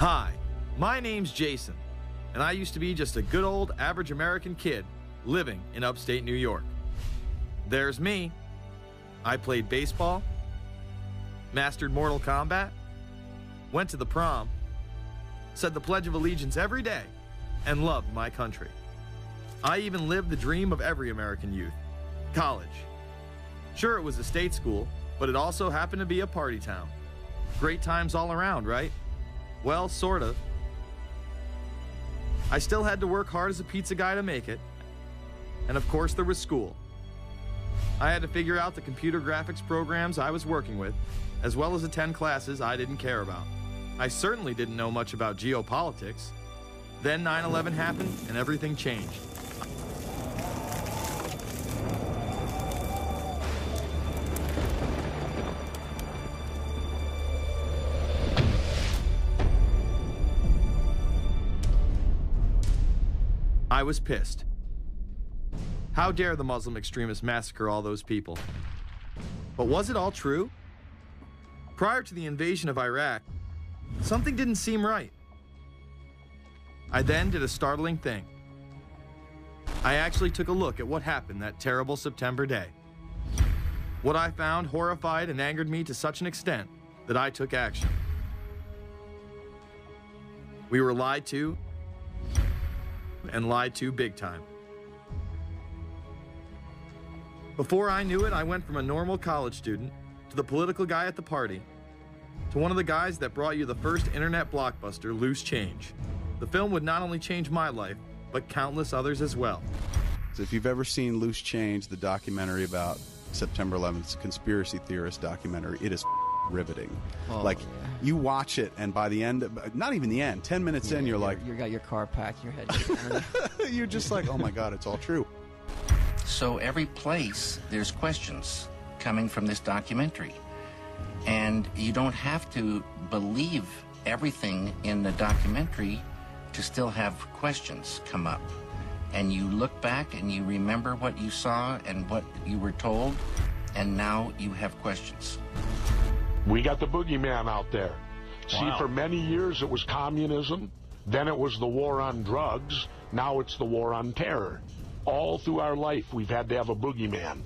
Hi, my name's Jason, and I used to be just a good old average American kid living in upstate New York. There's me. I played baseball, mastered Mortal Kombat, went to the prom, said the Pledge of Allegiance every day, and loved my country. I even lived the dream of every American youth, college. Sure, it was a state school, but it also happened to be a party town. Great times all around, right? Well, sort of. I still had to work hard as a pizza guy to make it. And of course, there was school. I had to figure out the computer graphics programs I was working with, as well as attend classes I didn't care about. I certainly didn't know much about geopolitics. Then 9/11 happened and everything changed. I was pissed. How dare the Muslim extremists massacre all those people? But was it all true? Prior to the invasion of Iraq, something didn't seem right. I then did a startling thing. I actually took a look at what happened that terrible September day. What I found horrified and angered me to such an extent that I took action. We were lied to, and lied to big time. Before I knew it, I went from a normal college student to the political guy at the party to one of the guys that brought you the first internet blockbuster, Loose Change. The film would not only change my life, but countless others as well. So if you've ever seen Loose Change, the documentary about September 11th, conspiracy theorist documentary, it is riveting. Oh, like, yeah. you watch it, and by the end, not even the end, 10 minutes in, you're like... You got your car packed, your head... You're just like, oh my God, it's all true. So every place, there's questions coming from this documentary. And you don't have to believe everything in the documentary to still have questions come up. And you look back and you remember what you saw and what you were told, and now you have questions. We got the boogeyman out there. See, for many years it was communism, then it was the war on drugs, now it's the war on terror. All through our life, we've had to have a boogeyman.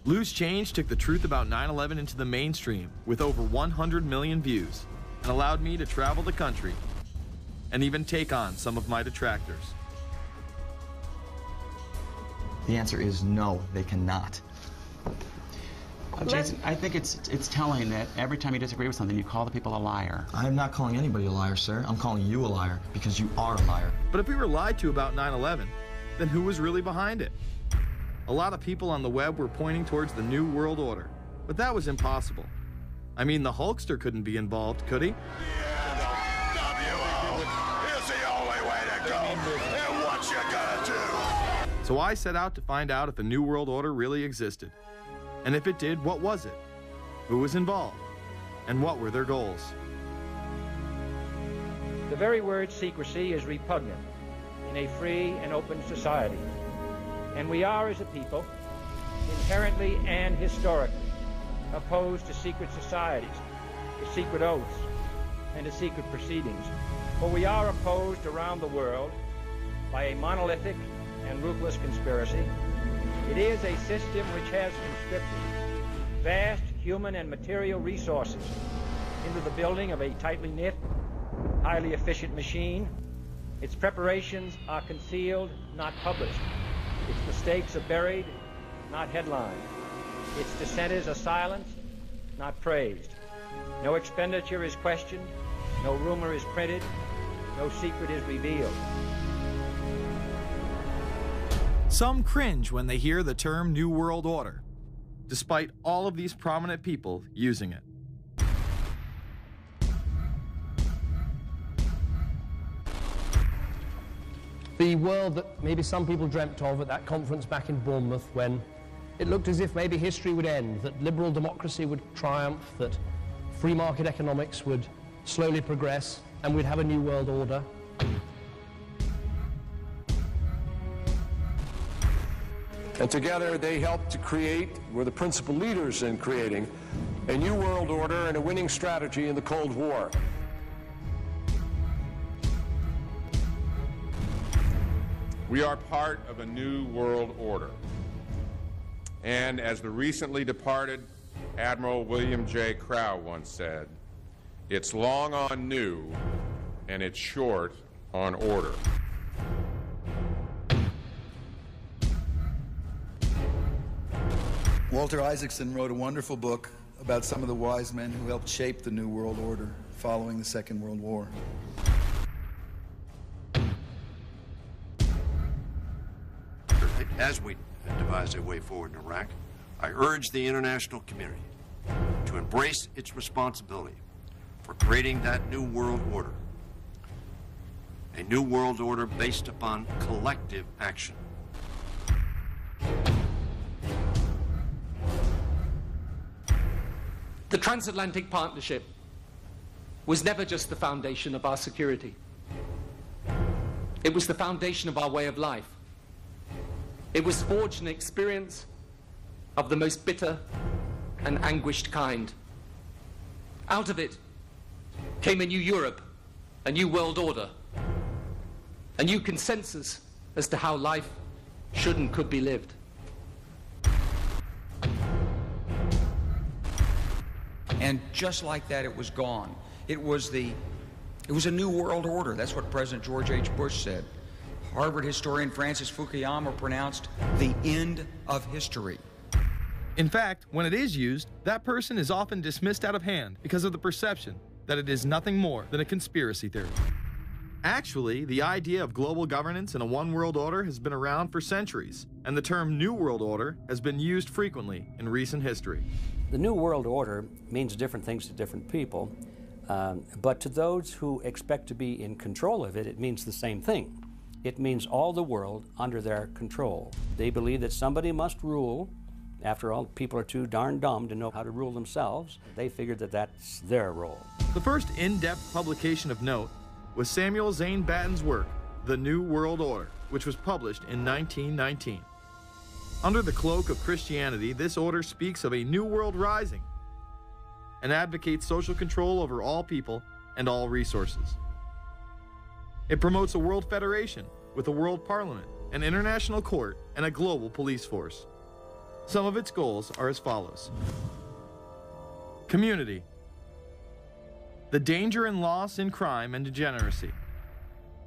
Loose Change took the truth about 9/11 into the mainstream with over 100 million views and allowed me to travel the country and even take on some of my detractors. The answer is no, they cannot. Jason, I think it's telling that every time you disagree with something, you call the people a liar. I'm not calling anybody a liar, sir. I'm calling you a liar because you are a liar. But if we were lied to about 9/11, then who was really behind it? A lot of people on the web were pointing towards the New World Order, but that was impossible. I mean, the Hulkster couldn't be involved, could he? So I set out to find out if a New World Order really existed. And if it did, what was it? Who was involved? And what were their goals? The very word secrecy is repugnant in a free and open society. And we are, as a people, inherently and historically opposed to secret societies, to secret oaths, and to secret proceedings. For we are opposed around the world by a monolithic and ruthless conspiracy. It is a system which has conscripted vast human and material resources into the building of a tightly knit, highly efficient machine. Its preparations are concealed, not published. Its mistakes are buried, not headlined. Its dissenters are silenced, not praised. No expenditure is questioned, no rumor is printed, no secret is revealed. Some cringe when they hear the term New World Order, despite all of these prominent people using it. The world that maybe some people dreamt of at that conference back in Bournemouth, when it looked as if maybe history would end, that liberal democracy would triumph, that free market economics would slowly progress, and we'd have a new world order. And together they helped to create, were the principal leaders in creating, a new world order and a winning strategy in the Cold War. We are part of a new world order. And as the recently departed Admiral William J. Crowe once said, it's long on new and it's short on order. Walter Isaacson wrote a wonderful book about some of the wise men who helped shape the New World Order following the Second World War. As we devise a way forward in Iraq, I urge the international community to embrace its responsibility for creating that new world order. A new world order based upon collective action. The transatlantic partnership was never just the foundation of our security. It was the foundation of our way of life. It was forged an experience of the most bitter and anguished kind. Out of it came a new Europe, a new world order, a new consensus as to how life should and could be lived. And just like that, it was gone. It was a new world order. That's what President George H. Bush said. Harvard historian Francis Fukuyama pronounced the end of history. In fact, when it is used, that person is often dismissed out of hand because of the perception that it is nothing more than a conspiracy theory. Actually, the idea of global governance and a one world order has been around for centuries, and the term New World Order has been used frequently in recent history. The New World Order means different things to different people, but to those who expect to be in control of it, it means the same thing. It means all the world under their control. They believe that somebody must rule. After all, people are too darn dumb to know how to rule themselves. They figured that that's their role. The first in-depth publication of note was Samuel Zane Batten's work, The New World Order, which was published in 1919. Under the cloak of Christianity, this order speaks of a new world rising and advocates social control over all people and all resources. It promotes a world federation with a world parliament, an international court, and a global police force. Some of its goals are as follows. Community. The danger and loss in crime and degeneracy.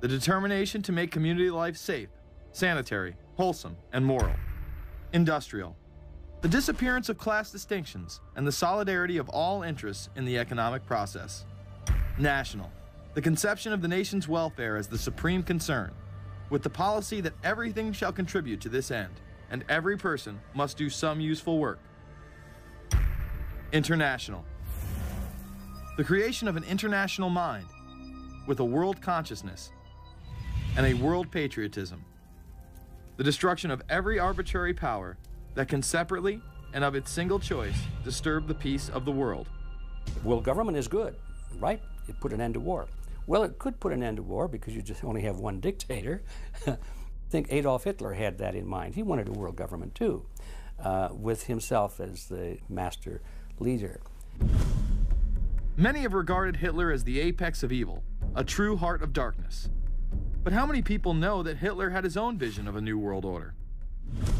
The determination to make community life safe, sanitary, wholesome, and moral. Industrial. The disappearance of class distinctions and the solidarity of all interests in the economic process. National. The conception of the nation's welfare as the supreme concern, with the policy that everything shall contribute to this end, and every person must do some useful work. International. The creation of an international mind, with a world consciousness and a world patriotism. The destruction of every arbitrary power that can separately and of its single choice disturb the peace of the world. World government is good, right? It put an end to war. Well, it could put an end to war because you just only have one dictator. I think Adolf Hitler had that in mind. He wanted a world government too, with himself as the master leader. Many have regarded Hitler as the apex of evil, a true heart of darkness. But how many people know that Hitler had his own vision of a new world order?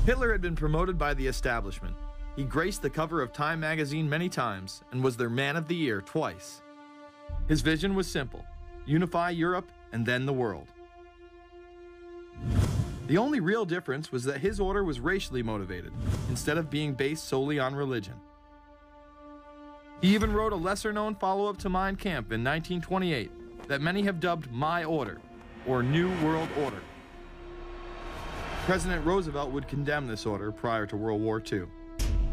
Hitler had been promoted by the establishment. He graced the cover of Time magazine many times and was their Man of the Year twice. His vision was simple: unify Europe and then the world. The only real difference was that his order was racially motivated, instead of being based solely on religion. He even wrote a lesser-known follow-up to Mein Kampf in 1928 that many have dubbed My Order, or New World Order. President Roosevelt would condemn this order prior to World War II.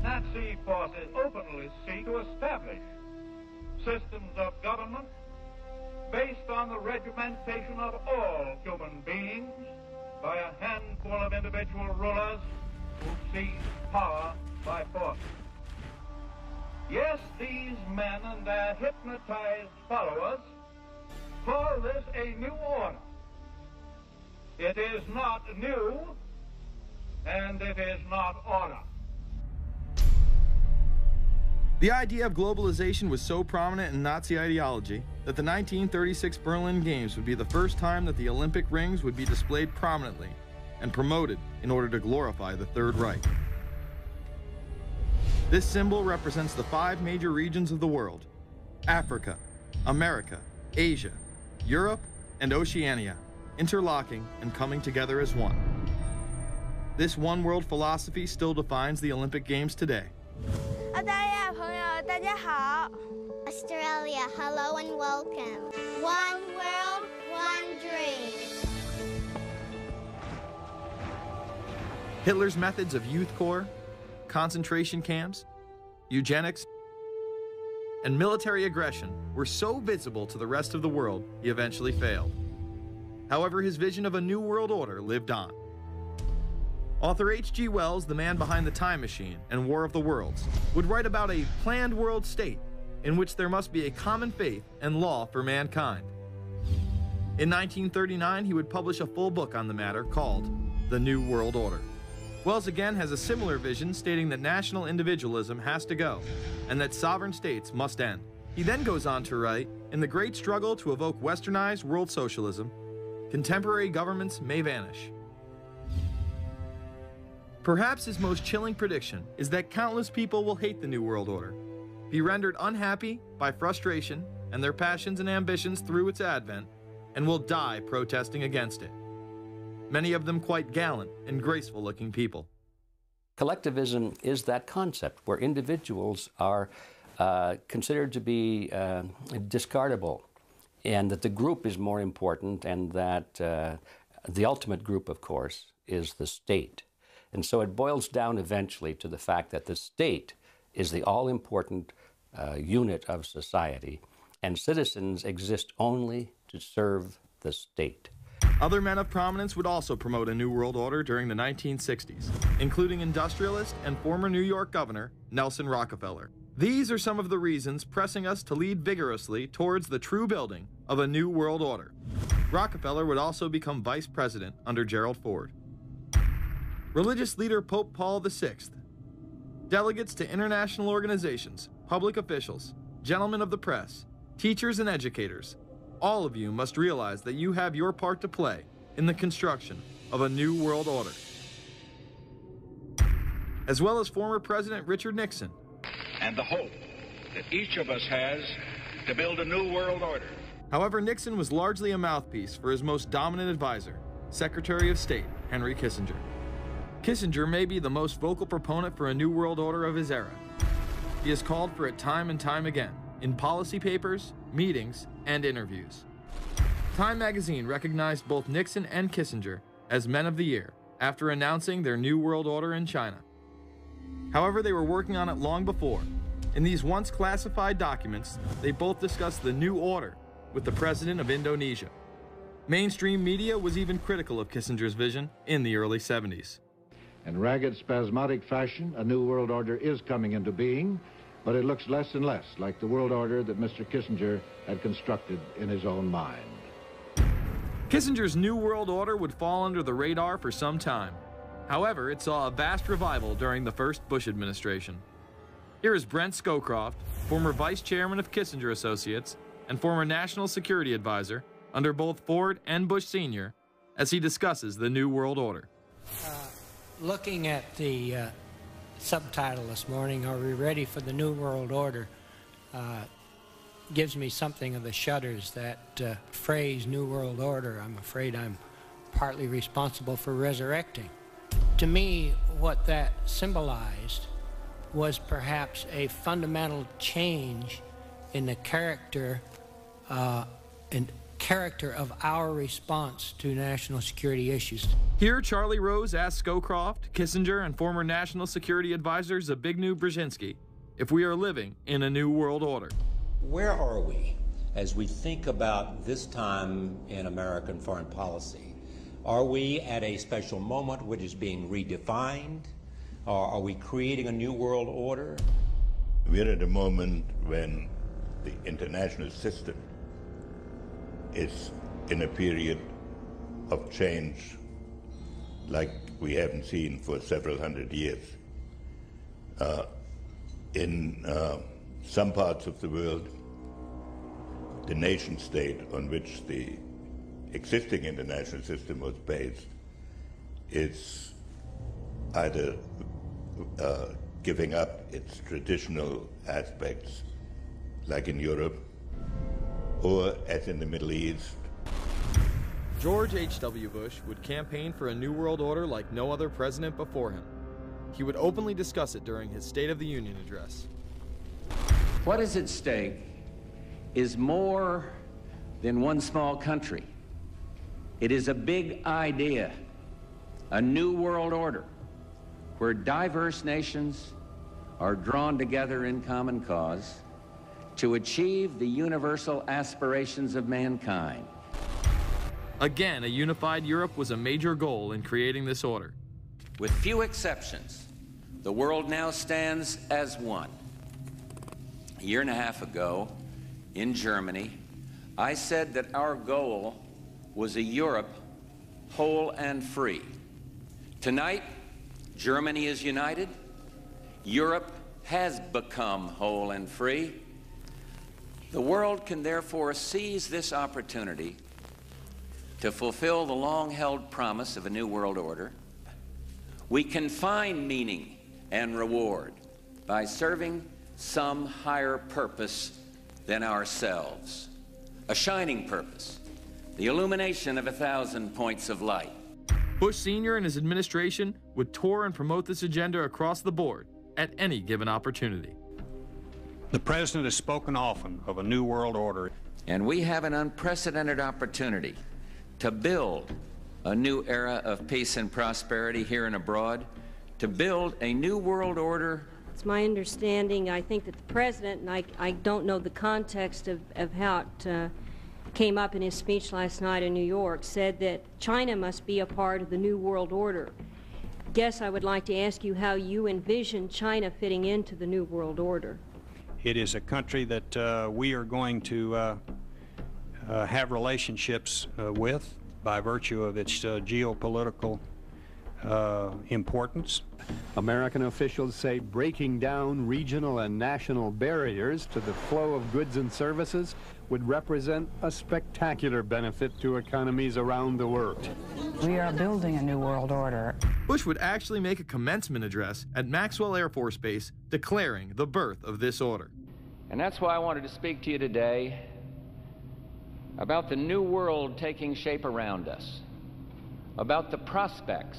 Nazi forces openly seek to establish systems of government based on the regimentation of all human beings by a handful of individual rulers who seize power by force. Yes, these men and their hypnotized followers call this a new order. It is not new, and it is not order. The idea of globalization was so prominent in Nazi ideology that the 1936 Berlin Games would be the first time that the Olympic rings would be displayed prominently and promoted in order to glorify the Third Reich. This symbol represents the 5 major regions of the world: Africa, America, Asia, Europe, and Oceania, interlocking and coming together as one. This one world philosophy still defines the Olympic Games today. Australia, hello and welcome. One world, one dream. Hitler's methods of youth corps, concentration camps, eugenics, and military aggression were so visible to the rest of the world, he eventually failed. However, his vision of a new world order lived on. Author H.G. Wells, the man behind The Time Machine and War of the Worlds, would write about a planned world state in which there must be a common faith and law for mankind. In 1939, he would publish a full book on the matter called The New World Order. Wells again has a similar vision, stating that national individualism has to go and that sovereign states must end. He then goes on to write, in the great struggle to evoke westernized world socialism, contemporary governments may vanish. Perhaps his most chilling prediction is that countless people will hate the New World Order, be rendered unhappy by frustration and their passions and ambitions through its advent, and will die protesting against it. Many of them quite gallant and graceful-looking people. Collectivism is that concept where individuals are considered to be discardable, and that the group is more important, and that the ultimate group, of course, is the state. And so it boils down eventually to the fact that the state is the all-important unit of society, and citizens exist only to serve the state. Other men of prominence would also promote a New World Order during the 1960s, including industrialist and former New York Governor Nelson Rockefeller. These are some of the reasons pressing us to lead vigorously towards the true building of a New World Order. Rockefeller would also become vice president under Gerald Ford. Religious leader Pope Paul VI, delegates to international organizations, public officials, gentlemen of the press, teachers and educators, all of you must realize that you have your part to play in the construction of a New World Order. As well as former President Richard Nixon. And the hope that each of us has to build a new world order. However, Nixon was largely a mouthpiece for his most dominant advisor, Secretary of State Henry Kissinger. Kissinger may be the most vocal proponent for a New World Order of his era. He has called for it time and time again, in policy papers, meetings, and interviews. Time magazine recognized both Nixon and Kissinger as Men of the Year after announcing their New World Order in China. However, they were working on it long before. In these once classified documents, they both discussed the new order with the president of Indonesia. Mainstream media was even critical of Kissinger's vision in the early 70s. In ragged, spasmodic fashion, a new world order is coming into being, but it looks less and less like the world order that Mr. Kissinger had constructed in his own mind. Kissinger's New World Order would fall under the radar for some time. However, it saw a vast revival during the first Bush administration. Here is Brent Scowcroft, former vice chairman of Kissinger Associates and former national security advisor under both Ford and Bush Sr., as he discusses the New World Order. Looking at the subtitle this morning, Are We Ready for the New World Order? Gives me something of the shudders. That phrase, New World Order, I'm afraid I'm partly responsible for resurrecting. To me, what that symbolized was perhaps a fundamental change in the character of our response to national security issues. Here, Charlie Rose asked Scowcroft, Kissinger, and former National Security Advisor Zbigniew Brzezinski if we are living in a new world order. Where are we as we think about this time in American foreign policy? Are we at a special moment which is being redefined? Or are we creating a new world order? We're at a moment when the international system is in a period of change like we haven't seen for several hundred years. In some parts of the world, the nation state on which the existing international system was based is either giving up its traditional aspects, like in Europe, or as in the Middle East. George H.W. Bush would campaign for a new world order like no other president before him. He would openly discuss it during his State of the Union address. What is at stake is more than one small country. It is a big idea, a new world order, where diverse nations are drawn together in common cause to achieve the universal aspirations of mankind. Again, a unified Europe was a major goal in creating this order. With few exceptions, the world now stands as one. A year and a half ago, in Germany, I said that our goal was a Europe whole and free. Tonight, Germany is united. Europe has become whole and free. The world can therefore seize this opportunity to fulfill the long-held promise of a new world order. We can find meaning and reward by serving some higher purpose than ourselves, a shining purpose, the illumination of 1,000 points of light. Bush Sr. and his administration would tour and promote this agenda across the board at any given opportunity. The President has spoken often of a new world order. And we have an unprecedented opportunity to build a new era of peace and prosperity here and abroad, to build a new world order. It's my understanding, I think that the President, and I don't know the context of how it came up in his speech last night in New York, said that China must be a part of the new world order. Guess I would like to ask you how you envision China fitting into the new world order. It is a country that we are going to have relationships with by virtue of its geopolitical importance. American officials say breaking down regional and national barriers to the flow of goods and services would represent a spectacular benefit to economies around the world. We are building a new world order. Bush would actually make a commencement address at Maxwell Air Force Base declaring the birth of this order. And that's why I wanted to speak to you today about the new world taking shape around us, about the prospects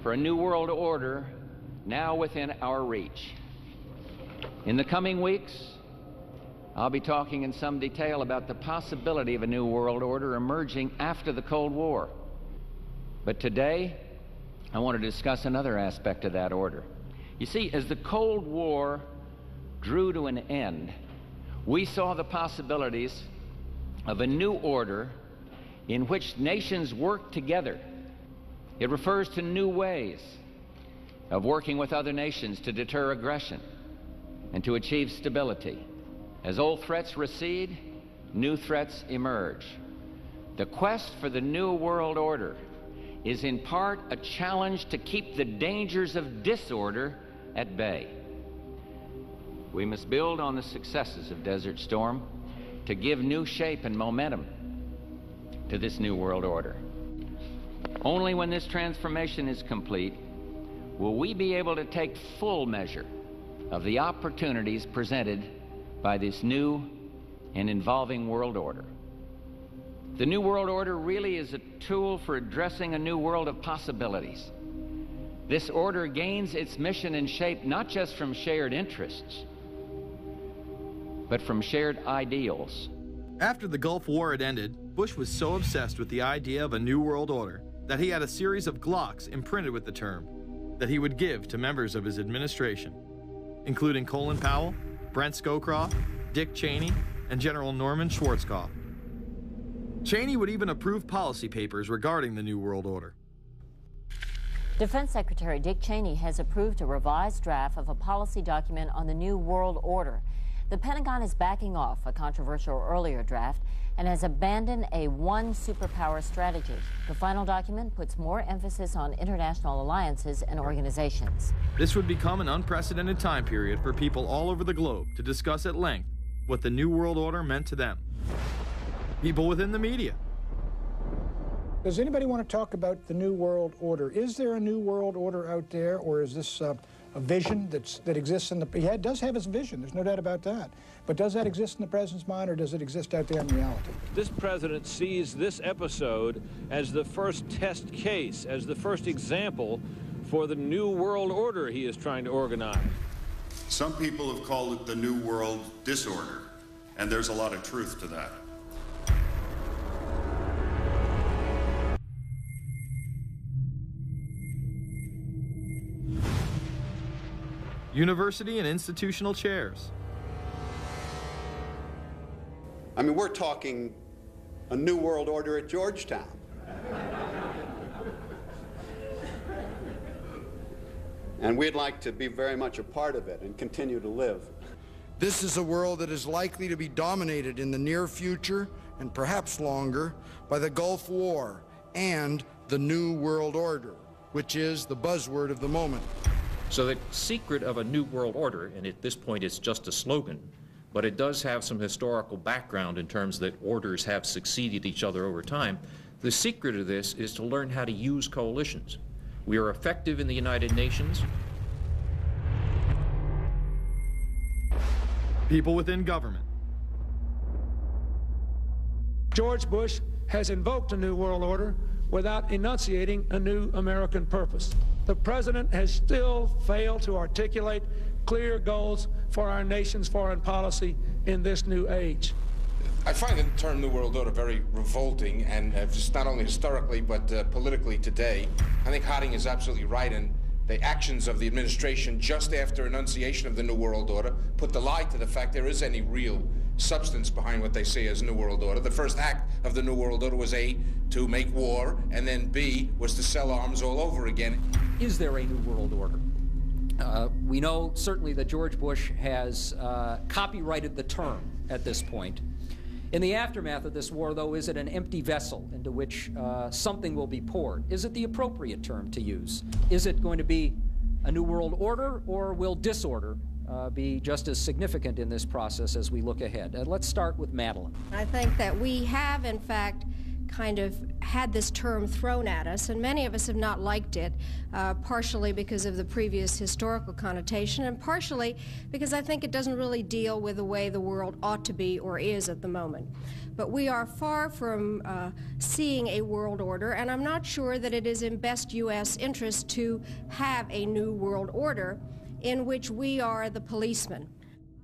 for a new world order now within our reach. In the coming weeks, I'll be talking in some detail about the possibility of a new world order emerging after the Cold War. But today, I want to discuss another aspect of that order. You see, as the Cold War drew to an end, we saw the possibilities of a new order in which nations work together. It refers to new ways of working with other nations to deter aggression and to achieve stability. As old threats recede, new threats emerge. The quest for the new world order is in part a challenge to keep the dangers of disorder at bay. We must build on the successes of Desert Storm to give new shape and momentum to this new world order. Only when this transformation is complete will we be able to take full measure of the opportunities presented by this new and evolving world order. The new world order really is a tool for addressing a new world of possibilities. This order gains its mission and shape not just from shared interests, but from shared ideals. After the Gulf War had ended, Bush was so obsessed with the idea of a new world order that he had a series of Glocks imprinted with the term that he would give to members of his administration, including Colin Powell, Brent Scowcroft, Dick Cheney, and General Norman Schwarzkopf. Cheney would even approve policy papers regarding the New World Order. Defense Secretary Dick Cheney has approved a revised draft of a policy document on the New World Order. The Pentagon is backing off a controversial earlier draft and has abandoned a one superpower strategy. The final document puts more emphasis on international alliances and organizations. This would become an unprecedented time period for people all over the globe to discuss at length what the New World Order meant to them. People within the media, Does anybody want to talk about the New World Order? Is there a New World Order out there, or is this a vision that exists in the... He does have his vision, there's no doubt about that. But does that exist in the president's mind, or does it exist out there in reality? This president sees this episode as the first test case, as the first example for the New World Order he is trying to organize. Some people have called it the New World Disorder, and there's a lot of truth to that. University and institutional chairs. I mean, we're talking a New World Order at Georgetown. And we'd like to be very much a part of it and continue to live. This is a world that is likely to be dominated in the near future, and perhaps longer, by the Gulf War and the New World Order, which is the buzzword of the moment. So the secret of a New World Order, and at this point it's just a slogan, but it does have some historical background in terms that orders have succeeded each other over time. The secret of this is to learn how to use coalitions. We are effective in the United Nations. People within government. George Bush has invoked a New World Order without enunciating a new American purpose. The president has still failed to articulate clear goals for our nation's foreign policy in this new age. I find the term New World Order very revolting, and just not only historically but politically today. I think Harding is absolutely right, and the actions of the administration just after enunciation of the New World Order put the lie to the fact there is any real substance behind what they say as New World Order. The first act of the New World Order was A, to make war, and then B, was to sell arms all over again. Is there a New World Order? We know certainly that George Bush has copyrighted the term at this point. In the aftermath of this war, though, is it an empty vessel into which something will be poured? Is it the appropriate term to use? Is it going to be a New World Order, or will disorder be just as significant in this process as we look ahead? Let's start with Madeleine. I think that we have, in fact, kind of had this term thrown at us, and many of us have not liked it, partially because of the previous historical connotation, and partially because I think it doesn't really deal with the way the world ought to be or is at the moment. But we are far from seeing a world order, and I'm not sure that it is in best U.S. interest to have a new world order in which we are the policeman.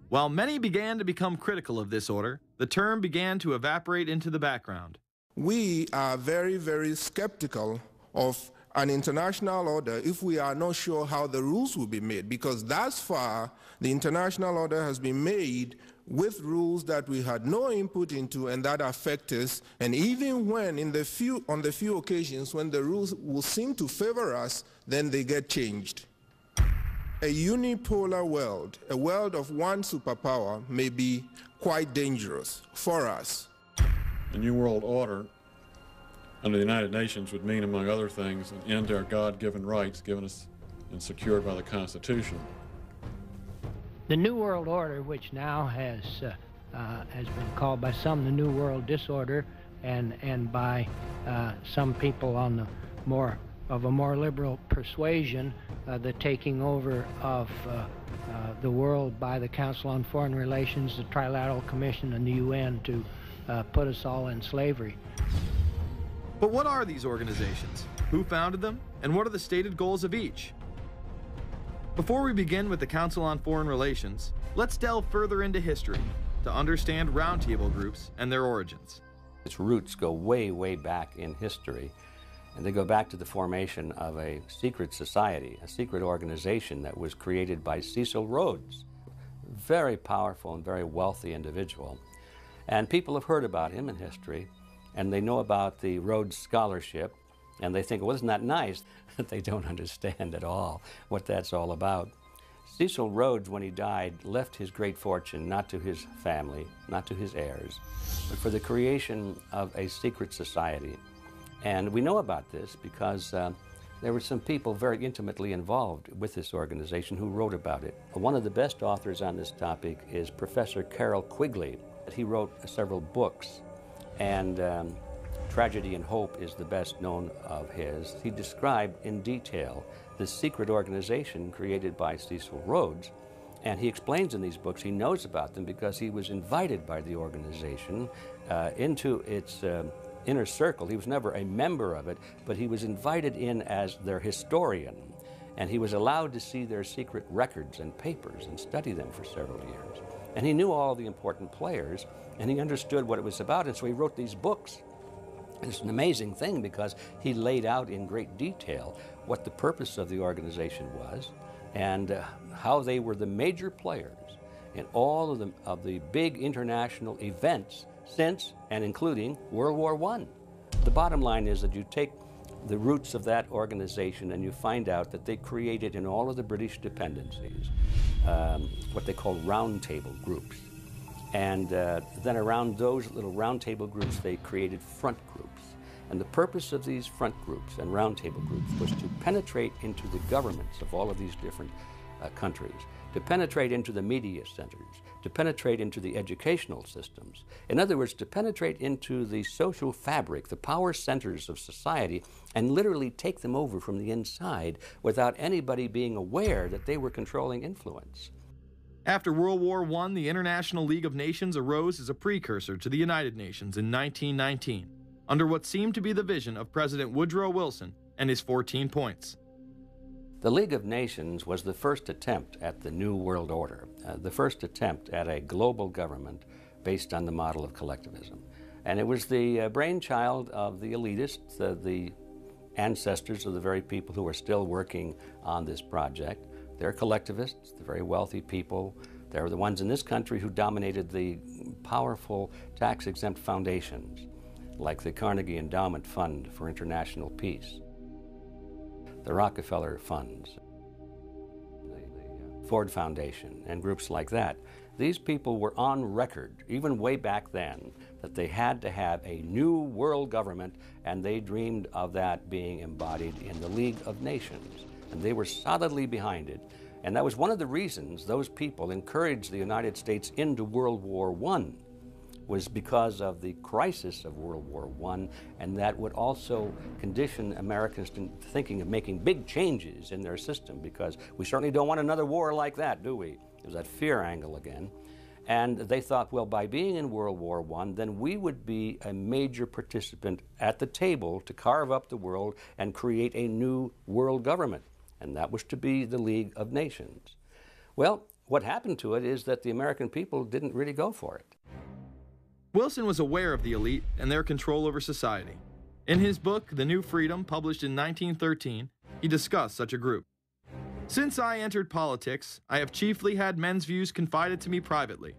While many began to become critical of this order, the term began to evaporate into the background. We are very, very skeptical of an international order if we are not sure how the rules will be made, because thus far the international order has been made with rules that we had no input into and that affect us, and even when on the few occasions when the rules will seem to favor us, then they get changed. A unipolar world, a world of one superpower, may be quite dangerous for us. A New World Order under the United Nations would mean, among other things, an end to our God-given rights given us and secured by the Constitution. The New World Order, which now has been called by some the New World Disorder, and by some people on the more liberal persuasion, the taking over of the world by the Council on Foreign Relations, the Trilateral Commission, and the UN to put us all in slavery. But what are these organizations? Who founded them? And what are the stated goals of each? Before we begin with the Council on Foreign Relations, let's delve further into history to understand roundtable groups and their origins. Its roots go way, way back in history, and they go back to the formation of a secret society, a secret organization that was created by Cecil Rhodes, a very powerful and very wealthy individual. And people have heard about him in history, and they know about the Rhodes Scholarship, and they think, well, isn't that nice? They don't understand at all what that's all about. Cecil Rhodes, when he died, left his great fortune not to his family, not to his heirs, but for the creation of a secret society. And we know about this because there were some people very intimately involved with this organization who wrote about it. One of the best authors on this topic is Professor Carroll Quigley. He wrote several books, and Tragedy and Hope is the best known of his. He described in detail this secret organization created by Cecil Rhodes, and he explains in these books he knows about them because he was invited by the organization into its inner circle. He was never a member of it, but he was invited in as their historian, and he was allowed to see their secret records and papers and study them for several years. And he knew all the important players, and he understood what it was about, and so he wrote these books. It's an amazing thing because he laid out in great detail what the purpose of the organization was and how they were the major players in all of the big international events since and including World War I. The bottom line is that you take the roots of that organization and you find out that they created in all of the British dependencies what they call roundtable groups. And then around those little roundtable groups, they created front groups. And the purpose of these front groups and roundtable groups was to penetrate into the governments of all of these different countries, to penetrate into the media centers, to penetrate into the educational systems. In other words, to penetrate into the social fabric, the power centers of society, and literally take them over from the inside without anybody being aware that they were controlling influence. After World War I, the International League of Nations arose as a precursor to the United Nations in 1919, under what seemed to be the vision of President Woodrow Wilson and his 14 points. The League of Nations was the first attempt at the New World Order, the first attempt at a global government based on the model of collectivism. And it was the brainchild of the elitists, the ancestors of the very people who are still working on this project. They're collectivists, the very wealthy people. They're the ones in this country who dominated the powerful tax-exempt foundations, like the Carnegie Endowment Fund for International Peace, the Rockefeller Funds, the Ford Foundation, and groups like that. These people were on record, even way back then, that they had to have a new world government, and they dreamed of that being embodied in the League of Nations. And they were solidly behind it. And that was one of the reasons those people encouraged the United States into World War I, was because of the crisis of World War I, and that would also condition Americans to thinking of making big changes in their system, because we certainly don't want another war like that, do we? There's that fear angle again. And they thought, well, by being in World War I, then we would be a major participant at the table to carve up the world and create a new world government. And that was to be the League of Nations. Well, what happened to it is that the American people didn't really go for it. Wilson was aware of the elite and their control over society. In his book, The New Freedom, published in 1913, he discussed such a group. Since I entered politics, I have chiefly had men's views confided to me privately.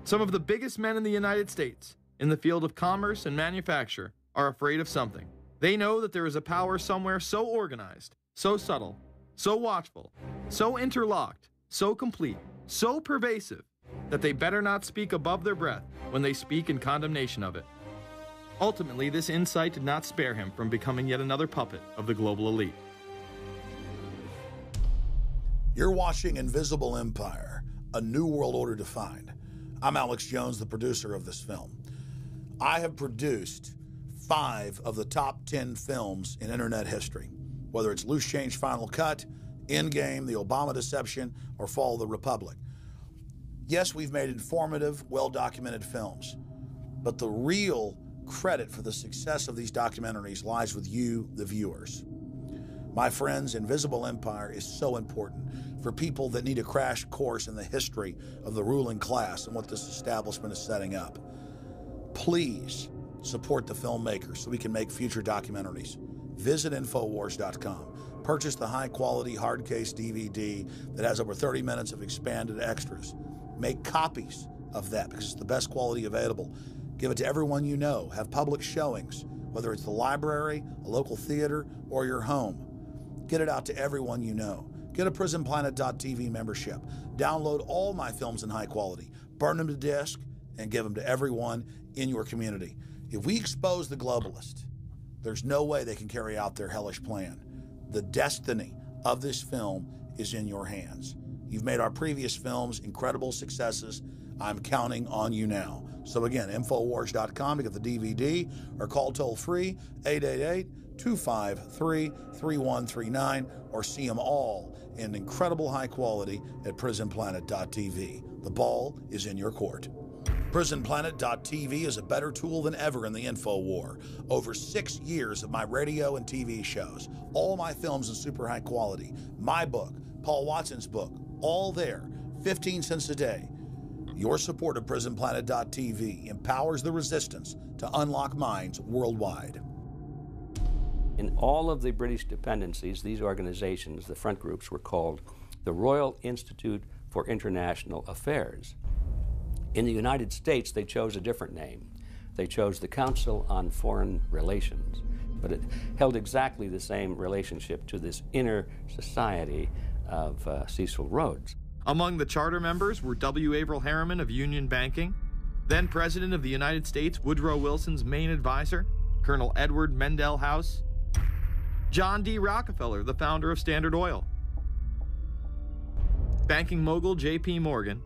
Some of the biggest men in the United States, in the field of commerce and manufacture, are afraid of something. They know that there is a power somewhere so organized, so subtle, so watchful, so interlocked, so complete, so pervasive, that they better not speak above their breath when they speak in condemnation of it. Ultimately, this insight did not spare him from becoming yet another puppet of the global elite. You're watching Invisible Empire, A New World Order Defined. I'm Alex Jones, the producer of this film. I have produced 5 of the top 10 films in internet history, whether it's Loose Change Final Cut, Endgame, The Obama Deception, or Fall of the Republic. Yes, we've made informative, well-documented films, but the real credit for the success of these documentaries lies with you, the viewers. My friends, Invisible Empire is so important for people that need a crash course in the history of the ruling class and what this establishment is setting up. Please support the filmmakers so we can make future documentaries. Visit Infowars.com. Purchase the high-quality hard case DVD that has over 30 minutes of expanded extras. Make copies of that because it's the best quality available. Give it to everyone you know. Have public showings, whether it's the library, a local theater, or your home. Get it out to everyone you know. Get a PrisonPlanet.tv membership. Download all my films in high quality. Burn them to disk and give them to everyone in your community. If we expose the globalist, there's no way they can carry out their hellish plan. The destiny of this film is in your hands. You've made our previous films incredible successes. I'm counting on you now. So again, Infowars.com to get the DVD or call toll-free 888-253-3139 or see them all in incredible high quality at PrisonPlanet.tv. The ball is in your court. PrisonPlanet.tv is a better tool than ever in the info war. Over 6 years of my radio and TV shows, all my films in super high quality, my book, Paul Watson's book, all there, 15 cents a day. Your support of PrisonPlanet.tv empowers the resistance to unlock minds worldwide. In all of the British dependencies, these organizations, the front groups, were called the Royal Institute for International Affairs. In the United States, they chose a different name. They chose the Council on Foreign Relations, but it held exactly the same relationship to this inner society of Cecil Rhodes. Among the charter members were W. Averell Harriman of Union Banking, then President of the United States Woodrow Wilson's main advisor, Colonel Edward Mendell House, John D. Rockefeller, the founder of Standard Oil, banking mogul J.P. Morgan,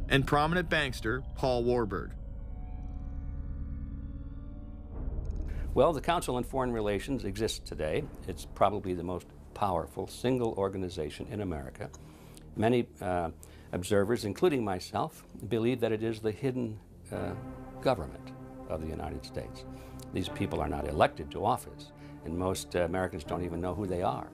and prominent bankster Paul Warburg. Well, the Council on Foreign Relations exists today. It's probably the most powerful single organization in America. Many observers, including myself, believe that it is the hidden government of the United States. These people are not elected to office, and most Americans don't even know who they are.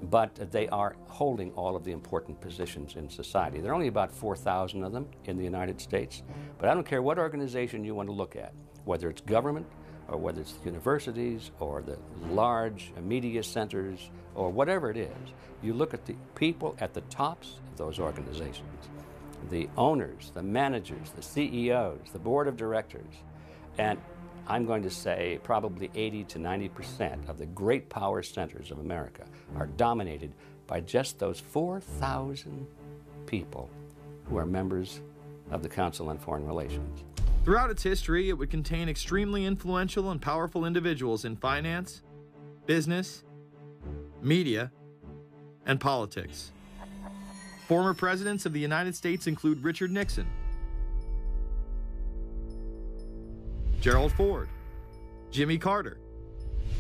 But they are holding all of the important positions in society. There are only about 4,000 of them in the United States, but I don't care what organization you want to look at, whether it's government, or whether it's the universities, or the large media centers, or whatever it is. You look at the people at the tops of those organizations, the owners, the managers, the CEOs, the board of directors, and I'm going to say probably 80 to 90% of the great power centers of America are dominated by just those 4,000 people who are members of the Council on Foreign Relations. Throughout its history, it would contain extremely influential and powerful individuals in finance, business, media, and politics. Former presidents of the United States include Richard Nixon, Gerald Ford, Jimmy Carter,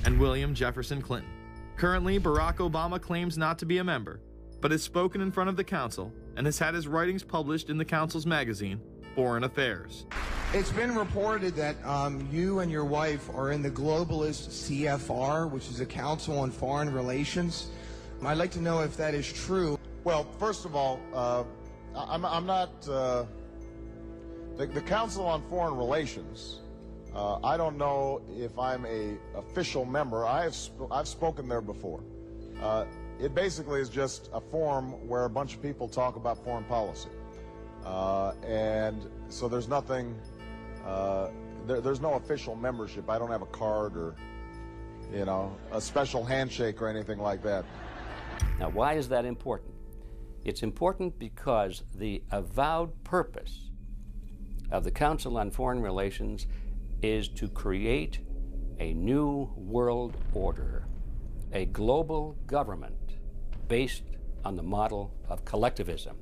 and William Jefferson Clinton. Currently, Barack Obama claims not to be a member, but has spoken in front of the Council and has had his writings published in the Council's magazine, Foreign Affairs. It's been reported that you and your wife are in the globalist CFR, which is the Council on Foreign Relations. I'd like to know if that is true. Well, first of all, I'm not the Council on Foreign Relations. I don't know if I'm a official member. I've spoken there before. It basically is just a forum where a bunch of people talk about foreign policy, and so there's nothing. There's no official membership. I don't have a card or, you know, a special handshake or anything like that. Now, why is that important? It's important because the avowed purpose of the Council on Foreign Relations is to create a new world order, a global government based on the model of collectivism.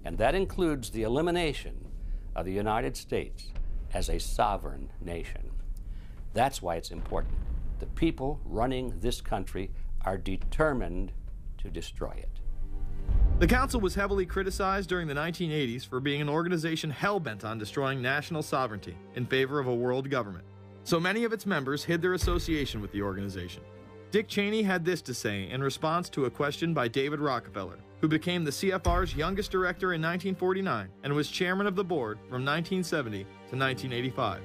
And that includes the elimination of the United States as a sovereign nation. That's why it's important. The people running this country are determined to destroy it. The Council was heavily criticized during the 1980s for being an organization hell-bent on destroying national sovereignty in favor of a world government. So many of its members hid their association with the organization. Dick Cheney had this to say in response to a question by David Rockefeller, who became the CFR's youngest director in 1949 and was chairman of the board from 1970 to 1985.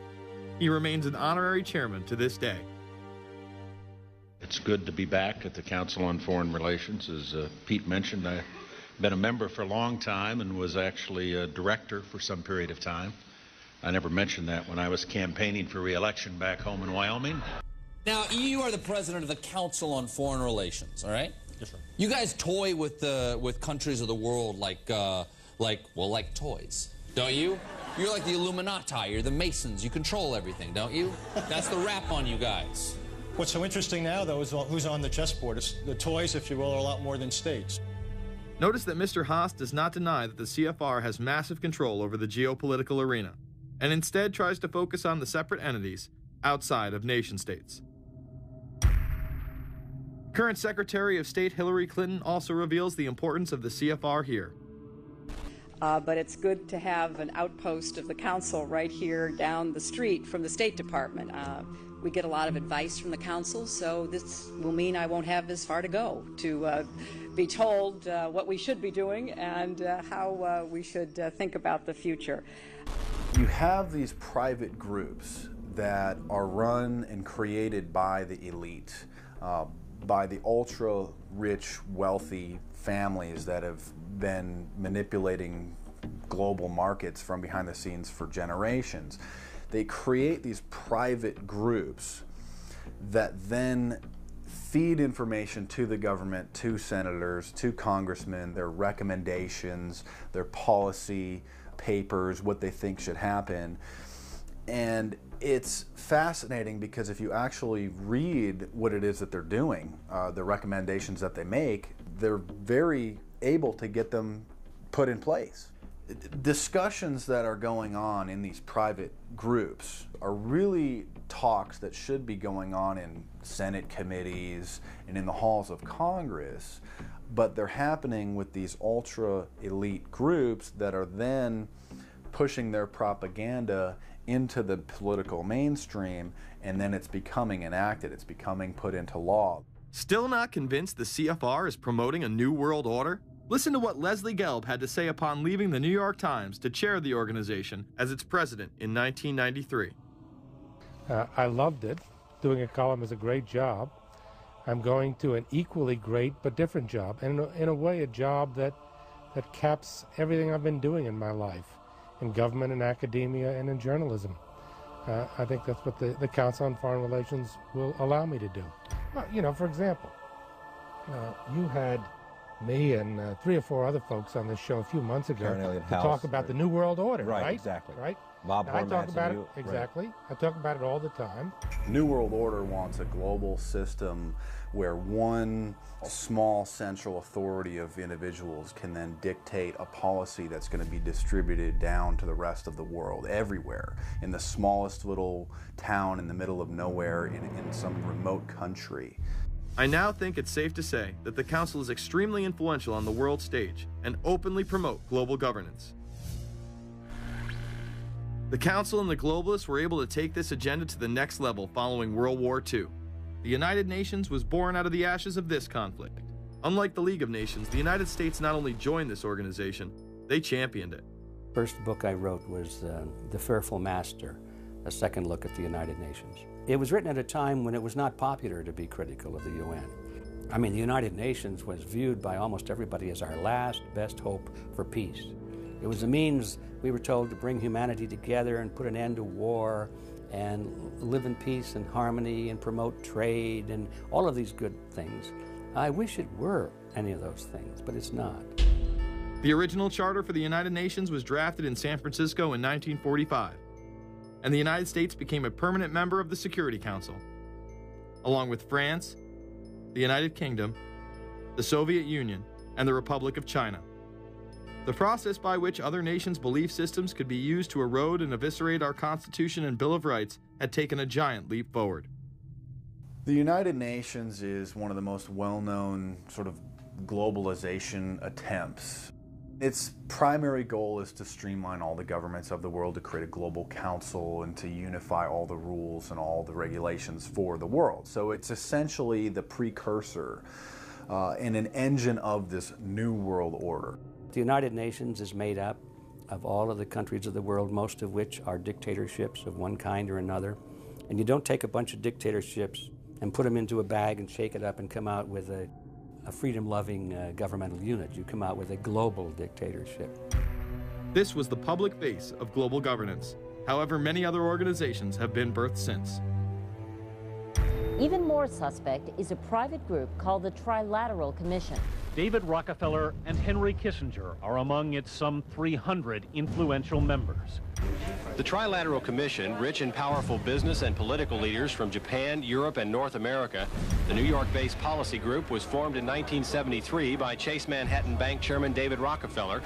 He remains an honorary chairman to this day. It's good to be back at the Council on Foreign Relations. As Pete mentioned, I've been a member for a long time and was actually a director for some period of time. I never mentioned that when I was campaigning for re-election back home in Wyoming. Now, you are the president of the Council on Foreign Relations, all right? Yes, sir. You guys toy with countries of the world like toys, don't you? You're like the Illuminati, you're the Masons, you control everything, don't you? That's the rap on you guys. What's so interesting now, though, is who's on the chessboard. The toys, if you will, are a lot more than states. Notice that Mr. Haas does not deny that the CFR has massive control over the geopolitical arena, and instead tries to focus on the separate entities outside of nation-states. Current Secretary of State Hillary Clinton also reveals the importance of the CFR here. But it's good to have an outpost of the council right here down the street from the State Department. We get a lot of advice from the council, so this will mean I won't have as far to go to be told what we should be doing and how we should think about the future. You have these private groups that are run and created by the elite, by the ultra-rich, wealthy families that have been manipulating global markets from behind the scenes for generations. They create these private groups that then feed information to the government, to senators, to congressmen, their recommendations, their policy papers, what they think should happen. And it's fascinating because if you actually read what it is that they're doing, the recommendations that they make, they're very able to get them put in place. Discussions that are going on in these private groups are really talks that should be going on in Senate committees and in the halls of Congress, but they're happening with these ultra-elite groups that are then pushing their propaganda into the political mainstream, and then it's becoming enacted, it's becoming put into law. Still not convinced the CFR is promoting a new world order? Listen to what Leslie Gelb had to say upon leaving the New York Times to chair the organization as its president in 1993. I loved it. Doing a column is a great job. I'm going to an equally great but different job, and in a way a job that caps everything I've been doing in my life, in government and academia and in journalism. I think that's what the Council on Foreign Relations will allow me to do. Well, you know, for example, you had me and 3 or 4 other folks on this show a few months ago to talk about the New World Order, right? Exactly. Right? Bob I talk Hormats about and it, you, exactly. Right. I talk about it all the time. New World Order wants a global system where one small central authority of individuals can then dictate a policy that's going to be distributed down to the rest of the world, everywhere, in the smallest little town in the middle of nowhere in some remote country. I now think it's safe to say that the Council is extremely influential on the world stage and openly promote global governance. The Council and the globalists were able to take this agenda to the next level following World War II. The United Nations was born out of the ashes of this conflict. Unlike the League of Nations, the United States not only joined this organization, they championed it. First book I wrote was The Fearful Master, a second look at the United Nations. It was written at a time when it was not popular to be critical of the UN. I mean, the United Nations was viewed by almost everybody as our last best hope for peace. It was a means, we were told, to bring humanity together and put an end to war and live in peace and harmony and promote trade and all of these good things. I wish it were any of those things, but it's not. The original charter for the United Nations was drafted in San Francisco in 1945, and the United States became a permanent member of the Security Council, along with France, the United Kingdom, the Soviet Union, and the Republic of China. The process by which other nations' belief systems could be used to erode and eviscerate our Constitution and Bill of Rights had taken a giant leap forward. The United Nations is one of the most well-known sort of globalization attempts. Its primary goal is to streamline all the governments of the world, to create a global council and to unify all the rules and all the regulations for the world. So it's essentially the precursor and an engine of this new world order. The United Nations is made up of all of the countries of the world, most of which are dictatorships of one kind or another. And you don't take a bunch of dictatorships and put them into a bag and shake it up and come out with a freedom-loving governmental unit. You come out with a global dictatorship. This was the public face of global governance. However, many other organizations have been birthed since. Even more suspect is a private group called the Trilateral Commission. David Rockefeller and Henry Kissinger are among its some 300 influential members. The Trilateral Commission, rich in powerful business and political leaders from Japan, Europe, and North America, the New York-based policy group was formed in 1973 by Chase Manhattan Bank Chairman David Rockefeller.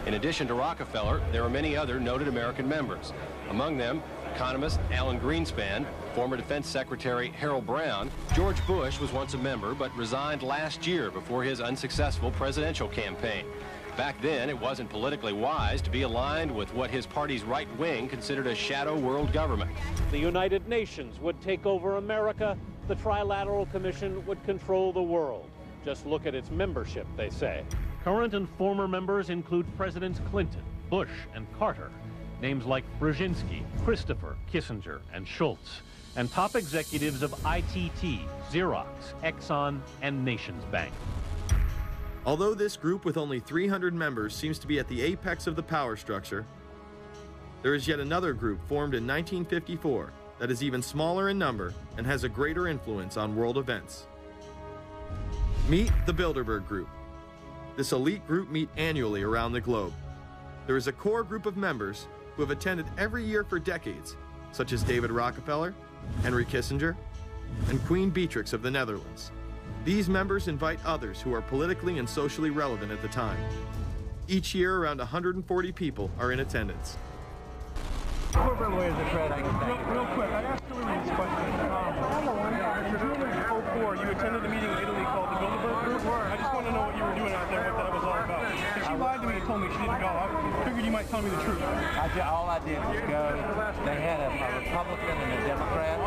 In addition to Rockefeller, there were many other noted American members. Among them, economist Alan Greenspan, former Defense Secretary Harold Brown. George Bush was once a member, but resigned last year before his unsuccessful presidential campaign. Back then, it wasn't politically wise to be aligned with what his party's right wing considered a shadow world government. The United Nations would take over America. The Trilateral Commission would control the world. Just look at its membership, they say. Current and former members include Presidents Clinton, Bush, and Carter. Names like Brzezinski, Christopher, Kissinger, and Schultz. And top executives of ITT, Xerox, Exxon, and Nations Bank. Although this group with only 300 members seems to be at the apex of the power structure, there is yet another group formed in 1954 that is even smaller in number and has a greater influence on world events. Meet the Bilderberg Group. This elite group meet annually around the globe. There is a core group of members who have attended every year for decades, such as David Rockefeller, Henry Kissinger, and Queen Beatrix of the Netherlands. These members invite others who are politically and socially relevant at the time. Each year, around 140 people are in attendance. Real quick, I asked Hillary this question. In June of 2004, you attended a meeting in Italy called the Bilderberg Group. I just want to know what you were doing out there, what that was all about. Because she lied to me and told me she didn't go. I figured you might tell me the truth. All I did was go. They had a Republican and a Democrat.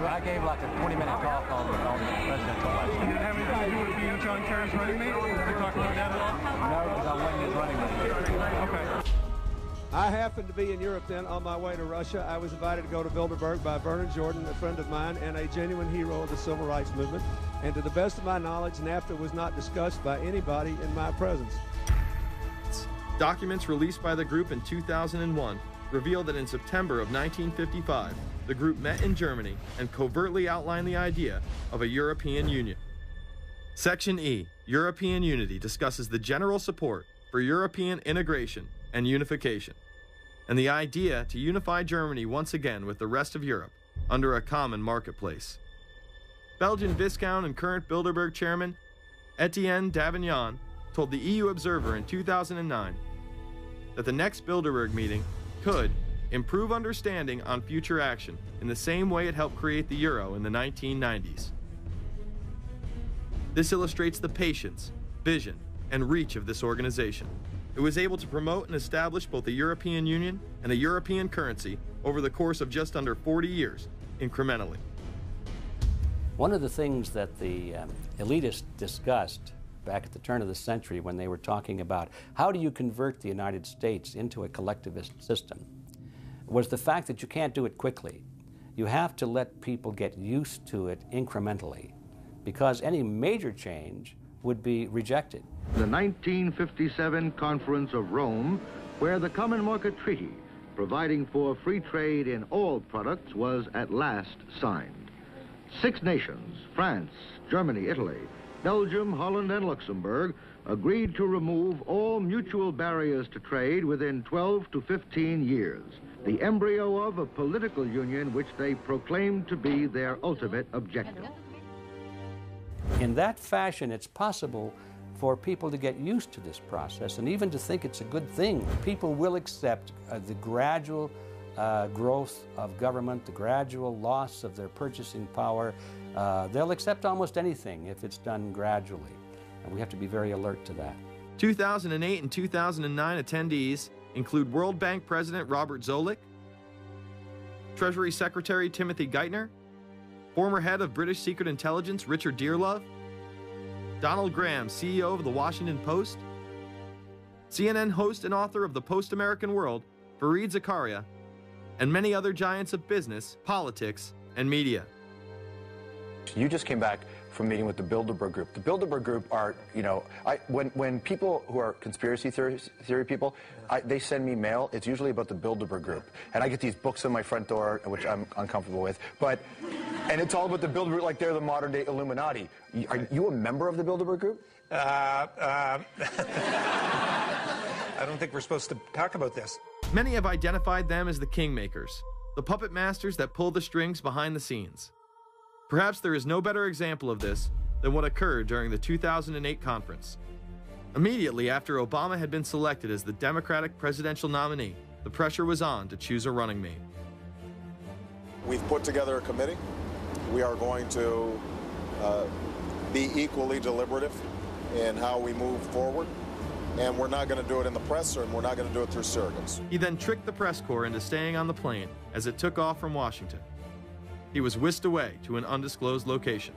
I gave like a 20-minute talk on the presidential election. Did it have anything to do with being John Kerry's running mate? Did they talk about that at all? No, because I wasn't his running mate. Okay. I happened to be in Europe then on my way to Russia. I was invited to go to Bilderberg by Vernon Jordan, a friend of mine and a genuine hero of the civil rights movement. And to the best of my knowledge, NAFTA was not discussed by anybody in my presence. Documents released by the group in 2001 reveal that in September of 1955, the group met in Germany and covertly outlined the idea of a European Union. Section E, European Unity, discusses the general support for European integration and unification, and the idea to unify Germany once again with the rest of Europe under a common marketplace. Belgian Viscount and current Bilderberg chairman Etienne Davignon told the EU Observer in 2009 that the next Bilderberg meeting could improve understanding on future action in the same way it helped create the euro in the 1990s. This illustrates the patience, vision, and reach of this organization. It was able to promote and establish both the European Union and a European currency over the course of just under 40 years, incrementally. One of the things that the elitists discussed back at the turn of the century when they were talking about how do you convert the United States into a collectivist system was the fact that you can't do it quickly. You have to let people get used to it incrementally, because any major change would be rejected. The 1957 Conference of Rome, where the Common Market Treaty, providing for free trade in all products, was at last signed. 6 nations, France, Germany, Italy, Belgium, Holland, and Luxembourg, agreed to remove all mutual barriers to trade within 12 to 15 years, the embryo of a political union which they proclaimed to be their ultimate objective. In that fashion, it's possible for people to get used to this process and even to think it's a good thing. People will accept the gradual growth of government, the gradual loss of their purchasing power. They'll accept almost anything if it's done gradually, and we have to be very alert to that. 2008 and 2009 attendees include World Bank President Robert Zoellick, Treasury Secretary Timothy Geithner, former head of British Secret Intelligence Richard Dearlove, Donald Graham, CEO of the Washington Post, CNN host and author of The Post-American World, Fareed Zakaria, and many other giants of business, politics, and media. You just came back from meeting with the Bilderberg Group. The Bilderberg Group are, when people who are conspiracy theory people, they send me mail, it's usually about the Bilderberg Group. And I get these books on my front door, which I'm uncomfortable with. And it's all about the Bilderberg, like they're the modern-day Illuminati. Are you a member of the Bilderberg Group? I don't think we're supposed to talk about this. Many have identified them as the kingmakers, the puppet masters that pull the strings behind the scenes. Perhaps there is no better example of this than what occurred during the 2008 conference. Immediately after Obama had been selected as the Democratic presidential nominee, the pressure was on to choose a running mate. We've put together a committee. We are going to be equally deliberative in how we move forward. And we're not going to do it in the press, and we're not going to do it through surrogates. He then tricked the press corps into staying on the plane as it took off from Washington. He was whisked away to an undisclosed location.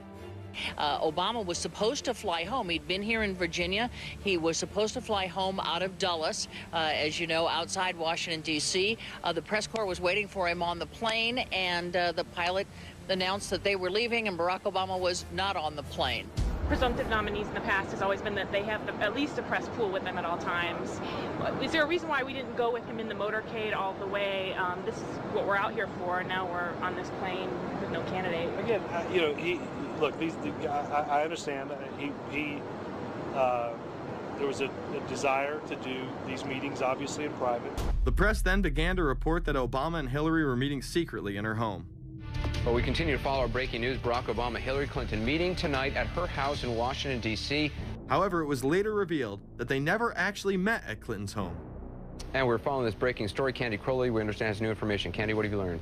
Obama was supposed to fly home. He'd been here in Virginia. He was supposed to fly home out of Dulles, as you know, outside Washington, D.C. The press corps was waiting for him on the plane, and the pilot announced that they were leaving, and Barack Obama was not on the plane. Presumptive nominees in the past has always been that they have at least a press pool with them at all times. Is there a reason why we didn't go with him in the motorcade all the way? This is what we're out here for, and now we're on this plane with no candidate. Again, I understand. There was a desire to do these meetings, obviously, in private. The press then began to report that Obama and Hillary were meeting secretly in her home. Well, we continue to follow our breaking news. Barack Obama, Hillary Clinton meeting tonight at her house in Washington, D.C. However, it was later revealed that they never actually met at Clinton's home. And we're following this breaking story. Candy Crowley, we understand, has new information. Candy, what have you learned?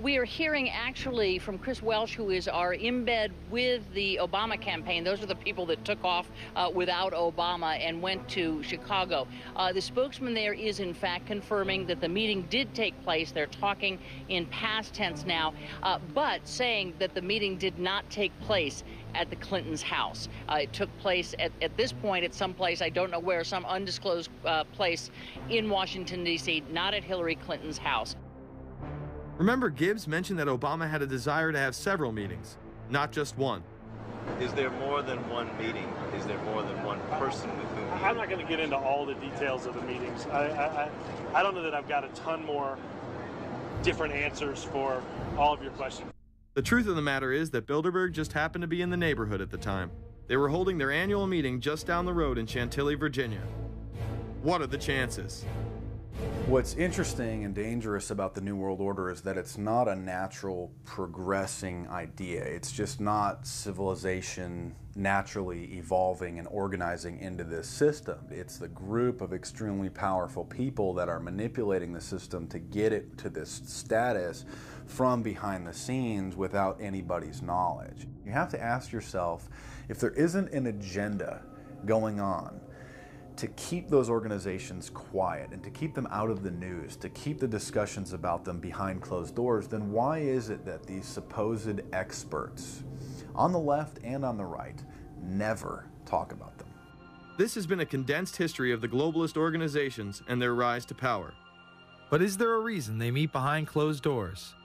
We are hearing actually from Chris Welch, who is our embed with the Obama campaign. Those are the people that took off without Obama and went to Chicago. The spokesman there is in fact confirming that the meeting did take place. They're talking in past tense now, but saying that the meeting did not take place at the Clintons' house. It took place at this point at some place, I don't know where, some undisclosed place in Washington, D.C., not at Hillary Clinton's house. Remember, Gibbs mentioned that Obama had a desire to have several meetings, not just one. Is there more than one meeting? Is there more than one person with whom you... I'm not going to get into all the details of the meetings. I don't know that I've got a ton more different answers for all of your questions. The truth of the matter is that Bilderberg just happened to be in the neighborhood at the time. They were holding their annual meeting just down the road in Chantilly, Virginia. What are the chances? What's interesting and dangerous about the New World Order is that it's not a natural progressing idea. It's just not civilization naturally evolving and organizing into this system. It's the group of extremely powerful people that are manipulating the system to get it to this status from behind the scenes without anybody's knowledge. You have to ask yourself, if there isn't an agenda going on to keep those organizations quiet and to keep them out of the news, to keep the discussions about them behind closed doors, then why is it that these supposed experts on the left and on the right never talk about them? This has been a condensed history of the globalist organizations and their rise to power. But is there a reason they meet behind closed doors?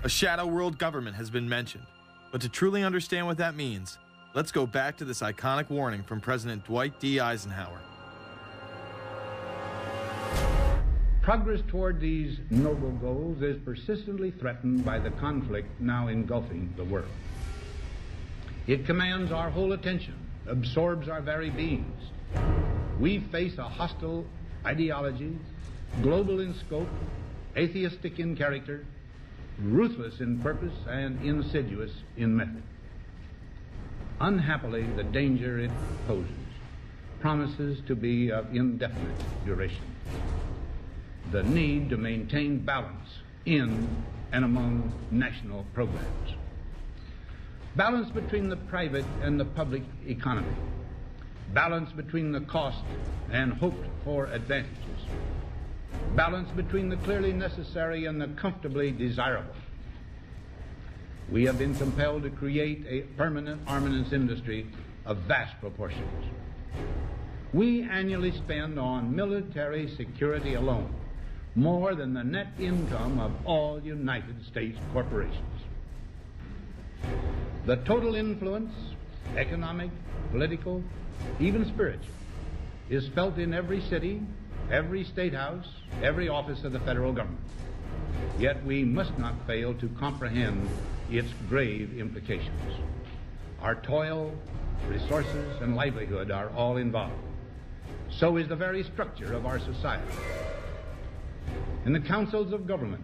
A shadow world government has been mentioned, but to truly understand what that means, let's go back to this iconic warning from President Dwight D. Eisenhower. Progress toward these noble goals is persistently threatened by the conflict now engulfing the world. It commands our whole attention, absorbs our very beings. We face a hostile ideology, global in scope, atheistic in character, ruthless in purpose, and insidious in method. Unhappily, the danger it poses promises to be of indefinite duration. The need to maintain balance in and among national programs. Balance between the private and the public economy. Balance between the cost and hoped for advantages. Balance between the clearly necessary and the comfortably desirable. We have been compelled to create a permanent armaments industry of vast proportions. We annually spend on military security alone more than the net income of all United States corporations. The total influence, economic, political, even spiritual, is felt in every city, every state house, every office of the federal government. Yet we must not fail to comprehend its grave implications. Our toil, resources, and livelihood are all involved. So is the very structure of our society. In the councils of government,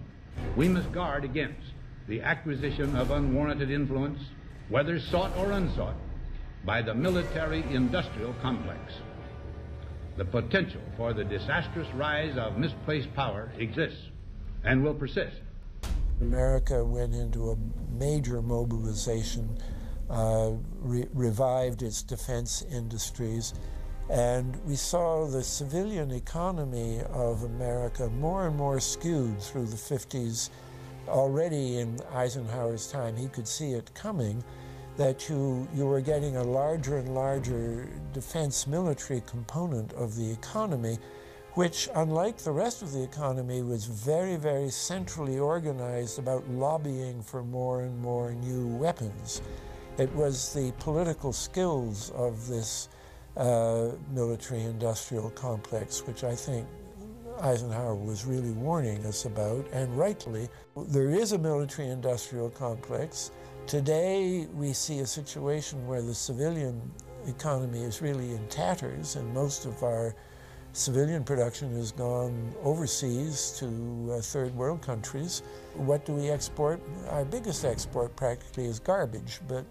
we must guard against the acquisition of unwarranted influence, whether sought or unsought, by the military-industrial complex. The potential for the disastrous rise of misplaced power exists and will persist. America went into a major mobilization, revived its defense industries, and we saw the civilian economy of America more and more skewed through the 50s. Already in Eisenhower's time, he could see it coming, that you were getting a larger and larger defense military component of the economy, which, unlike the rest of the economy, was very, very centrally organized about lobbying for more and more new weapons. It was the political skills of this military-industrial complex, which I think Eisenhower was really warning us about, and rightly. There is a military-industrial complex. Today, we see a situation where the civilian economy is really in tatters, and most of our civilian production has gone overseas to third world countries. What do we export? Our biggest export practically is garbage, but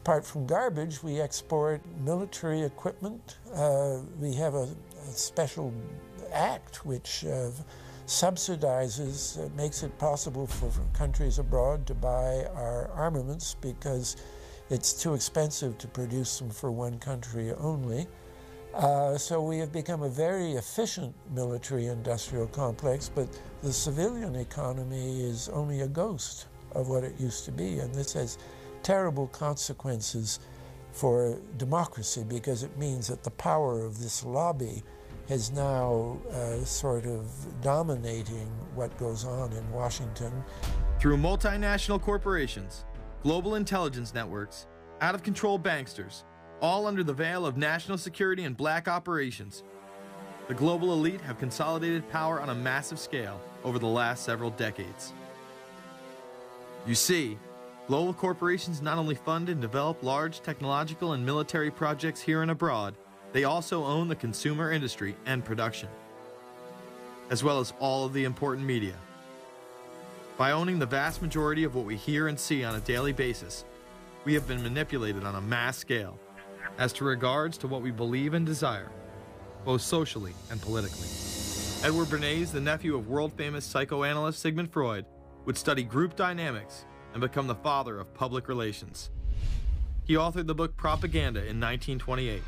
apart from garbage, we export military equipment. We have a special act which subsidizes, makes it possible for countries abroad to buy our armaments because it's too expensive to produce them for one country only. So we have become a very efficient military-industrial complex, but the civilian economy is only a ghost of what it used to be, and this has terrible consequences for democracy because it means that the power of this lobby is now sort of dominating what goes on in Washington. Through multinational corporations, global intelligence networks, out-of-control banksters, all under the veil of national security and black operations, the global elite have consolidated power on a massive scale over the last several decades. You see, global corporations not only fund and develop large technological and military projects here and abroad, they also own the consumer industry and production, as well as all of the important media. By owning the vast majority of what we hear and see on a daily basis, we have been manipulated on a mass scale as to regards to what we believe and desire, both socially and politically. Edward Bernays, the nephew of world-famous psychoanalyst Sigmund Freud, would study group dynamics and become the father of public relations. He authored the book Propaganda in 1928.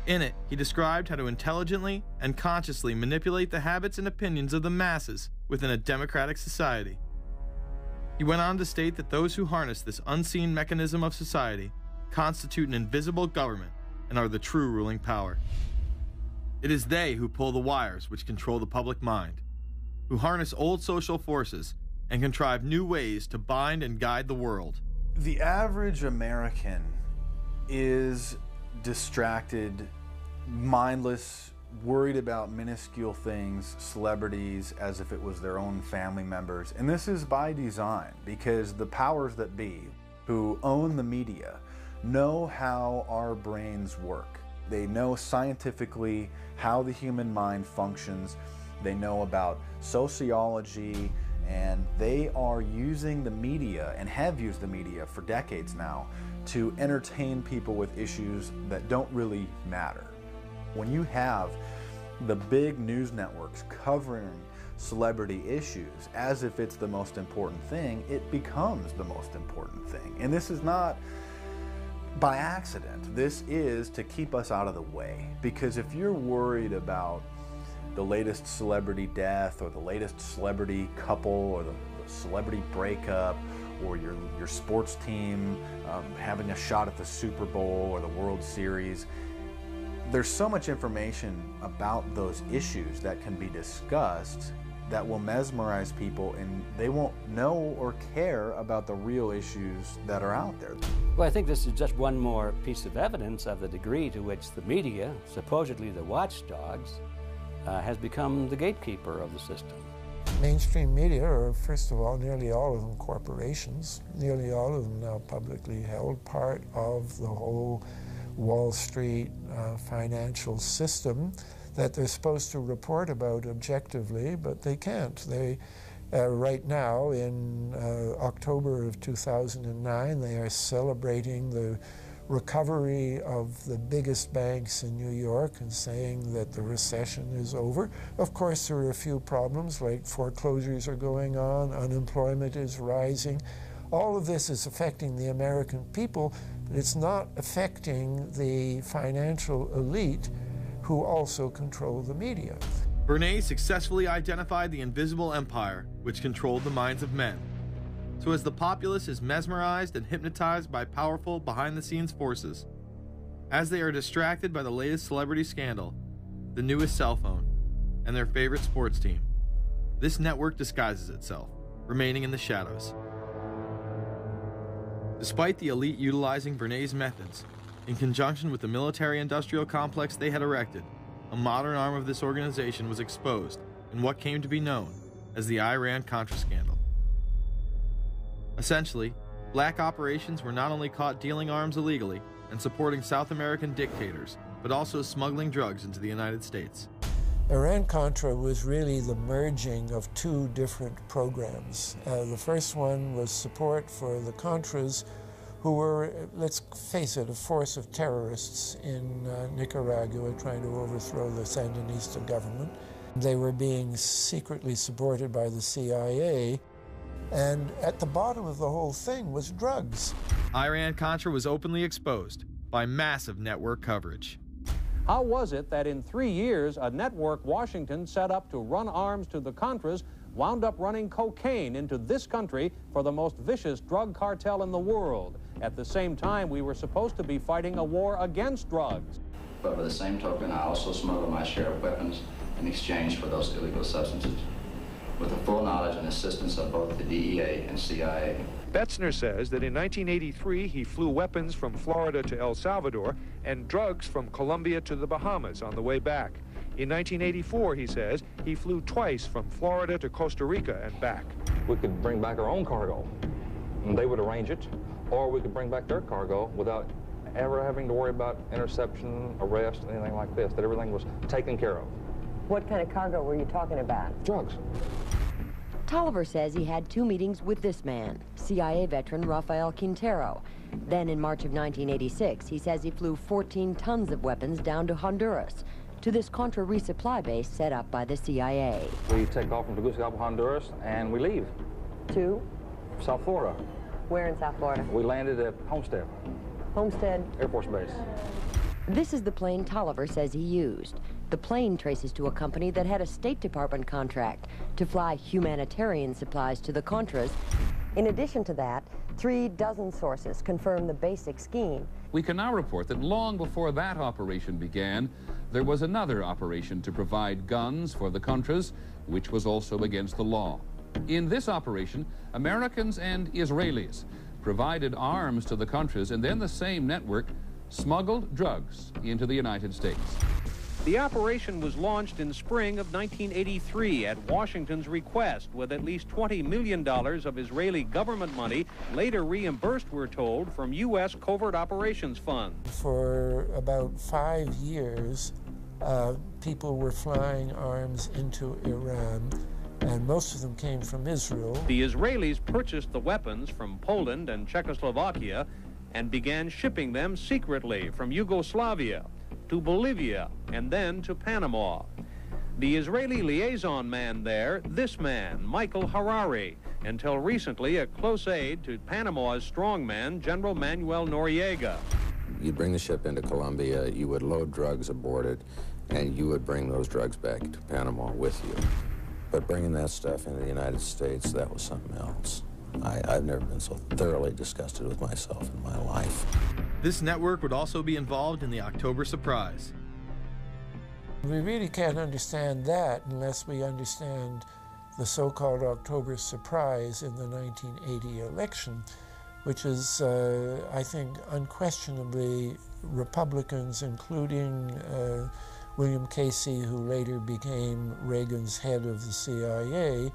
In it, he described how to intelligently and consciously manipulate the habits and opinions of the masses within a democratic society. He went on to state that those who harness this unseen mechanism of society constitute an invisible government and are the true ruling power. It is they who pull the wires which control the public mind, who harness old social forces and contrive new ways to bind and guide the world. The average American is distracted, mindless, worried about minuscule things, celebrities, as if it was their own family members. And this is by design, because the powers that be, who own the media, know how our brains work. They know scientifically how the human mind functions. They know about sociology, and they are using the media, and have used the media for decades now, to entertain people with issues that don't really matter. When you have the big news networks covering celebrity issues as if it's the most important thing, it becomes the most important thing. And this is not by accident. This is to keep us out of the way. Because if you're worried about the latest celebrity death or the latest celebrity couple or the celebrity breakup or your sports team having a shot at the Super Bowl or the World Series, there's so much information about those issues that can be discussed that will mesmerize people, and they won't know or care about the real issues that are out there. Well, I think this is just one more piece of evidence of the degree to which the media, supposedly the watchdogs, has become the gatekeeper of the system. Mainstream media are, first of all, nearly all of them corporations, nearly all of them now publicly held, part of the whole Wall Street financial system that they're supposed to report about objectively, but they can't. They, right now, in October of 2009, they are celebrating the recovery of the biggest banks in New York and saying that the recession is over. Of course, there are a few problems, like foreclosures are going on, unemployment is rising. All of this is affecting the American people, but it's not affecting the financial elite who also control the media. Bernays successfully identified the invisible empire which controlled the minds of men. So as the populace is mesmerized and hypnotized by powerful behind-the-scenes forces, as they are distracted by the latest celebrity scandal, the newest cell phone, and their favorite sports team, this network disguises itself, remaining in the shadows. Despite the elite utilizing Bernays' methods, in conjunction with the military-industrial complex they had erected, a modern arm of this organization was exposed in what came to be known as the Iran-Contra scandal. Essentially, black operations were not only caught dealing arms illegally and supporting South American dictators, but also smuggling drugs into the United States. Iran-Contra was really the merging of two different programs. The first one was support for the Contras, who were, let's face it, a force of terrorists in Nicaragua trying to overthrow the Sandinista government. They were being secretly supported by the CIA, and at the bottom of the whole thing was drugs. Iran-Contra was openly exposed by massive network coverage. How was it that in 3 years, a network Washington set up to run arms to the Contras wound up running cocaine into this country for the most vicious drug cartel in the world? At the same time, we were supposed to be fighting a war against drugs. But by the same token, I also smuggled my share of weapons in exchange for those illegal substances, with the full knowledge and assistance of both the DEA and CIA. Betzner says that in 1983, he flew weapons from Florida to El Salvador and drugs from Colombia to the Bahamas on the way back. In 1984, he says, he flew twice from Florida to Costa Rica and back. We could bring back our own cargo, and they would arrange it, or we could bring back their cargo without ever having to worry about interception, arrest, anything like this, that everything was taken care of. What kind of cargo were you talking about? Drugs. Tolliver says he had 2 meetings with this man, CIA veteran Rafael Quintero. Then in March of 1986, he says he flew 14 tons of weapons down to Honduras, to this Contra resupply base set up by the CIA. We take off from Tegucigalpa, Honduras, and we leave. To? South Florida. Where in South Florida? We landed at Homestead. Homestead? Air Force Base. This is the plane Tolliver says he used. The plane traces to a company that had a State Department contract to fly humanitarian supplies to the Contras. In addition to that, 3 dozen sources confirm the basic scheme. We can now report that long before that operation began, there was another operation to provide guns for the Contras, which was also against the law. In this operation, Americans and Israelis provided arms to the Contras, and then the same network smuggled drugs into the United States. The operation was launched in spring of 1983 at Washington's request, with at least $20 million of Israeli government money later reimbursed, we're told, from U.S. Covert Operations Fund. For about 5 years, people were flying arms into Iran, and most of them came from Israel. The Israelis purchased the weapons from Poland and Czechoslovakia and began shipping them secretly from Yugoslavia to Bolivia, and then to Panama. The Israeli liaison man there, this man, Michael Harari, until recently a close aide to Panama's strongman, General Manuel Noriega. You'd bring the ship into Colombia, you would load drugs aboard it, and you would bring those drugs back to Panama with you. But bringing that stuff into the United States, that was something else. I've never been so thoroughly disgusted with myself in my life. This network would also be involved in the October surprise. We really can't understand that unless we understand the so-called October surprise in the 1980 election, which is, I think, unquestionably Republicans, including William Casey, who later became Reagan's head of the CIA,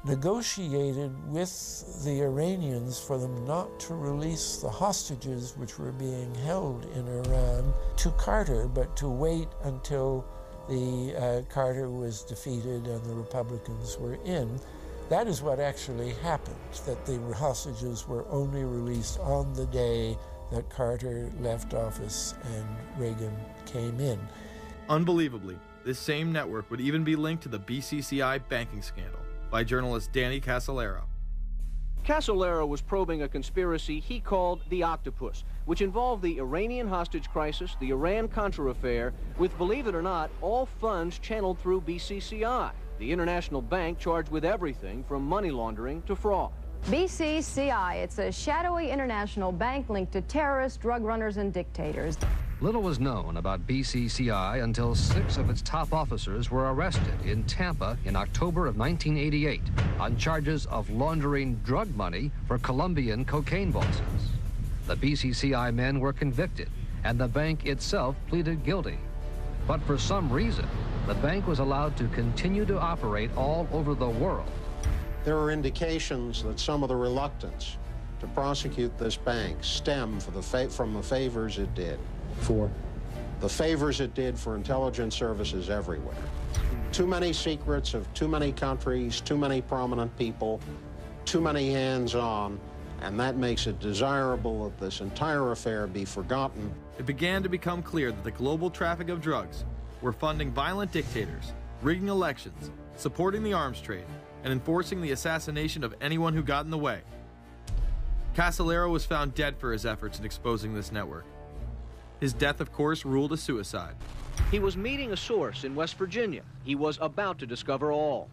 negotiated with the Iranians for them not to release the hostages which were being held in Iran to Carter, but to wait until the Carter was defeated and the Republicans were in. That is what actually happened, that the hostages were only released on the day that Carter left office and Reagan came in. Unbelievably, this same network would even be linked to the BCCI banking scandal by journalist Danny Casolaro. Casolaro was probing a conspiracy he called the Octopus, which involved the Iranian hostage crisis, the Iran-Contra affair, with, believe it or not, all funds channeled through BCCI, the international bank charged with everything from money laundering to fraud. BCCI, it's a shadowy international bank linked to terrorists, drug runners, and dictators. Little was known about BCCI until 6 of its top officers were arrested in Tampa in October of 1988 on charges of laundering drug money for Colombian cocaine bosses. The BCCI men were convicted, and the bank itself pleaded guilty. But for some reason, the bank was allowed to continue to operate all over the world. There are indications that some of the reluctance to prosecute this bank stem from the favors it did. For? The favors it did for intelligence services everywhere. Too many secrets of too many countries, too many prominent people, too many hands-on, and that makes it desirable that this entire affair be forgotten. It began to become clear that the global traffic of drugs were funding violent dictators, rigging elections, supporting the arms trade, and enforcing the assassination of anyone who got in the way. Casolaro was found dead for his efforts in exposing this network. His death, of course, ruled a suicide. He was meeting a source in West Virginia. He was about to discover all.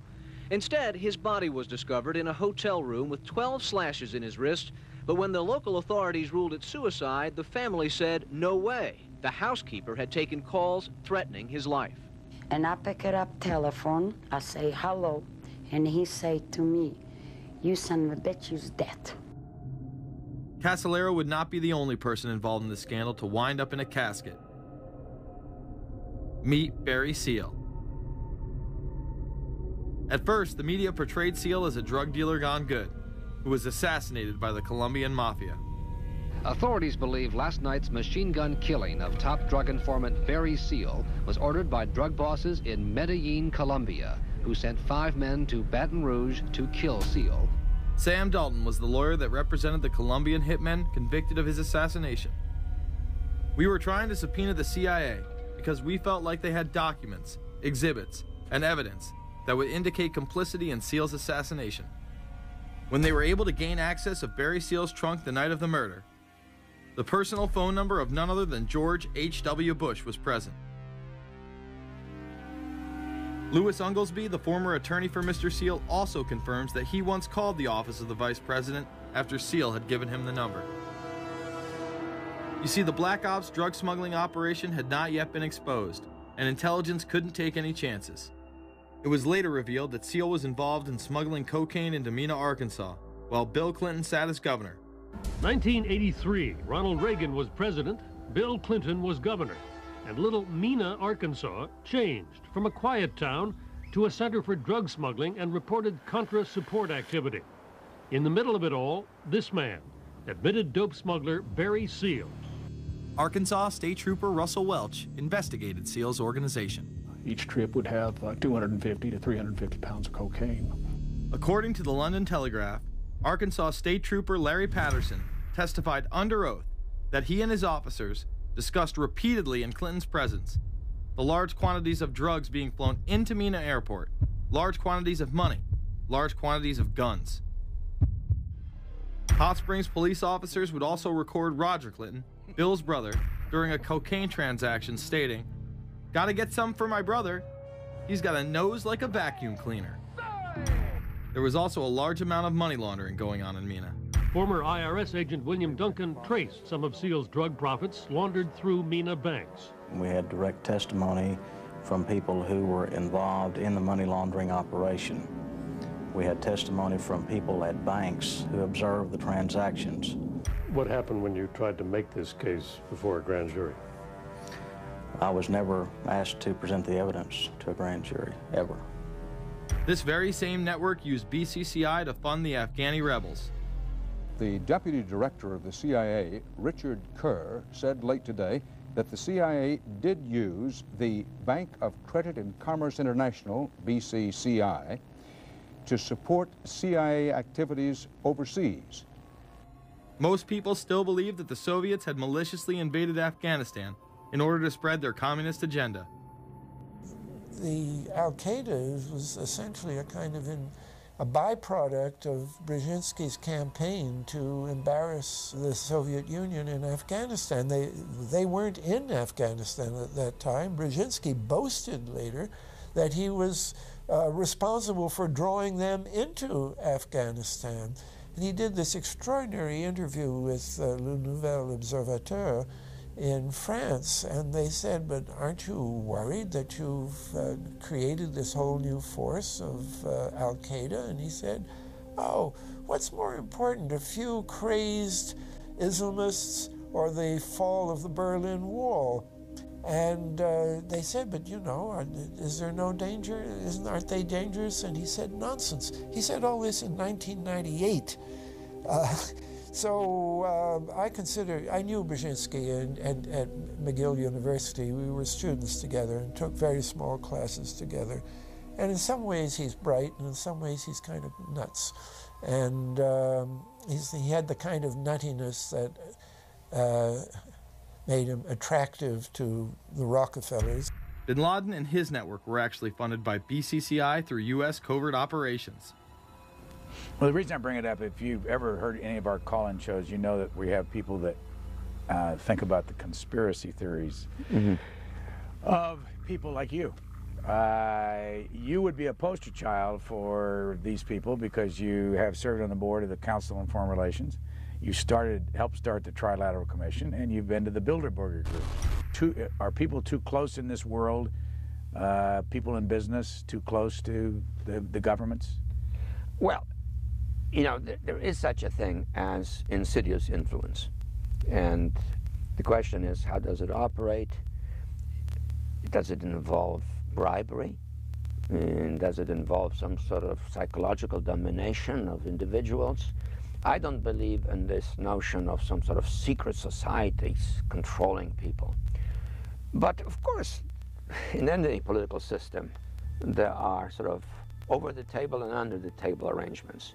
Instead, his body was discovered in a hotel room with 12 slashes in his wrist, but when the local authorities ruled it suicide, the family said, no way. The housekeeper had taken calls threatening his life. And I pick it up telephone, I say hello, and he say to me, you son of a bitch, you's dead. Casolaro would not be the only person involved in the scandal to wind up in a casket. Meet Barry Seal. At first, the media portrayed Seal as a drug dealer gone good, who was assassinated by the Colombian mafia. Authorities believe last night's machine gun killing of top drug informant Barry Seal was ordered by drug bosses in Medellin, Colombia, who sent 5 men to Baton Rouge to kill Seal. Sam Dalton was the lawyer that represented the Colombian hitmen convicted of his assassination. We were trying to subpoena the CIA because we felt like they had documents, exhibits, and evidence that would indicate complicity in Seal's assassination. When they were able to gain access of Barry Seal's trunk the night of the murder, the personal phone number of none other than George H.W. Bush was present. Louis Unglesby, the former attorney for Mr. Seal, also confirms that he once called the office of the vice president after Seal had given him the number. You see, the Black Ops drug smuggling operation had not yet been exposed, and intelligence couldn't take any chances. It was later revealed that Seal was involved in smuggling cocaine into Mena, Arkansas, while Bill Clinton sat as governor. 1983, Ronald Reagan was president, Bill Clinton was governor. And little Mena, Arkansas, changed from a quiet town to a center for drug smuggling and reported Contra support activity. In the middle of it all, this man, admitted dope smuggler Barry Seal. Arkansas State Trooper Russell Welch investigated Seal's organization. Each trip would have 250 to 350 pounds of cocaine. According to the London Telegraph, Arkansas State Trooper Larry Patterson testified under oath that he and his officers discussed repeatedly in Clinton's presence the large quantities of drugs being flown into Mena Airport, large quantities of money, large quantities of guns. Hot Springs police officers would also record Roger Clinton, Bill's brother, during a cocaine transaction stating, "Gotta get some for my brother. He's got a nose like a vacuum cleaner." There was also a large amount of money laundering going on in Mena. Former IRS agent William Duncan traced some of Seal's drug profits laundered through Mena banks. We had direct testimony from people who were involved in the money laundering operation. We had testimony from people at banks who observed the transactions. What happened when you tried to make this case before a grand jury? I was never asked to present the evidence to a grand jury, ever. This very same network used BCCI to fund the Afghani rebels. The deputy director of the CIA, Richard Kerr, said late today that the CIA did use the Bank of Credit and Commerce International, BCCI, to support CIA activities overseas. Most people still believe that the Soviets had maliciously invaded Afghanistan in order to spread their communist agenda. The Al-Qaeda was essentially a kind of a byproduct of Brzezinski's campaign to embarrass the Soviet Union in Afghanistan. They weren't in Afghanistan at that time. Brzezinski boasted later that he was responsible for drawing them into Afghanistan. And he did this extraordinary interview with Le Nouvel Observateur in France, and they said, but aren't you worried that you've created this whole new force of Al-Qaeda? And he said, oh, what's more important, a few crazed Islamists or the fall of the Berlin Wall? And they said, but you know, is there no danger? Aren't they dangerous? And he said, nonsense. He said all this in 1998. So I knew Brzezinski at McGill University. We were students together and took very small classes together. And in some ways he's bright, and in some ways he's kind of nuts. And he had the kind of nuttiness that made him attractive to the Rockefellers. Bin Laden and his network were actually funded by BCCI through U.S. covert operations. Well, the reason I bring it up, if you've ever heard any of our call-in shows, you know that we have people that think about the conspiracy theories of people like you. You would be a poster child for these people because you have served on the board of the Council on Foreign Relations. You helped start the Trilateral Commission, and you've been to the Bilderberger Group. Are people too close in this world, people in business, too close to the governments? Well, you know, there is such a thing as insidious influence. And the question is, how does it operate? Does it involve bribery? And does it involve some sort of psychological domination of individuals? I don't believe in this notion of some sort of secret societies controlling people. But of course, in any political system, there are sort of over-the-table and under-the-table arrangements.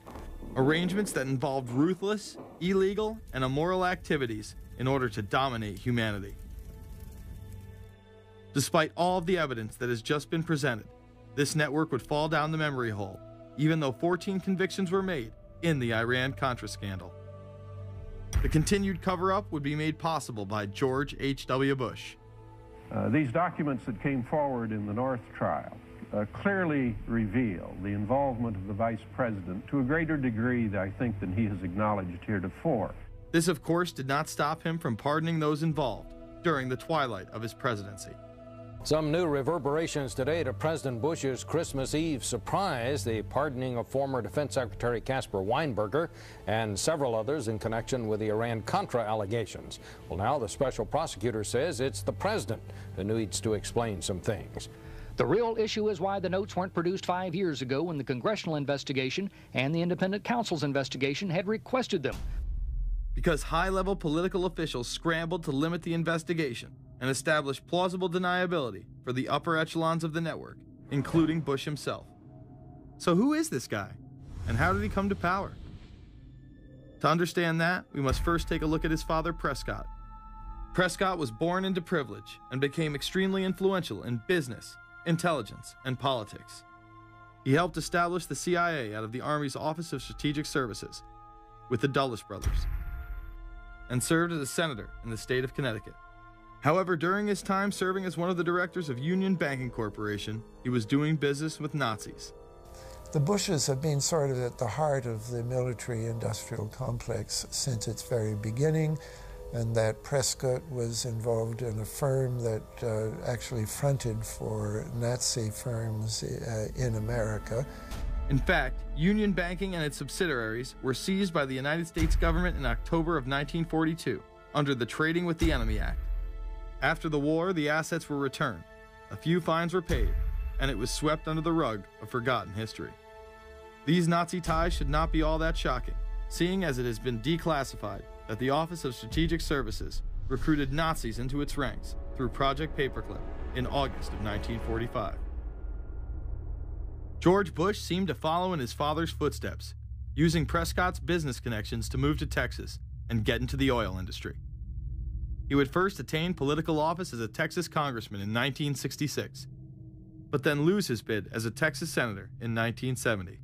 Arrangements that involved ruthless, illegal, and immoral activities in order to dominate humanity. Despite all of the evidence that has just been presented, this network would fall down the memory hole, even though 14 convictions were made in the Iran-Contra scandal. The continued cover-up would be made possible by George H.W. Bush. These documents that came forward in the North trial clearly reveal the involvement of the Vice President to a greater degree, I think, than he has acknowledged heretofore. This, of course, did not stop him from pardoning those involved during the twilight of his presidency. Some new reverberations today to President Bush's Christmas Eve surprise, the pardoning of former Defense Secretary Caspar Weinberger and several others in connection with the Iran-Contra allegations. Well, now the special prosecutor says it's the president who needs to explain some things. The real issue is why the notes weren't produced 5 years ago when the congressional investigation and the independent counsel's investigation had requested them. Because high-level political officials scrambled to limit the investigation and establish plausible deniability for the upper echelons of the network, including Bush himself. So who is this guy, and how did he come to power? To understand that, we must first take a look at his father, Prescott. Prescott was born into privilege and became extremely influential in business, intelligence, and politics. He helped establish the CIA out of the Army's Office of Strategic Services with the Dulles brothers, and served as a senator in the state of Connecticut. However, during his time serving as one of the directors of Union Banking Corporation, he was doing business with Nazis. The Bushes have been sort of at the heart of the military-industrial complex since its very beginning, and that Prescott was involved in a firm that actually fronted for Nazi firms in America. In fact, Union Banking and its subsidiaries were seized by the United States government in October of 1942 under the Trading with the Enemy Act. After the war, the assets were returned, a few fines were paid, and it was swept under the rug of forgotten history. These Nazi ties should not be all that shocking, seeing as it has been declassified that the Office of Strategic Services recruited Nazis into its ranks through Project Paperclip in August of 1945. George Bush seemed to follow in his father's footsteps, using Prescott's business connections to move to Texas and get into the oil industry. He would first attain political office as a Texas congressman in 1966, but then lose his bid as a Texas senator in 1970.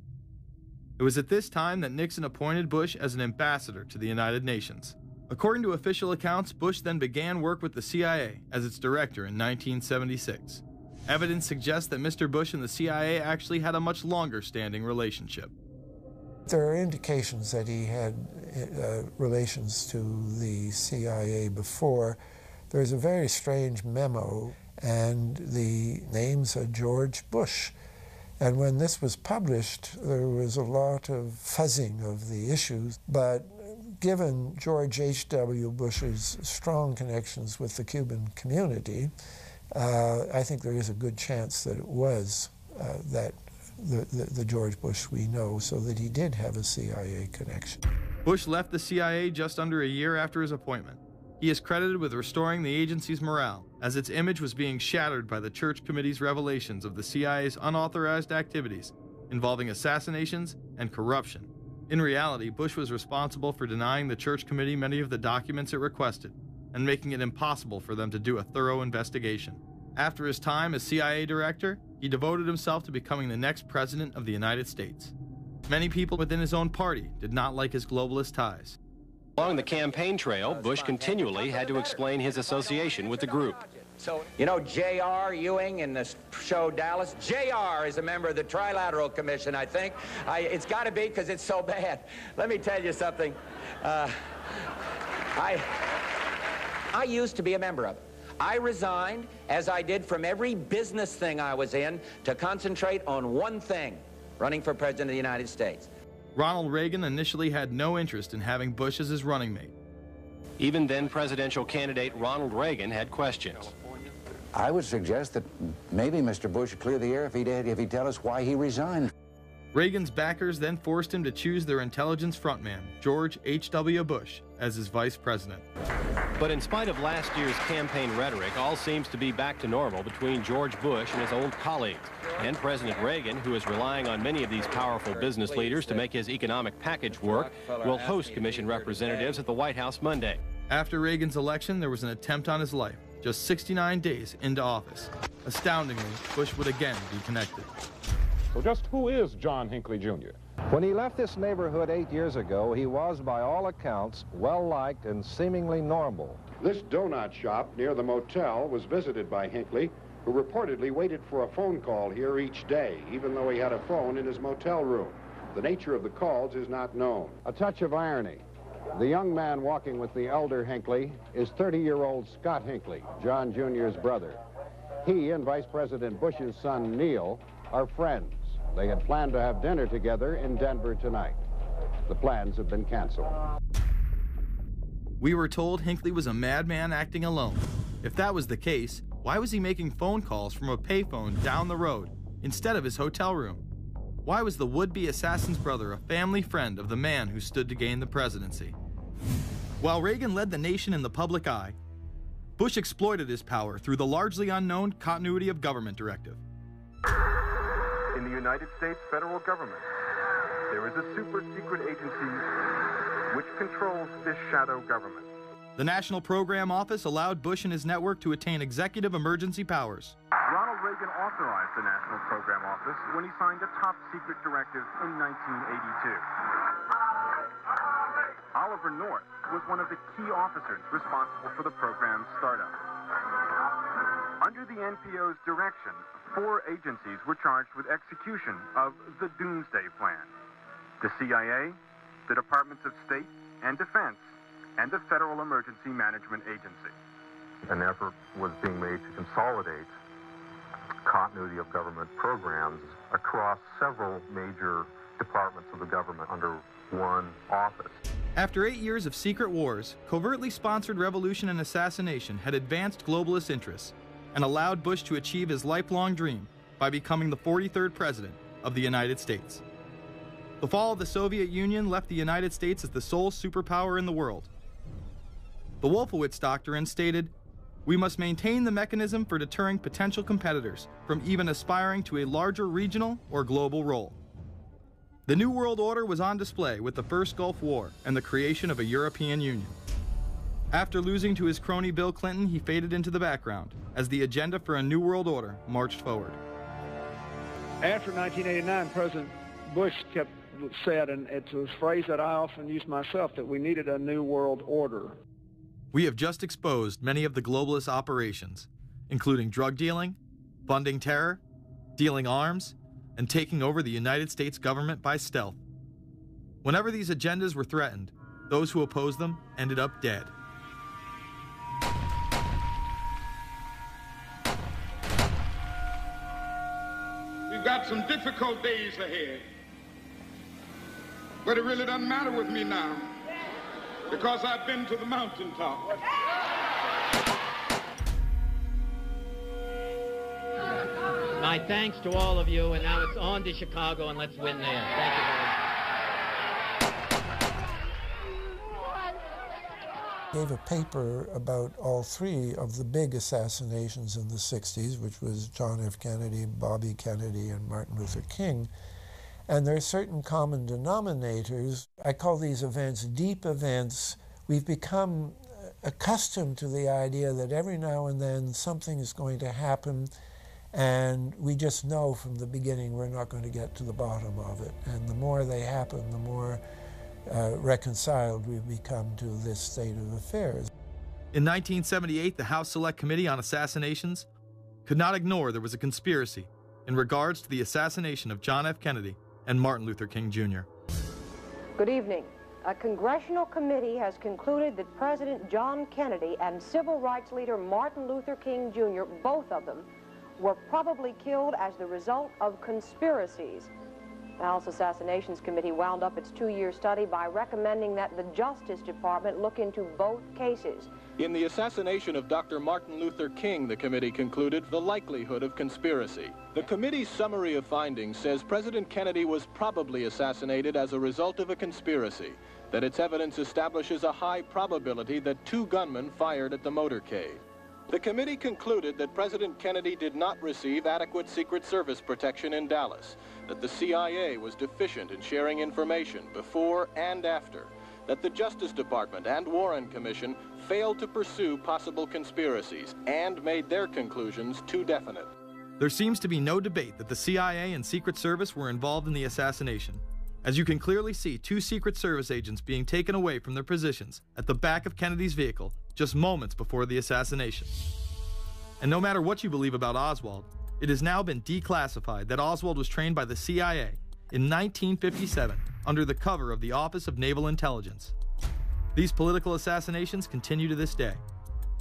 It was at this time that Nixon appointed Bush as an ambassador to the United Nations. According to official accounts, Bush then began work with the CIA as its director in 1976. Evidence suggests that Mr. Bush and the CIA actually had a much longer-standing relationship. There are indications that he had relations to the CIA before. There's a very strange memo, and the names are George Bush. And when this was published, there was a lot of fuzzing of the issues, but given George H.W. Bush's strong connections with the Cuban community, I think there is a good chance that it was that the George Bush we know, so that he did have a CIA connection. Bush left the CIA just under a year after his appointment. He is credited with restoring the agency's morale, as its image was being shattered by the Church Committee's revelations of the CIA's unauthorized activities involving assassinations and corruption. In reality, Bush was responsible for denying the Church Committee many of the documents it requested and making it impossible for them to do a thorough investigation. After his time as CIA director, he devoted himself to becoming the next president of the United States. Many people within his own party did not like his globalist ties. Along the campaign trail, Bush continually had to explain his association with the group. You know J.R. Ewing in the show Dallas? J.R. is a member of the Trilateral Commission, I think. It's got to be because it's so bad. Let me tell you something. I used to be a member of it. I resigned, as I did from every business thing I was in, to concentrate on one thing, running for President of the United States. Ronald Reagan initially had no interest in having Bush as his running mate. Even then presidential candidate Ronald Reagan had questions. I would suggest that maybe Mr. Bush would clear the air if he'd tell us why he resigned. Reagan's backers then forced him to choose their intelligence frontman, George H.W. Bush, as his vice president. But in spite of last year's campaign rhetoric, all seems to be back to normal between George Bush and his old colleagues, and President Reagan, who is relying on many of these powerful business leaders to make his economic package work, will host commission representatives at the White House Monday. After Reagan's election, there was an attempt on his life, just 69 days into office. Astoundingly, Bush would again be connected. So just who is John Hinckley, Jr.? When he left this neighborhood 8 years ago, he was, by all accounts, well-liked and seemingly normal. This donut shop near the motel was visited by Hinckley, who reportedly waited for a phone call here each day, even though he had a phone in his motel room. The nature of the calls is not known. A touch of irony. The young man walking with the elder Hinckley is 30-year-old Scott Hinckley, John Jr.'s brother. He and Vice President Bush's son, Neil, are friends. They had planned to have dinner together in Denver tonight. The plans have been canceled. We were told Hinckley was a madman acting alone. If that was the case, why was he making phone calls from a payphone down the road instead of his hotel room? Why was the would-be assassin's brother a family friend of the man who stood to gain the presidency? While Reagan led the nation in the public eye, Bush exploited his power through the largely unknown Continuity of Government Directive. In the United States federal government, there is a super-secret agency which controls this shadow government. The National Program Office allowed Bush and his network to attain executive emergency powers. Ronald Reagan authorized the National Program Office when he signed a top-secret directive in 1982. Oliver North was one of the key officers responsible for the program's startup. Under the NPO's direction, 4 agencies were charged with execution of the Doomsday Plan: the CIA, the Departments of State and Defense, and the Federal Emergency Management Agency. An effort was being made to consolidate continuity of government programs across several major departments of the government under one office. After 8 years of secret wars, covertly sponsored revolution and assassination had advanced globalist interests and allowed Bush to achieve his lifelong dream by becoming the 43rd president of the United States. The fall of the Soviet Union left the United States as the sole superpower in the world. The Wolfowitz Doctrine stated, "We must maintain the mechanism for deterring potential competitors from even aspiring to a larger regional or global role." The New World Order was on display with the first Gulf War and the creation of a European Union. After losing to his crony Bill Clinton, he faded into the background as the agenda for a New World Order marched forward. After 1989, President Bush said, and it's a phrase that I often use myself, that we needed a New World Order. We have just exposed many of the globalist operations, including drug dealing, funding terror, dealing arms, and taking over the United States government by stealth. Whenever these agendas were threatened, those who opposed them ended up dead. We've got some difficult days ahead, but it really doesn't matter with me now, because I've been to the mountaintop. My thanks to all of you, and now it's on to Chicago, and let's win there. Thank you very much. Gave a paper about all three of the big assassinations in the 60s, which was John F. Kennedy, Bobby Kennedy, and Martin Luther King. And there are certain common denominators. I call these events deep events. We've become accustomed to the idea that every now and then something is going to happen, and we just know from the beginning we're not going to get to the bottom of it. And the more they happen, the more reconciled we've become to this state of affairs. In 1978, the House Select Committee on Assassinations could not ignore there was a conspiracy in regards to the assassination of John F. Kennedy and Martin Luther King Jr. Good evening. A congressional committee has concluded that President John Kennedy and civil rights leader Martin Luther King Jr., both of them, were probably killed as the result of conspiracies. The House Assassinations Committee wound up its 2-year study by recommending that the Justice Department look into both cases. In the assassination of Dr. Martin Luther King, the committee concluded the likelihood of conspiracy. The committee's summary of findings says President Kennedy was probably assassinated as a result of a conspiracy, that its evidence establishes a high probability that 2 gunmen fired at the motorcade. The committee concluded that President Kennedy did not receive adequate Secret Service protection in Dallas, that the CIA was deficient in sharing information before and after, that the Justice Department and Warren Commission failed to pursue possible conspiracies and made their conclusions too definite. There seems to be no debate that the CIA and Secret Service were involved in the assassination, as you can clearly see 2 Secret Service agents being taken away from their positions at the back of Kennedy's vehicle just moments before the assassination. And no matter what you believe about Oswald, it has now been declassified that Oswald was trained by the CIA in 1957 under the cover of the Office of Naval Intelligence. These political assassinations continue to this day.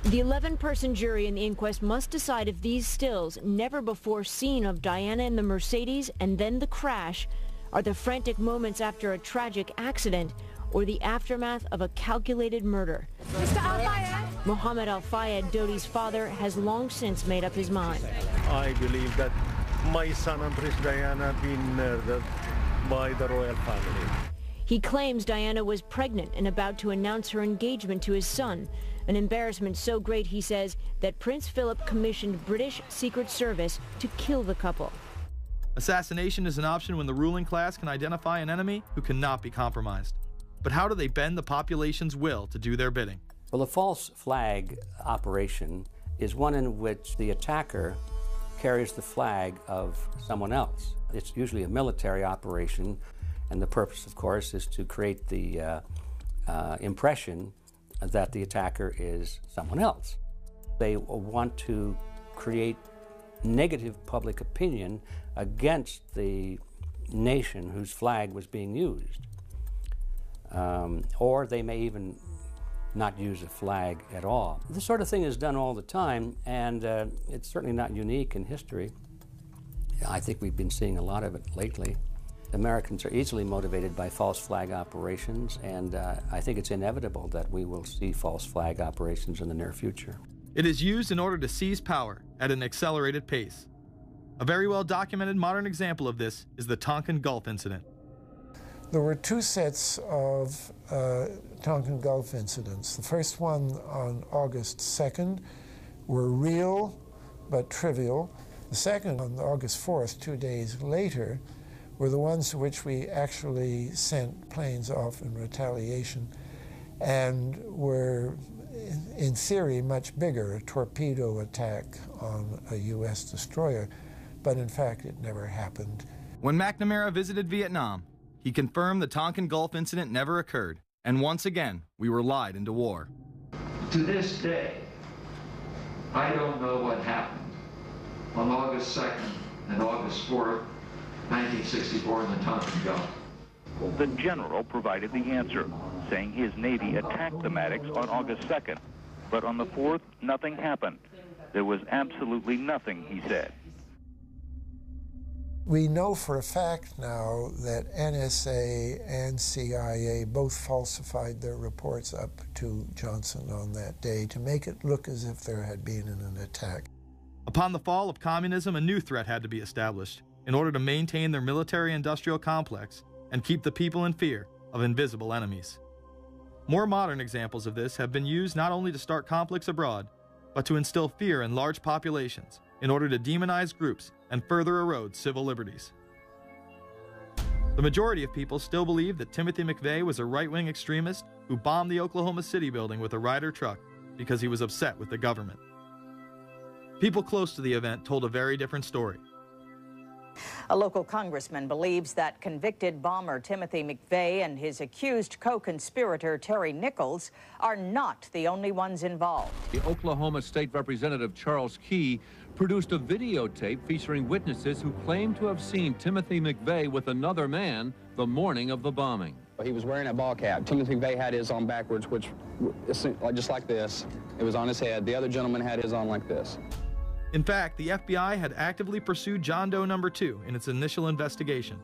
The 11-person jury in the inquest must decide if these stills, never before seen of Diana in the Mercedes and then the crash, are the frantic moments after a tragic accident or the aftermath of a calculated murder. Mr. Al-Fayed? Mohammed Al-Fayed, Dodi's father, has long since made up his mind. I believe that my son and Princess Diana have been murdered by the royal family. He claims Diana was pregnant and about to announce her engagement to his son, an embarrassment so great, he says, that Prince Philip commissioned British Secret Service to kill the couple. Assassination is an option when the ruling class can identify an enemy who cannot be compromised. But how do they bend the population's will to do their bidding? Well, a false flag operation is one in which the attacker carries the flag of someone else. It's usually a military operation, and the purpose, of course, is to create the impression that the attacker is someone else. They want to create negative public opinion against the nation whose flag was being used. Or they may even not use a flag at all. This sort of thing is done all the time, and it's certainly not unique in history. I think we've been seeing a lot of it lately. Americans are easily motivated by false flag operations, and I think it's inevitable that we will see false flag operations in the near future. It is used in order to seize power at an accelerated pace. A very well-documented modern example of this is the Tonkin Gulf incident. There were two sets of Tonkin Gulf incidents. The first one on August 2nd were real but trivial. The second on August 4th, 2 days later, were the ones to which we actually sent planes off in retaliation and were, in theory, much bigger, a torpedo attack on a U.S. destroyer, but in fact it never happened. When McNamara visited Vietnam, he confirmed the Tonkin Gulf incident never occurred, and once again, we were lied into war. To this day, I don't know what happened on August 2nd and August 4th, 1964 in the Tonkin Gulf. The general provided the answer, saying his Navy attacked the Maddocks on August 2nd, but on the 4th, nothing happened. There was absolutely nothing, he said. We know for a fact now that NSA and CIA both falsified their reports up to Johnson on that day to make it look as if there had been an attack. Upon the fall of communism, a new threat had to be established in order to maintain their military-industrial complex and keep the people in fear of invisible enemies. More modern examples of this have been used not only to start conflicts abroad, but to instill fear in large populations in order to demonize groups and further erode civil liberties. The majority of people still believe that Timothy McVeigh was a right-wing extremist who bombed the Oklahoma City building with a Ryder truck because he was upset with the government. People close to the event told a very different story. A local congressman believes that convicted bomber Timothy McVeigh and his accused co-conspirator Terry Nichols are not the only ones involved. The Oklahoma State Representative Charles Key produced a videotape featuring witnesses who claim to have seen Timothy McVeigh with another man the morning of the bombing. He was wearing a ball cap. Timothy McVeigh had his on backwards, which just like this. It was on his head. The other gentleman had his on like this. In fact, the FBI had actively pursued John Doe No. 2 in its initial investigation,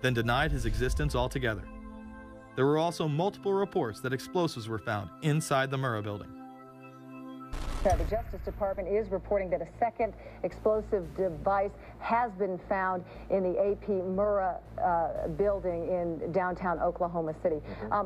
then denied his existence altogether. There were also multiple reports that explosives were found inside the Murrah building. The Justice Department is reporting that a second explosive device has been found in the AP Murrah building in downtown Oklahoma City.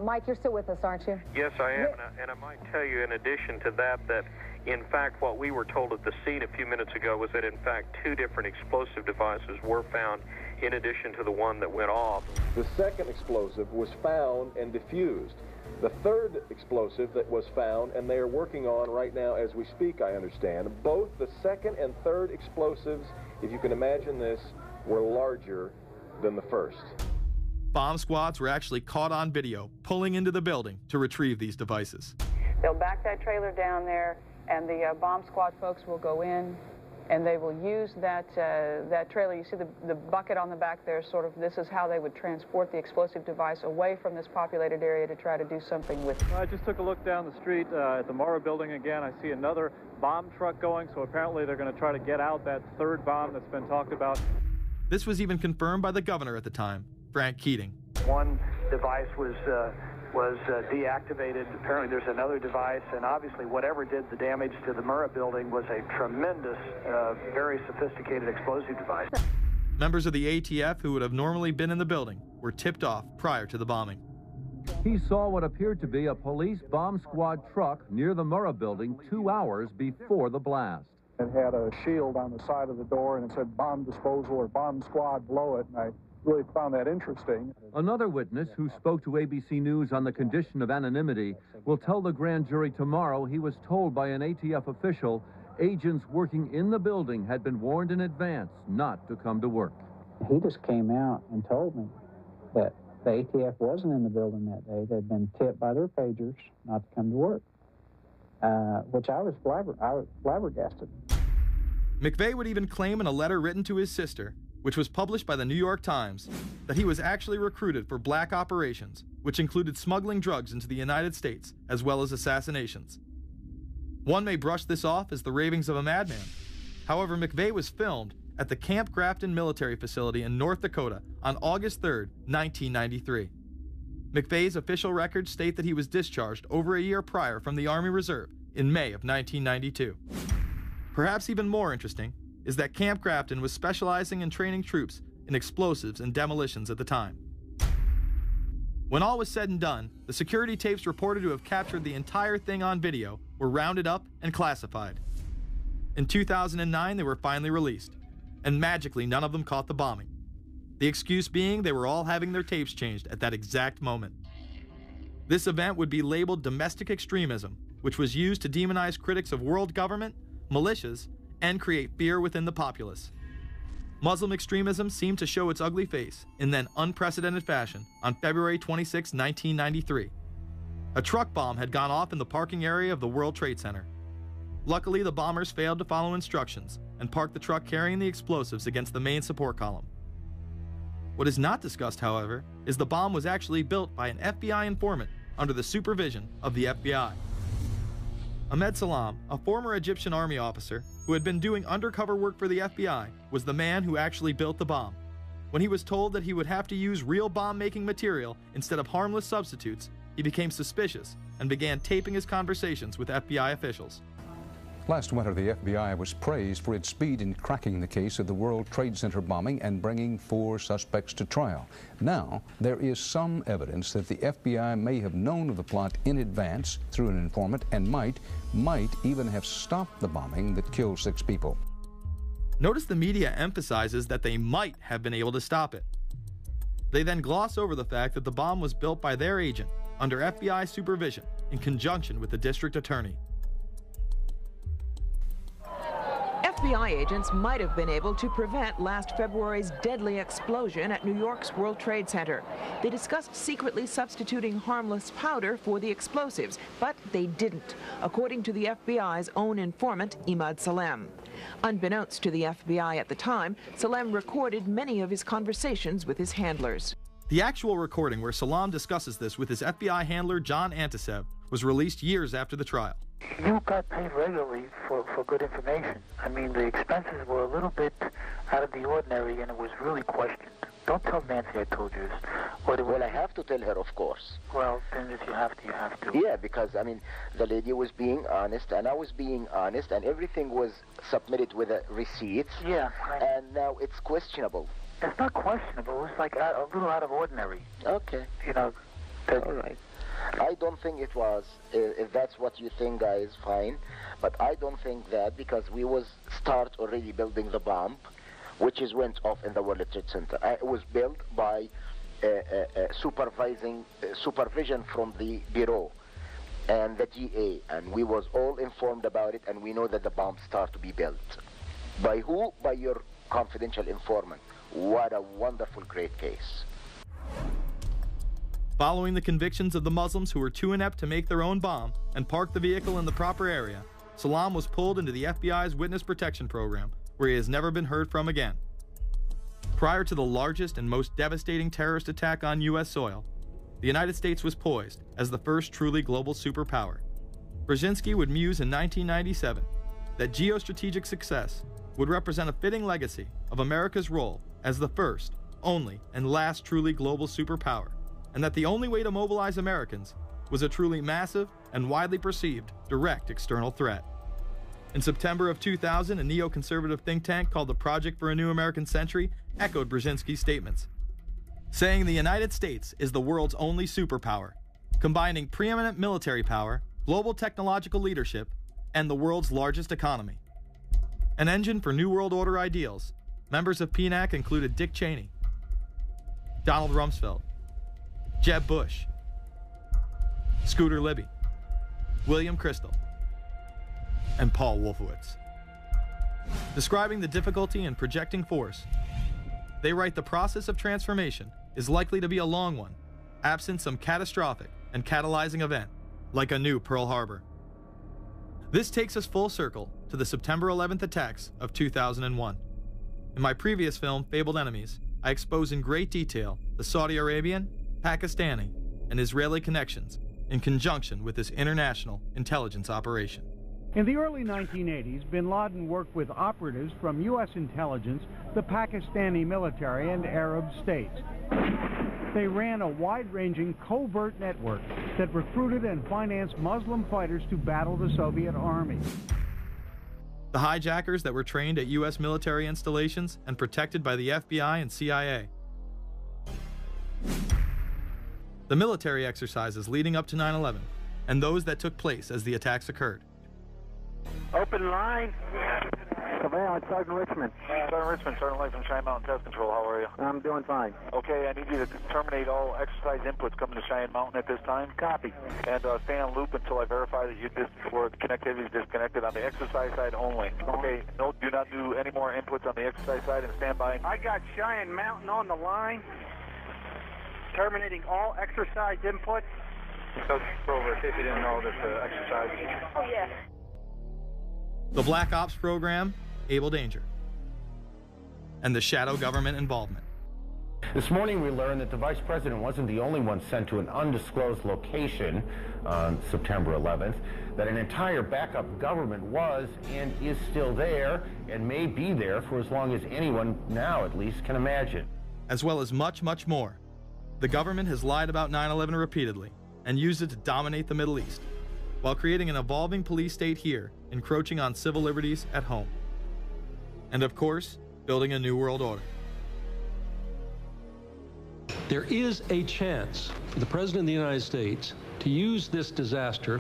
Mike, you're still with us, aren't you? Yes, I am, and I might tell you in addition to that, that in fact what we were told at the scene a few minutes ago was that in fact 2 different explosive devices were found in addition to the one that went off. The second explosive was found and diffused. The third explosive that was found, and they are working on right now as we speak, I understand, both the second and third explosives, if you can imagine this, were larger than the first. Bomb squads were actually caught on video pulling into the building to retrieve these devices. They'll back that trailer down there, and the bomb squad folks will go in, and they will use that trailer. You see the bucket on the back there, sort of, this is how they would transport the explosive device away from this populated area to try to do something with it. I just took a look down the street at the Murrah building again. I see another bomb truck going, so apparently they're going to try to get out that third bomb that's been talked about. This was even confirmed by the governor at the time, Frank Keating. One device was deactivated. Apparently there's another device, and obviously whatever did the damage to the Murrah building was a tremendous, very sophisticated explosive device. Members of the ATF who would have normally been in the building were tipped off prior to the bombing. He saw what appeared to be a police bomb squad truck near the Murrah building 2 hours before the blast. It had a shield on the side of the door, and it said bomb disposal or bomb squad below it, and I really found that interesting. Another witness who spoke to ABC News on the condition of anonymity will tell the grand jury tomorrow he was told by an ATF official agents working in the building had been warned in advance not to come to work. He just came out and told me that the ATF wasn't in the building that day. They'd been tipped by their pagers not to come to work, which I was flabbergasted. McVeigh would even claim in a letter written to his sister, which was published by the New York Times, that he was actually recruited for black operations, which included smuggling drugs into the United States, as well as assassinations. One may brush this off as the ravings of a madman. However, McVeigh was filmed at the Camp Grafton military facility in North Dakota on August 3, 1993. McVeigh's official records state that he was discharged over a year prior from the Army Reserve in May of 1992. Perhaps even more interesting is that Camp Grafton was specializing in training troops in explosives and demolitions at the time. When all was said and done, the security tapes reported to have captured the entire thing on video were rounded up and classified. In 2009, they were finally released, and magically none of them caught the bombing. The excuse being they were all having their tapes changed at that exact moment. This event would be labeled domestic extremism, which was used to demonize critics of world government, militias, and create fear within the populace. Muslim extremism seemed to show its ugly face in then unprecedented fashion on February 26, 1993. A truck bomb had gone off in the parking area of the World Trade Center. Luckily, the bombers failed to follow instructions and parked the truck carrying the explosives against the main support column. What is not discussed, however, is the bomb was actually built by an FBI informant under the supervision of the FBI. Ahmed Salam, a former Egyptian army officer who had been doing undercover work for the FBI, was the man who actually built the bomb. When he was told that he would have to use real bomb-making material instead of harmless substitutes, he became suspicious and began taping his conversations with FBI officials. Last winter, the FBI was praised for its speed in cracking the case of the World Trade Center bombing and bringing 4 suspects to trial. Now, there is some evidence that the FBI may have known of the plot in advance through an informant and might even have stopped the bombing that killed 6 people. Notice the media emphasizes that they might have been able to stop it. They then gloss over the fact that the bomb was built by their agent under FBI supervision in conjunction with the district attorney. FBI agents might have been able to prevent last February's deadly explosion at New York's World Trade Center. They discussed secretly substituting harmless powder for the explosives, but they didn't, according to the FBI's own informant, Ahmed Salem. Unbeknownst to the FBI at the time, Salem recorded many of his conversations with his handlers. The actual recording where Salam discusses this with his FBI handler, John Antisev, was released years after the trial. You got paid regularly for good information. I mean, the expenses were a little bit out of the ordinary, and it was really questioned. Don't tell Nancy I told you this. Well, I have to tell her, of course. Well, then if you have to, you have to. Yeah, because, I mean, the lady was being honest, and I was being honest, and everything was submitted with a receipt. Yeah. And now it's questionable. It's not questionable. It's like a little out of ordinary. Okay. You know. All right. I don't think it was. If that's what you think, guys, fine. But I don't think that, because we was start already building the bomb, which is went off in the World Trade Center. It was built by supervision from the Bureau and the DA, and we was all informed about it, and we know that the bomb start to be built. By who? By your confidential informant. What a wonderful, great case. Following the convictions of the Muslims who were too inept to make their own bomb and park the vehicle in the proper area, Salam was pulled into the FBI's Witness Protection Program, where he has never been heard from again. Prior to the largest and most devastating terrorist attack on U.S. soil, the United States was poised as the first truly global superpower. Brzezinski would muse in 1997 that geostrategic success would represent a fitting legacy of America's role as the first, only, and last truly global superpower, and that the only way to mobilize Americans was a truly massive and widely perceived direct external threat. In September of 2000, a neoconservative think tank called the Project for a New American Century echoed Brzezinski's statements, saying the United States is the world's only superpower, combining preeminent military power, global technological leadership, and the world's largest economy. An engine for New World Order ideals, members of PNAC included Dick Cheney, Donald Rumsfeld, Jeb Bush, Scooter Libby, William Kristol, and Paul Wolfowitz. Describing the difficulty in projecting force, they write the process of transformation is likely to be a long one, absent some catastrophic and catalyzing event, like a new Pearl Harbor. This takes us full circle to the September 11th attacks of 2001. In my previous film, Fabled Enemies, I expose in great detail the Saudi Arabian, Pakistani, and Israeli connections in conjunction with this international intelligence operation. In the early 1980s, bin Laden worked with operatives from U.S. intelligence, the Pakistani military, and Arab states. They ran a wide-ranging covert network that recruited and financed Muslim fighters to battle the Soviet army. The hijackers that were trained at U.S. military installations and protected by the FBI and CIA. The military exercises leading up to 9/11, and those that took place as the attacks occurred. Open line. Command, Sergeant Richmond. Sergeant Richmond, Sergeant Light from Cheyenne Mountain Test Control. How are you? I'm doing fine. Okay, I need you to terminate all exercise inputs coming to Cheyenne Mountain at this time. Copy. And stay on loop until I verify that you or the connectivity is disconnected on the exercise side only. Okay, no, do not do any more inputs on the exercise side and stand by. I got Cheyenne Mountain on the line. Terminating all exercise inputs. So, over, in case you didn't know, this exercise. Oh, yeah. The Black Ops program, Able Danger, and the shadow government involvement. This morning we learned that the Vice President wasn't the only one sent to an undisclosed location on September 11th, that an entire backup government was and is still there and may be there for as long as anyone now at least can imagine. As well as much, much more. The government has lied about 9/11 repeatedly and used it to dominate the Middle East, while creating an evolving police state here, encroaching on civil liberties at home. And of course, building a new world order. There is a chance for the President of the United States to use this disaster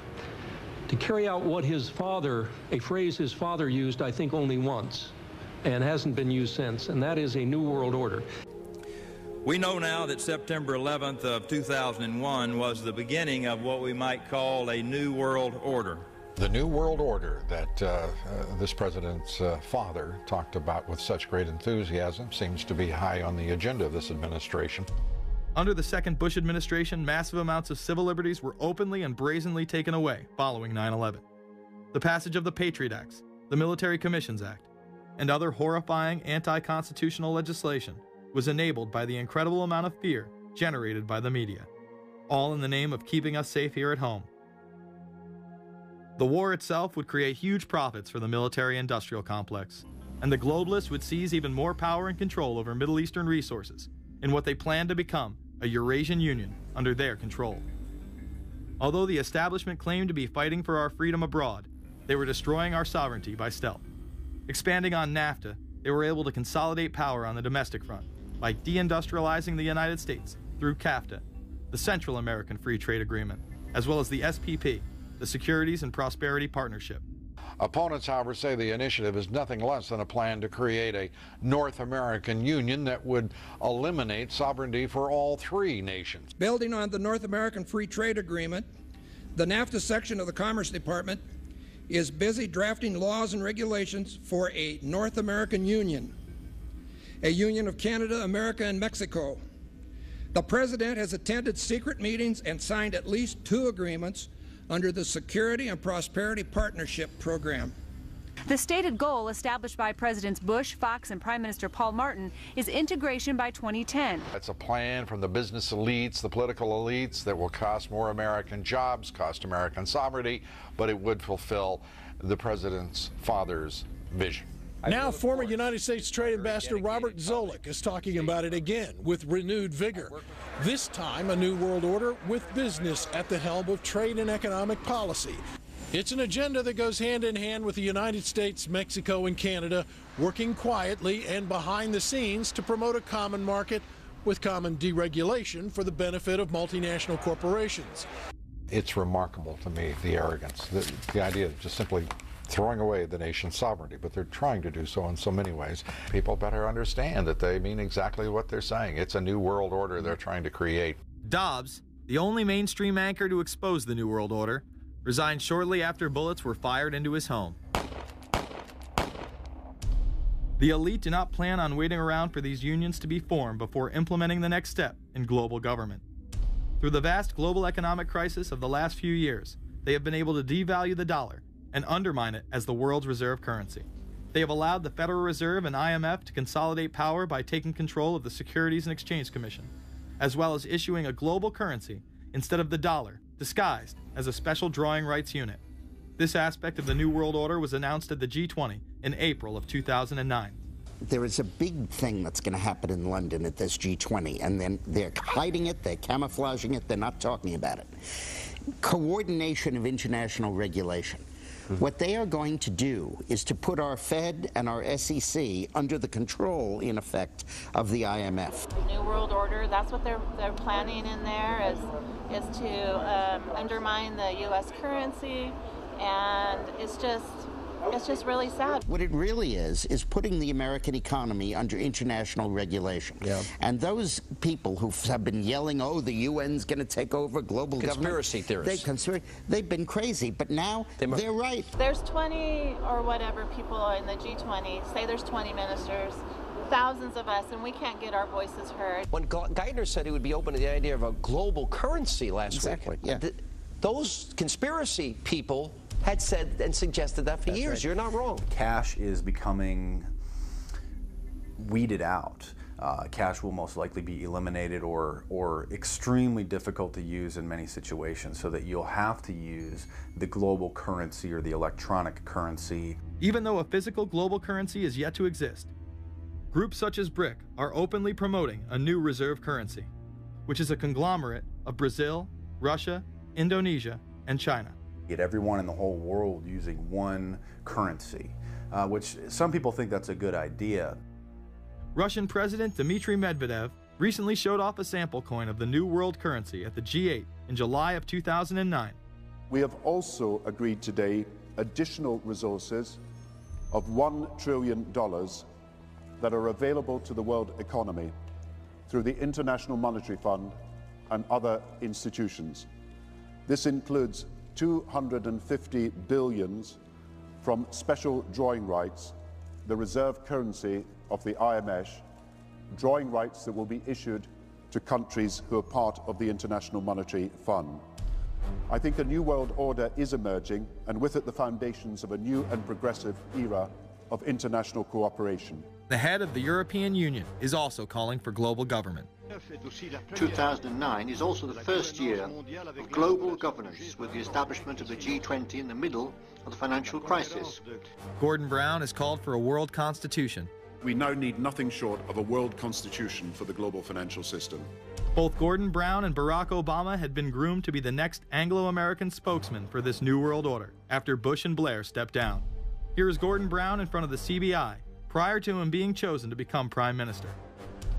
to carry out what his father, a phrase his father used, I think, only once, and hasn't been used since, and that is a new world order. We know now that September 11th of 2001 was the beginning of what we might call a new world order. The new world order that this president's father talked about with such great enthusiasm seems to be high on the agenda of this administration. Under the second Bush administration, massive amounts of civil liberties were openly and brazenly taken away following 9/11. The passage of the Patriot Acts, the Military Commissions Act, and other horrifying anti-constitutional legislation was enabled by the incredible amount of fear generated by the media, all in the name of keeping us safe here at home. The war itself would create huge profits for the military-industrial complex, and the globalists would seize even more power and control over Middle Eastern resources in what they planned to become a Eurasian Union under their control. Although the establishment claimed to be fighting for our freedom abroad, they were destroying our sovereignty by stealth. Expanding on NAFTA, they were able to consolidate power on the domestic front by deindustrializing the United States through CAFTA, the Central American Free Trade Agreement, as well as the SPP, the Securities and Prosperity Partnership. Opponents, however, say the initiative is nothing less than a plan to create a North American Union that would eliminate sovereignty for all three nations. Building on the North American Free Trade Agreement, the NAFTA section of the Commerce Department is busy drafting laws and regulations for a North American Union, a union of Canada, America, and Mexico. The President has attended secret meetings and signed at least 2 agreements under the Security and Prosperity Partnership Program. The stated goal established by Presidents Bush, Fox, and Prime Minister Paul Martin is integration by 2010. It's a plan from the business elites, the political elites, that will cost more American jobs, cost American sovereignty, but it would fulfill the President's father's vision. Now, former United States Trade Ambassador Robert Zoellick is talking about it again with renewed vigor. This time, a new world order with business at the helm of trade and economic policy. It's an agenda that goes hand in hand with the United States, Mexico, and Canada working quietly and behind the scenes to promote a common market with common deregulation for the benefit of multinational corporations. It's remarkable to me, the arrogance, the idea of just simply throwing away the nation's sovereignty, but they're trying to do so in so many ways. People better understand that they mean exactly what they're saying. It's a new world order they're trying to create. Dobbs, the only mainstream anchor to expose the New World Order, resigned shortly after bullets were fired into his home. The elite do not plan on waiting around for these unions to be formed before implementing the next step in global government. Through the vast global economic crisis of the last few years, they have been able to devalue the dollar and undermine it as the world's reserve currency. They have allowed the Federal Reserve and IMF to consolidate power by taking control of the Securities and Exchange Commission, as well as issuing a global currency instead of the dollar, disguised as a special drawing rights unit. This aspect of the New World Order was announced at the G20 in April of 2009. There is a big thing that's going to happen in London at this G20, and then they're hiding it, they're camouflaging it, they're not talking about it. Coordination of international regulation. What they are going to do is to put our Fed and our SEC under the control, in effect, of the IMF. New World Order, that's what they're planning in there, is to undermine the U.S. currency, and it's just really sad. What it really is putting the American economy under international regulation. Yeah. And those people who have been yelling, oh, the UN's going to take over global conspiracy government. Theorists. They've been crazy, but now they're right. There's 20 or whatever people in the G20, say there's 20 ministers, thousands of us, and we can't get our voices heard. When Geithner said he would be open to the idea of a global currency last week, yeah. Those conspiracy people had said and suggested that for years. Right. You're not wrong. Cash is becoming weeded out. Cash will most likely be eliminated or extremely difficult to use in many situations, so that you'll have to use the global currency or the electronic currency. Even though a physical global currency is yet to exist, groups such as BRIC are openly promoting a new reserve currency, which is a conglomerate of Brazil, Russia, Indonesia, and China. Get everyone in the whole world using one currency, which some people think that's a good idea. Russian President Dmitry Medvedev recently showed off a sample coin of the new world currency at the G8 in July of 2009. We have also agreed today additional resources of $1 trillion that are available to the world economy through the International Monetary Fund and other institutions. This includes 250 billion from special drawing rights, the reserve currency of the IMF, drawing rights that will be issued to countries who are part of the International Monetary Fund. I think a new world order is emerging, and with it the foundations of a new and progressive era of international cooperation. The head of the European Union is also calling for global government. 2009 is also the first year of global governance, with the establishment of the G20 in the middle of the financial crisis. Gordon Brown has called for a world constitution. We now need nothing short of a world constitution for the global financial system. Both Gordon Brown and Barack Obama had been groomed to be the next Anglo-American spokesman for this new world order after Bush and Blair stepped down. Here is Gordon Brown in front of the CBI prior to him being chosen to become Prime Minister.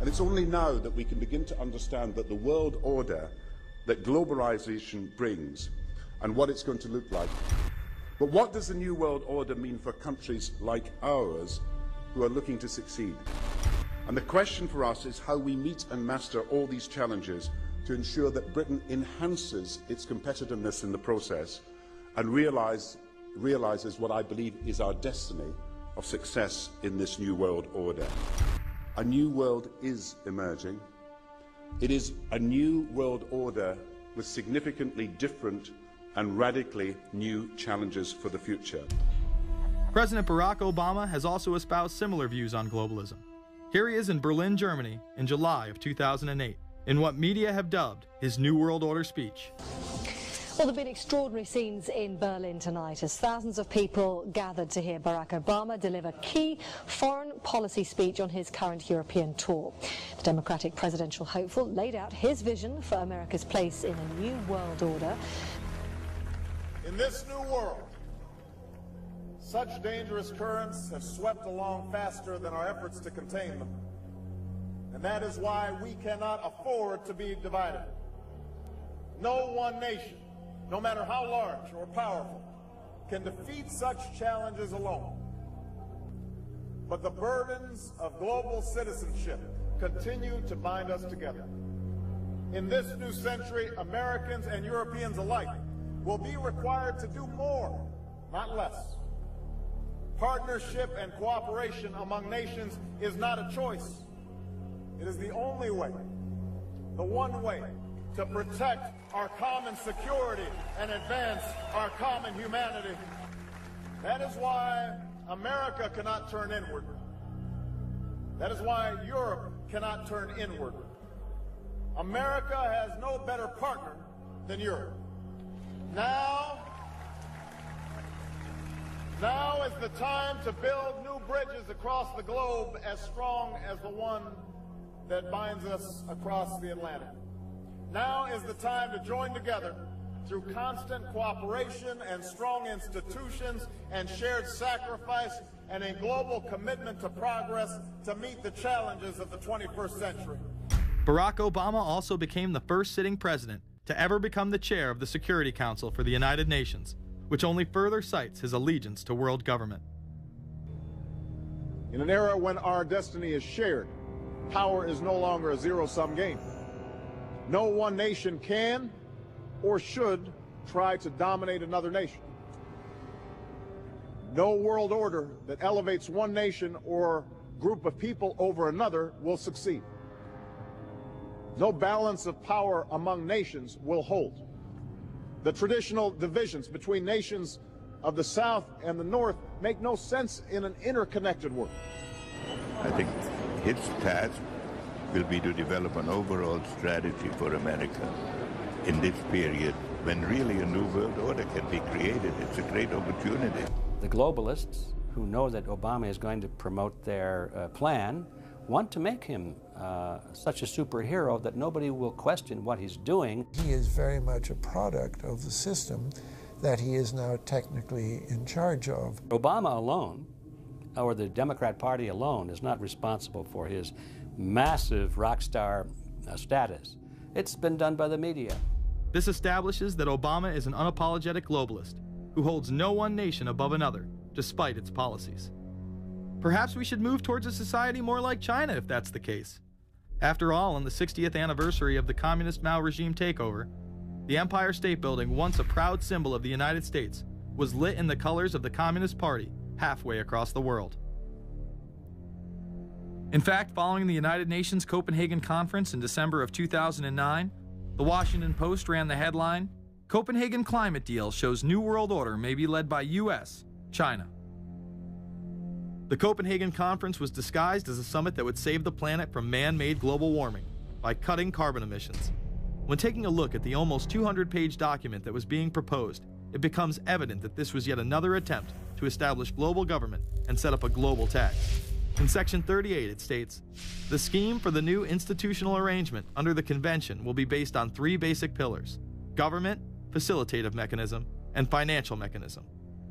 And it's only now that we can begin to understand that the world order that globalization brings and what it's going to look like. But what does the new world order mean for countries like ours who are looking to succeed? And the question for us is how we meet and master all these challenges to ensure that Britain enhances its competitiveness in the process and realizes what I believe is our destiny of success in this new world order. A new world is emerging. It is a new world order with significantly different and radically new challenges for the future. President Barack Obama has also espoused similar views on globalism. Here he is in Berlin, Germany, in July of 2008, in what media have dubbed his New World Order speech. Well, there have been extraordinary scenes in Berlin tonight as thousands of people gathered to hear Barack Obama deliver key foreign policy speech on his current European tour. The Democratic presidential hopeful laid out his vision for America's place in a new world order. In this new world, such dangerous currents have swept along faster than our efforts to contain them. And that is why we cannot afford to be divided. No one nation, no matter how large or powerful, can defeat such challenges alone. But the burdens of global citizenship continue to bind us together. In this new century, Americans and Europeans alike will be required to do more, not less. Partnership and cooperation among nations is not a choice. It is the only way, the one way, to protect our common security and advance our common humanity. That is why America cannot turn inward. That is why Europe cannot turn inward. America has no better partner than Europe. Now is the time to build new bridges across the globe as strong as the one that binds us across the Atlantic. Now is the time to join together through constant cooperation and strong institutions and shared sacrifice and a global commitment to progress to meet the challenges of the 21st century. Barack Obama also became the first sitting president to ever become the chair of the Security Council for the United Nations, which only further cites his allegiance to world government. In an era when our destiny is shared, power is no longer a zero-sum game. No one nation can or should try to dominate another nation. No world order that elevates one nation or group of people over another will succeed. No balance of power among nations will hold. The traditional divisions between nations of the South and the North make no sense in an interconnected world. I think his task will be to develop an overall strategy for America in this period when really a new world order can be created. It's a great opportunity. The globalists, who know that Obama is going to promote their plan, want to make him such a superhero that nobody will question what he's doing. He is very much a product of the system that he is now technically in charge of. Obama alone, or the Democrat Party alone, is not responsible for his massive rock star status. It's been done by the media. This establishes that Obama is an unapologetic globalist who holds no one nation above another, despite its policies. Perhaps we should move towards a society more like China if that's the case. After all, on the 60th anniversary of the communist Mao regime takeover, the Empire State Building, once a proud symbol of the United States, was lit in the colors of the Communist Party halfway across the world. In fact, following the United Nations Copenhagen Conference in December of 2009, the Washington Post ran the headline, "Copenhagen Climate Deal Shows New World Order May Be Led by US, China." The Copenhagen Conference was disguised as a summit that would save the planet from man-made global warming by cutting carbon emissions. When taking a look at the almost 200-page document that was being proposed, it becomes evident that this was yet another attempt to establish global government and set up a global tax. In Section 38, it states, "The scheme for the new institutional arrangement under the Convention will be based on 3 basic pillars: government, facilitative mechanism, and financial mechanism."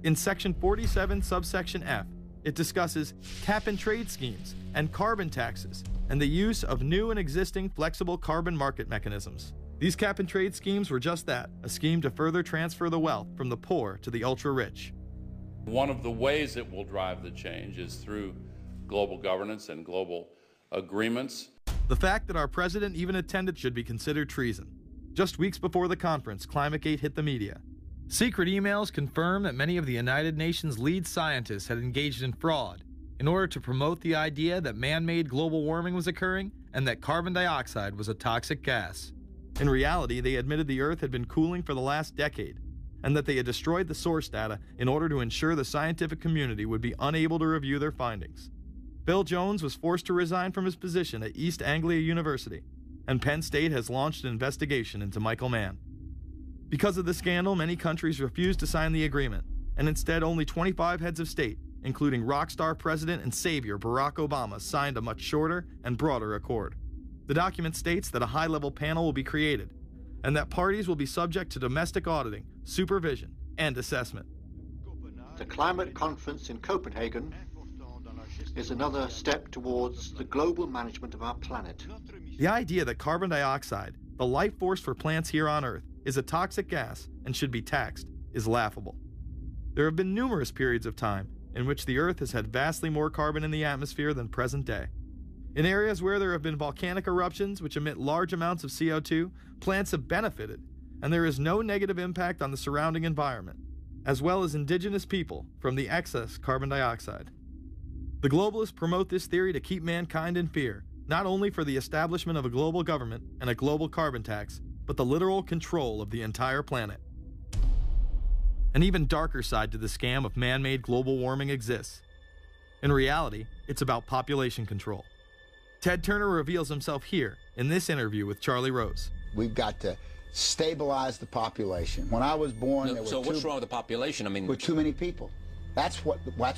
In Section 47, subsection F, it discusses cap-and-trade schemes and carbon taxes and the use of new and existing flexible carbon market mechanisms. These cap-and-trade schemes were just that, a scheme to further transfer the wealth from the poor to the ultra-rich. One of the ways it will drive the change is through global governance and global agreements. The fact that our president even attended should be considered treason. Just weeks before the conference, ClimateGate hit the media. Secret emails confirm that many of the United Nations lead scientists had engaged in fraud in order to promote the idea that man-made global warming was occurring and that carbon dioxide was a toxic gas. In reality, they admitted the Earth had been cooling for the last decade and that they had destroyed the source data in order to ensure the scientific community would be unable to review their findings. Bill Jones was forced to resign from his position at East Anglia University, and Penn State has launched an investigation into Michael Mann. Because of the scandal, many countries refused to sign the agreement, and instead only 25 heads of state, including rock star president and savior Barack Obama, signed a much shorter and broader accord. The document states that a high-level panel will be created, and that parties will be subject to domestic auditing, supervision, and assessment. The climate conference in Copenhagen is another step towards the global management of our planet. The idea that carbon dioxide, the life force for plants here on Earth, is a toxic gas and should be taxed is laughable. There have been numerous periods of time in which the Earth has had vastly more carbon in the atmosphere than present day. In areas where there have been volcanic eruptions which emit large amounts of CO2, plants have benefited, and there is no negative impact on the surrounding environment, as well as indigenous people from the excess carbon dioxide. The globalists promote this theory to keep mankind in fear, not only for the establishment of a global government and a global carbon tax, but the literal control of the entire planet. An even darker side to the scam of man-made global warming exists. In reality, it's about population control. Ted Turner reveals himself here in this interview with Charlie Rose. We've got to stabilize the population. When I was born, there were what's wrong with the population? I mean, with too many people. That's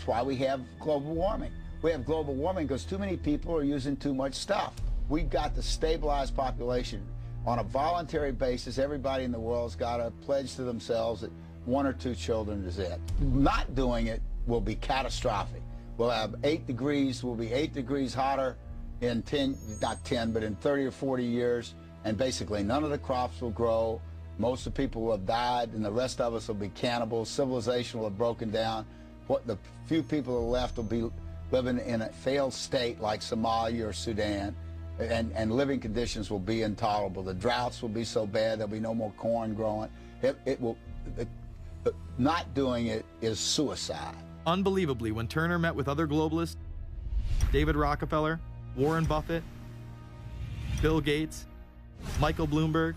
why we have global warming. We have global warming because too many people are using too much stuff. We've got to stabilize population. On a voluntary basis, everybody in the world's got to pledge to themselves that 1 or 2 children is it. Not doing it will be catastrophic. We'll have 8 degrees, we'll be 8 degrees hotter in 30 or 40 years, and basically none of the crops will grow. Most of the people will have died, and the rest of us will be cannibals. Civilization will have broken down. What the few people who are left will be living in a failed state like Somalia or Sudan, and living conditions will be intolerable. The droughts will be so bad there'll be no more corn growing. Not doing it is suicide. Unbelievably, when Turner met with other globalists, David Rockefeller, Warren Buffett, Bill Gates, Michael Bloomberg,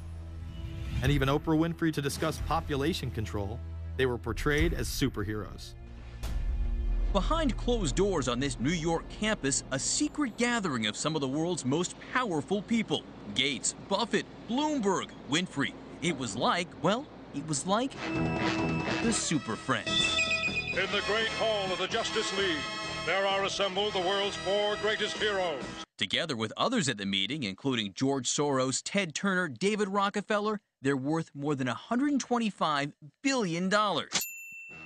and even Oprah Winfrey to discuss population control, they were portrayed as superheroes. Behind closed doors on this New York campus, a secret gathering of some of the world's most powerful people. Gates, Buffett, Bloomberg, Winfrey. It was like, well, it was like the Super Friends. In the great hall of the Justice League, there are assembled the world's 4 greatest heroes. Together with others at the meeting, including George Soros, Ted Turner, David Rockefeller, they're worth more than $125 billion.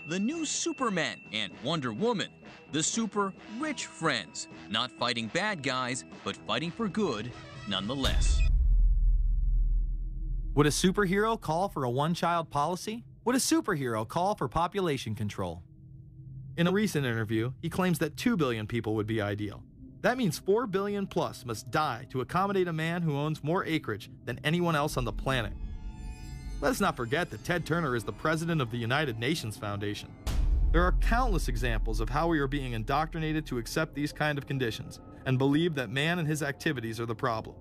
The new Superman and Wonder Woman, the super rich friends, not fighting bad guys, but fighting for good nonetheless. Would a superhero call for a one-child policy? Would a superhero call for population control? In a recent interview, he claims that 2 billion people would be ideal. That means 4 billion plus must die to accommodate a man who owns more acreage than anyone else on the planet. Let's not forget that Ted Turner is the president of the United Nations Foundation. There are countless examples of how we are being indoctrinated to accept these kind of conditions and believe that man and his activities are the problem.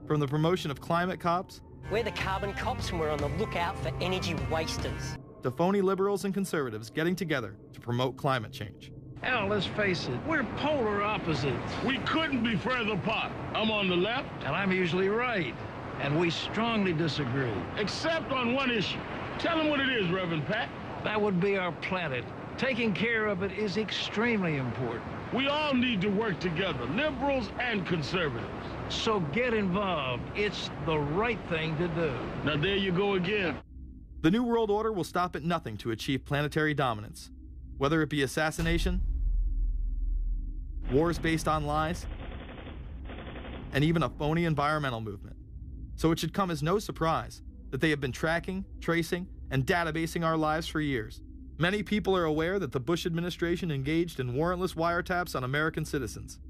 From the promotion of climate cops, we're the carbon cops and we're on the lookout for energy wasters, to phony liberals and conservatives getting together to promote climate change. Hell, let's face it, we're polar opposites. We couldn't be further apart. I'm on the left, and I'm usually right. And we strongly disagree. Except on one issue. Tell them what it is, Reverend Pat. That would be our planet. Taking care of it is extremely important. We all need to work together, liberals and conservatives. So get involved. It's the right thing to do. Now there you go again. The New World Order will stop at nothing to achieve planetary dominance, whether it be assassination, wars based on lies, and even a phony environmental movement. So it should come as no surprise that they have been tracking, tracing, and databasing our lives for years. Many people are aware that the Bush administration engaged in warrantless wiretaps on American citizens.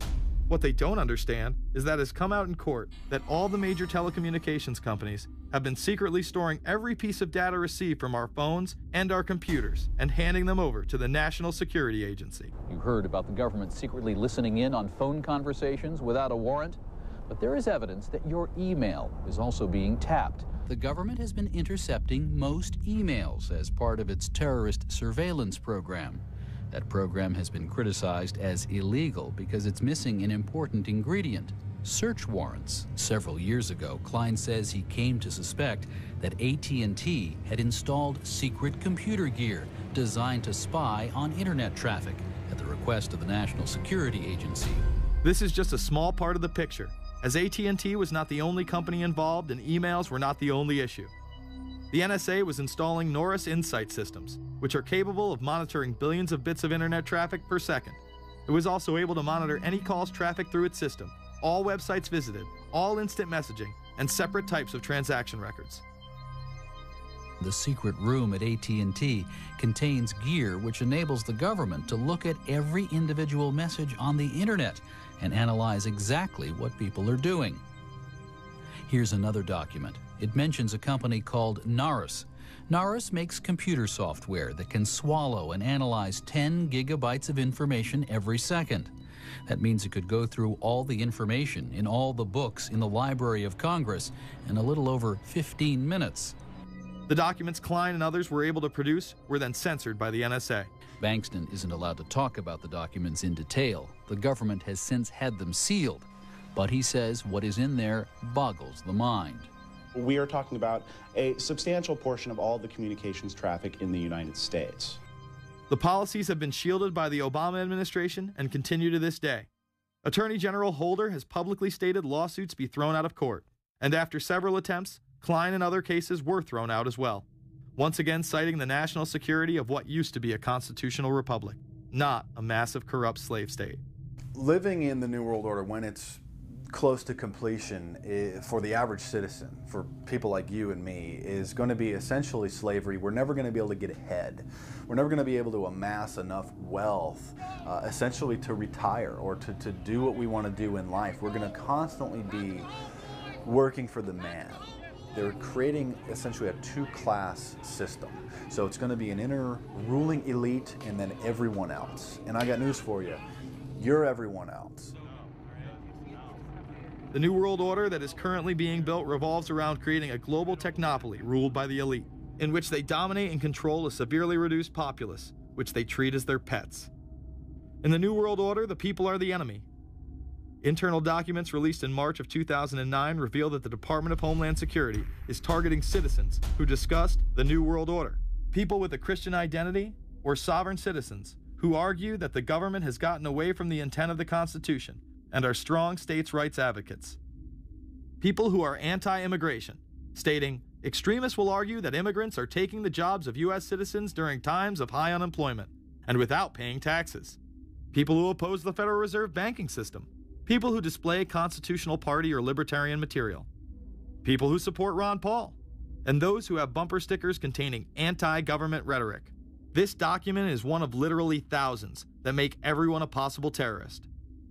What they don't understand is that it has come out in court that all the major telecommunications companies have been secretly storing every piece of data received from our phones and our computers and handing them over to the National Security Agency. You heard about the government secretly listening in on phone conversations without a warrant, but there is evidence that your email is also being tapped. The government has been intercepting most emails as part of its terrorist surveillance program. That program has been criticized as illegal because it's missing an important ingredient: search warrants. Several years ago, Klein says he came to suspect that AT&T had installed secret computer gear designed to spy on internet traffic at the request of the National Security Agency. This is just a small part of the picture, as AT&T was not the only company involved and emails were not the only issue. The NSA was installing Norris Insight systems, which are capable of monitoring billions of bits of internet traffic per second. It was also able to monitor any calls traffic through its system, all websites visited, all instant messaging, and separate types of transaction records. The secret room at AT&T contains gear which enables the government to look at every individual message on the internet and analyze exactly what people are doing. Here's another document. It mentions a company called Narus. Narus makes computer software that can swallow and analyze 10 gigabytes of information every second. That means it could go through all the information in all the books in the Library of Congress in a little over 15 minutes. The documents Klein and others were able to produce were then censored by the NSA. Bankston isn't allowed to talk about the documents in detail. The government has since had them sealed, but he says what is in there boggles the mind. We are talking about a substantial portion of all the communications traffic in the United States. The policies have been shielded by the Obama administration and continue to this day. Attorney General Holder has publicly stated lawsuits be thrown out of court, and after several attempts, Klein and other cases were thrown out as well, once again citing the national security of what used to be a constitutional republic, not a massive corrupt slave state. Living in the New World Order, when it's close to completion, for the average citizen, for people like you and me, is going to be essentially slavery. We're never going to be able to get ahead. We're never going to be able to amass enough wealth, essentially to retire or to do what we want to do in life. We're going to constantly be working for the man. They're creating essentially a two-class system. So it's going to be an inner ruling elite and then everyone else. And I got news for you. You're everyone else. The New World Order that is currently being built revolves around creating a global technopoly ruled by the elite, in which they dominate and control a severely reduced populace, which they treat as their pets. In the New World Order, the people are the enemy. Internal documents released in March of 2009 reveal that the Department of Homeland Security is targeting citizens who discussed the New World Order, people with a Christian identity or sovereign citizens who argue that the government has gotten away from the intent of the Constitution and are strong states' rights advocates. People who are anti-immigration, stating, extremists will argue that immigrants are taking the jobs of U.S. citizens during times of high unemployment and without paying taxes. People who oppose the Federal Reserve banking system. People who display constitutional party or libertarian material. People who support Ron Paul. And those who have bumper stickers containing anti-government rhetoric. This document is one of literally thousands that make everyone a possible terrorist.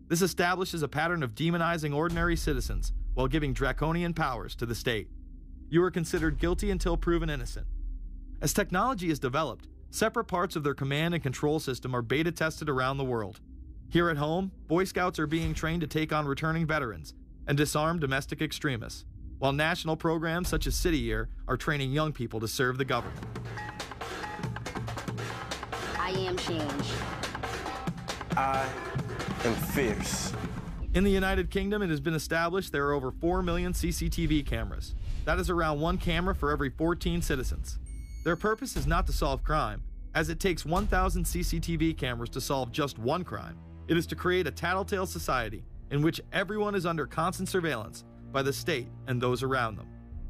This establishes a pattern of demonizing ordinary citizens while giving draconian powers to the state. You are considered guilty until proven innocent. As technology is developed, separate parts of their command and control system are beta tested around the world. Here at home, Boy Scouts are being trained to take on returning veterans and disarm domestic extremists, while national programs such as City Year are training young people to serve the government. I am change. I am fierce. In the United Kingdom, it has been established there are over 4 million CCTV cameras. That is around 1 camera for every 14 citizens. Their purpose is not to solve crime, as it takes 1,000 CCTV cameras to solve just one crime. It is to create a tattletale society in which everyone is under constant surveillance by the state and those around them.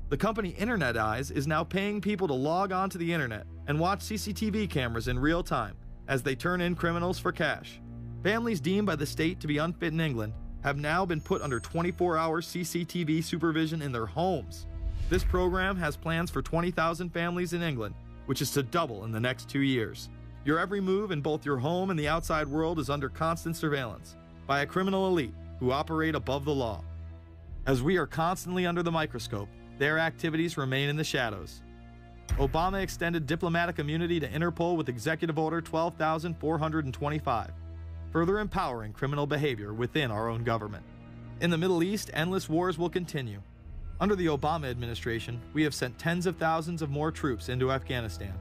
The company Internet Eyes is now paying people to log on to the internet and watch CCTV cameras in real time as they turn in criminals for cash. Families deemed by the state to be unfit in England have now been put under 24-hour CCTV supervision in their homes. This program has plans for 20,000 families in England, which is to double in the next 2 years. Your every move in both your home and the outside world is under constant surveillance by a criminal elite who operate above the law. As we are constantly under the microscope, their activities remain in the shadows. Obama extended diplomatic immunity to Interpol with Executive Order 12,425, further empowering criminal behavior within our own government. In the Middle East, endless wars will continue. Under the Obama administration, we have sent tens of thousands of more troops into Afghanistan,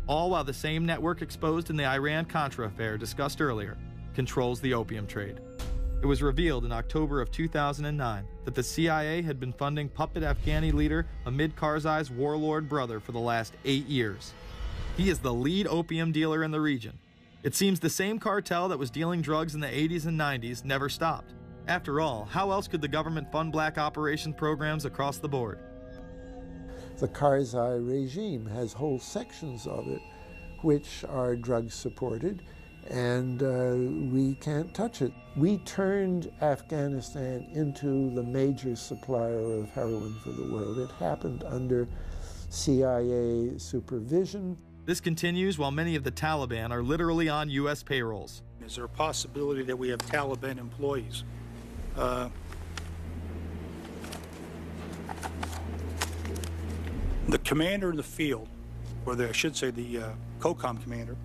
all while the same network exposed in the Iran-Contra affair discussed earlier controls the opium trade. It was revealed in October of 2009 that the CIA had been funding puppet Afghani leader Hamid Karzai's warlord brother for the last 8 years. He is the lead opium dealer in the region. It seems the same cartel that was dealing drugs in the 80s and 90s never stopped. After all, how else could the government fund black operation programs across the board? The Karzai regime has whole sections of it which are drug supported, and we can't touch it. We turned Afghanistan into the major supplier of heroin for the world. It happened under CIA supervision. This continues while many of the Taliban are literally on U.S. payrolls. Is there a possibility that we have Taliban employees? The commander in the field, or I should say the COCOM commander,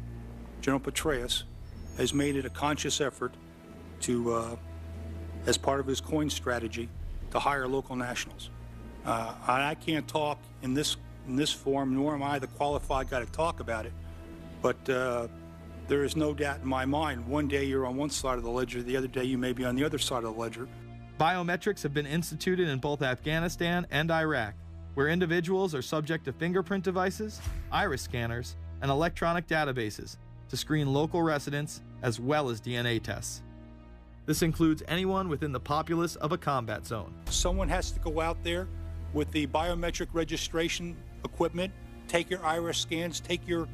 General Petraeus, has made it a conscious effort to, as part of his coin strategy, to hire local nationals. I can't talk in this forum, nor am I the qualified guy to talk about it, but there is no doubt in my mind, one day you're on one side of the ledger, the other day you may be on the other side of the ledger. Biometrics have been instituted in both Afghanistan and Iraq, where individuals are subject to fingerprint devices, iris scanners, and electronic databases to screen local residents as well as DNA tests. This includes anyone within the populace of a combat zone. Someone has to go out there with the biometric registration equipment, take your iris scans, take your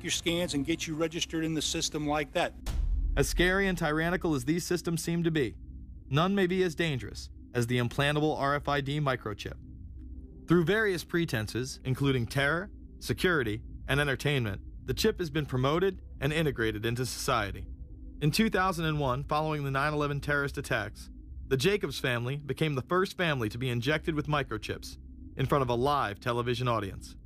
scans and get you registered in the system like that. As scary and tyrannical as these systems seem to be, none may be as dangerous as the implantable RFID microchip. Through various pretenses, including terror, security, and entertainment, the chip has been promoted and integrated into society. In 2001, following the 9/11 terrorist attacks, the Jacobs family became the first family to be injected with microchips in front of a live television audience.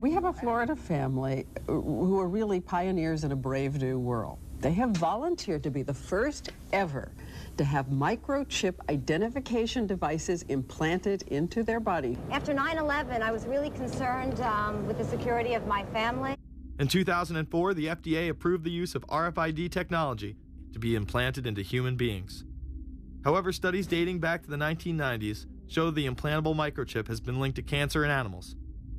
We have a Florida family who are really pioneers in a brave new world. They have volunteered to be the first ever to have microchip identification devices implanted into their body. After 9/11, I was really concerned with the security of my family. In 2004, the FDA approved the use of RFID technology to be implanted into human beings. However, studies dating back to the 1990s show the implantable microchip has been linked to cancer in animals,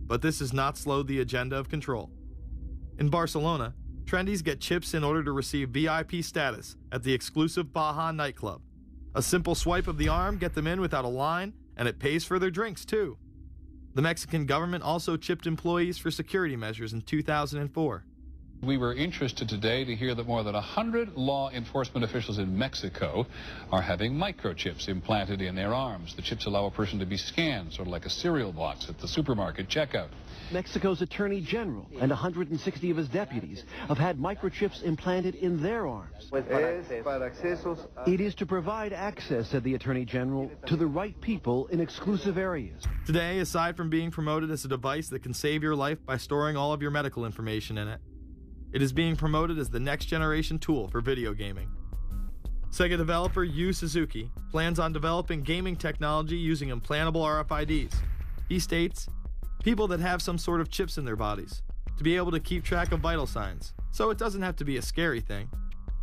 but this has not slowed the agenda of control. In Barcelona, trendies get chips in order to receive VIP status at the exclusive Baja nightclub. A simple swipe of the arm gets them in without a line, and it pays for their drinks too. The Mexican government also chipped employees for security measures in 2004. We were interested today to hear that more than 100 law enforcement officials in Mexico are having microchips implanted in their arms. The chips allow a person to be scanned, sort of like a cereal box at the supermarket checkout. Mexico's Attorney General and 160 of his deputies have had microchips implanted in their arms. It is to provide access, said the Attorney General, to the right people in exclusive areas. Today, aside from being promoted as a device that can save your life by storing all of your medical information in it, it is being promoted as the next generation tool for video gaming. Sega developer Yu Suzuki plans on developing gaming technology using implantable RFIDs. He states, people that have some sort of chips in their bodies, to be able to keep track of vital signs, so it doesn't have to be a scary thing.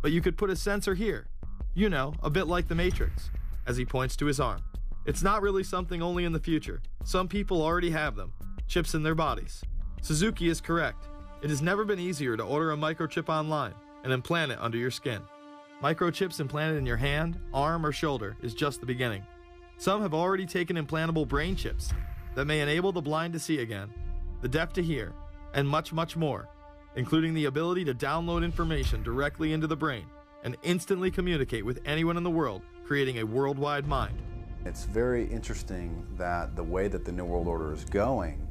But you could put a sensor here, you know, a bit like the Matrix, as he points to his arm. It's not really something only in the future. Some people already have them, chips in their bodies. Suzuki is correct. It has never been easier to order a microchip online and implant it under your skin. Microchips implanted in your hand, arm, or shoulder is just the beginning. Some have already taken implantable brain chips that may enable the blind to see again, the deaf to hear, and much, much more, including the ability to download information directly into the brain and instantly communicate with anyone in the world, creating a worldwide mind. It's very interesting that the way that the New World Order is going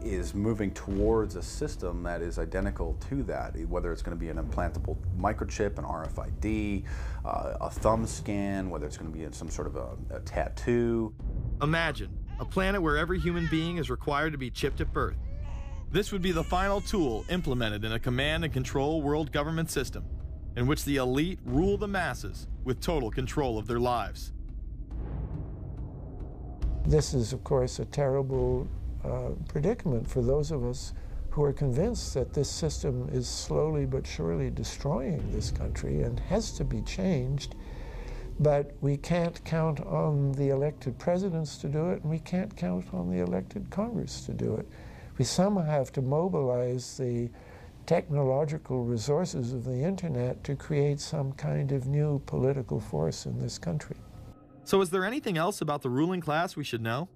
is moving towards a system that is identical to that, whether it's going to be an implantable microchip, an RFID, a thumb scan, whether it's going to be some sort of a tattoo. Imagine a planet where every human being is required to be chipped at birth. This would be the final tool implemented in a command and control world government system in which the elite rule the masses with total control of their lives. This is, of course, a terrible predicament for those of us who are convinced that this system is slowly but surely destroying this country and has to be changed. But we can't count on the elected presidents to do it, and we can't count on the elected Congress to do it. We somehow have to mobilize the technological resources of the internet to create some kind of new political force in this country. So is there anything else about the ruling class we should know?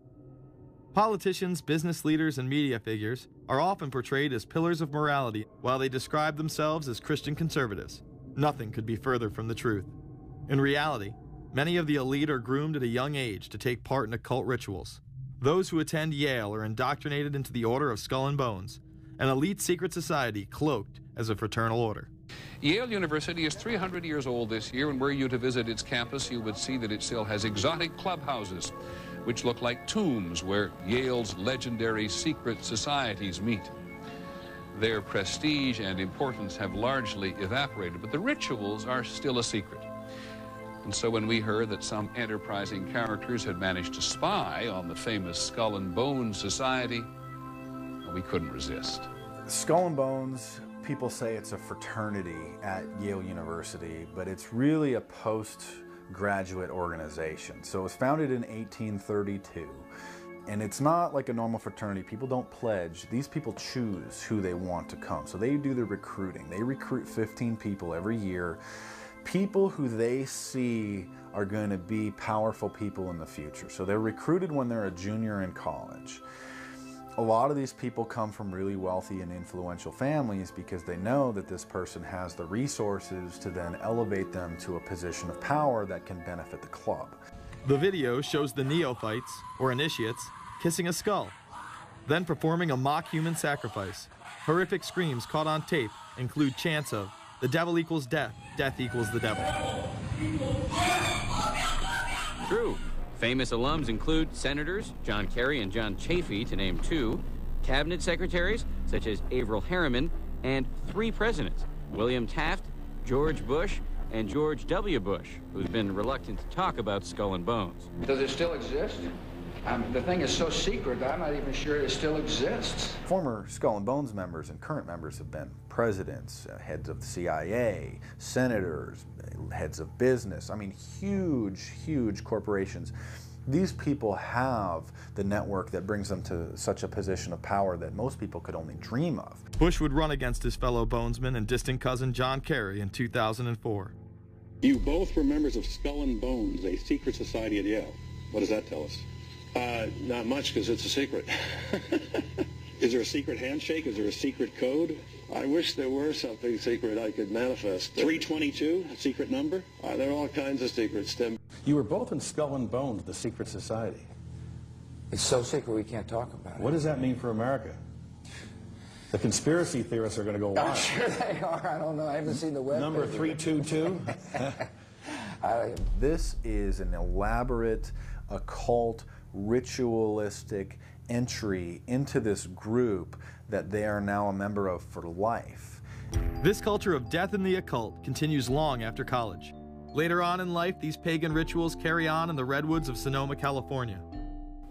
Politicians, business leaders, and media figures are often portrayed as pillars of morality while they describe themselves as Christian conservatives. Nothing could be further from the truth. In reality, many of the elite are groomed at a young age to take part in occult rituals. Those who attend Yale are indoctrinated into the Order of Skull and Bones, an elite secret society cloaked as a fraternal order. Yale University is 300 years old this year, and were you to visit its campus, you would see that it still has exotic clubhouses, which look like tombs where Yale's legendary secret societies meet. Their prestige and importance have largely evaporated, but the rituals are still a secret. And so when we heard that some enterprising characters had managed to spy on the famous Skull and Bones Society, we couldn't resist. Skull and Bones, people say it's a fraternity at Yale University, but it's really a postgraduate organization. So it was founded in 1832. And it's not like a normal fraternity. People don't pledge. These people choose who they want to come. So they do the recruiting. They recruit 15 people every year, people who they see are going to be powerful people in the future. So they're recruited when they're a junior in college. A lot of these people come from really wealthy and influential families because they know that this person has the resources to then elevate them to a position of power that can benefit the club. The video shows the neophytes, or initiates, kissing a skull, then performing a mock human sacrifice. Horrific screams caught on tape include chants of, "The devil equals death, death equals the devil." True. Famous alums include Senators John Kerry and John Chafee, to name two, cabinet secretaries such as Averell Harriman, and 3 presidents, William Taft, George Bush, and George W. Bush, who's been reluctant to talk about Skull and Bones. Does it still exist? The thing is so secret that I'm not even sure it still exists. Former Skull and Bones members and current members have been presidents, heads of the CIA, senators, heads of business. I mean, huge, huge corporations. These people have the network that brings them to such a position of power that most people could only dream of. Bush would run against his fellow Bonesman and distant cousin John Kerry in 2004. You both were members of Skull and Bones, a secret society at Yale. What does that tell us? Not much, because it's a secret. Is there a secret handshake? Is there a secret code? I wish there were something secret I could manifest. 322, a secret number? There are all kinds of secrets, Tim. You were both in Skull and Bones, the secret society. It's so secret we can't talk about it. What does that mean for America? The conspiracy theorists are going to go wild. I'm sure they are. I don't know. I haven't seen the web. Number 322? This is an elaborate, occult, ritualistic entry into this group that they are now a member of for life. This culture of death in the occult continues long after college. Later on in life, these pagan rituals carry on in the redwoods of Sonoma, California.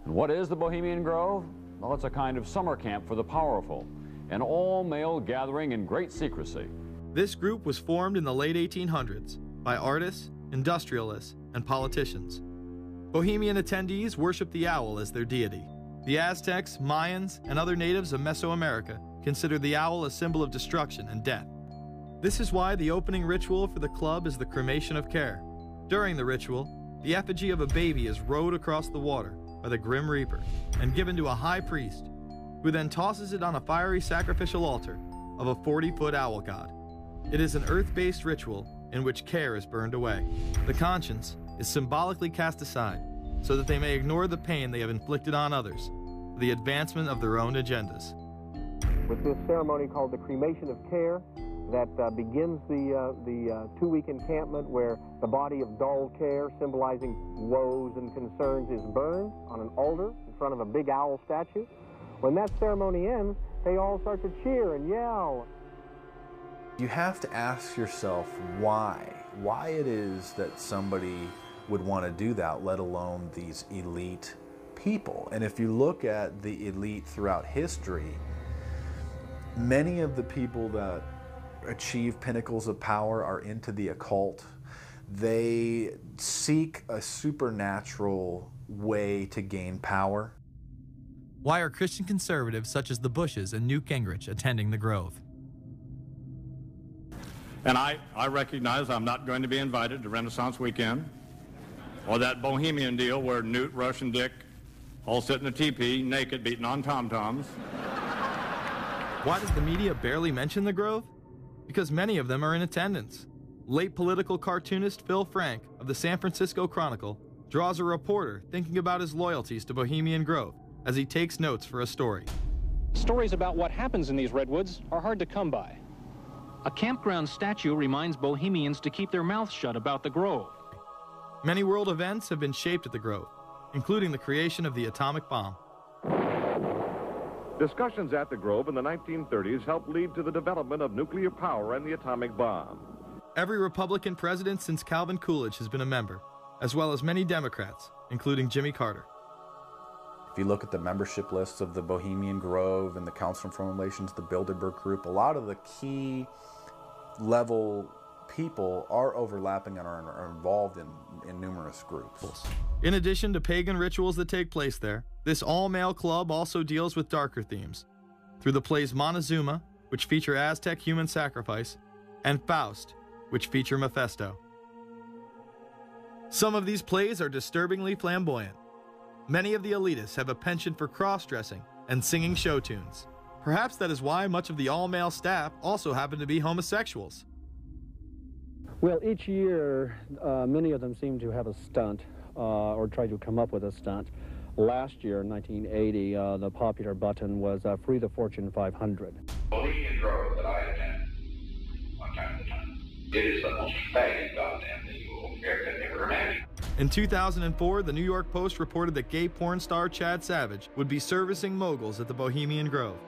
And what is the Bohemian Grove? Well, it's a kind of summer camp for the powerful, an all-male gathering in great secrecy. This group was formed in the late 1800s by artists, industrialists, and politicians. Bohemian attendees worship the owl as their deity. The Aztecs, Mayans, and other natives of Mesoamerica consider the owl a symbol of destruction and death. This is why the opening ritual for the club is the cremation of care. During the ritual, the effigy of a baby is rowed across the water by the Grim Reaper and given to a high priest, who then tosses it on a fiery sacrificial altar of a 40-foot owl god. It is an earth-based ritual in which care is burned away. The conscience is symbolically cast aside so that they may ignore the pain they have inflicted on others for the advancement of their own agendas. With this ceremony called the cremation of care, that begins the 2-week encampment where the body of dull care, symbolizing woes and concerns, is burned on an altar in front of a big owl statue. When that ceremony ends, they all start to cheer and yell. You have to ask yourself why it is that somebody would want to do that, let alone these elite people. And if you look at the elite throughout history, many of the people that achieve pinnacles of power are into the occult. They seek a supernatural way to gain power. Why are Christian conservatives such as the Bushes and Newt Gingrich attending the Grove? And I recognize I'm not going to be invited to Renaissance Weekend or that Bohemian deal where Newt, Rush, and Dick all sit in a teepee naked beating on tom-toms. Why does the media barely mention the Grove? Because many of them are in attendance. Late political cartoonist Phil Frank of the San Francisco Chronicle draws a reporter thinking about his loyalties to Bohemian Grove as he takes notes for a story. Stories about what happens in these redwoods are hard to come by. A campground statue reminds Bohemians to keep their mouths shut about the Grove. Many world events have been shaped at the Grove, including the creation of the atomic bomb. Discussions at the Grove in the 1930s helped lead to the development of nuclear power and the atomic bomb. Every Republican president since Calvin Coolidge has been a member, as well as many Democrats, including Jimmy Carter. If you look at the membership lists of the Bohemian Grove and the Council on Foreign Relations, the Bilderberg Group, a lot of the key level people are overlapping and are involved in numerous groups. In addition to pagan rituals that take place there, This all-male club also deals with darker themes through the plays Montezuma, which feature Aztec human sacrifice, and Faust, which feature Mephisto. Some of these plays are disturbingly flamboyant. Many of the elitists have a penchant for cross-dressing and singing show tunes. Perhaps that is why much of the all-male staff also happen to be homosexuals. Well, each year, many of them seem to have a stunt or try to come up with a stunt. Last year, in 1980, the popular button was Free the Fortune 500. Bohemian Grove that I attend one time at a time. It is the most faggot goddamn thing you will ever imagine. In 2004, the New York Post reported that gay porn star Chad Savage would be servicing moguls at the Bohemian Grove.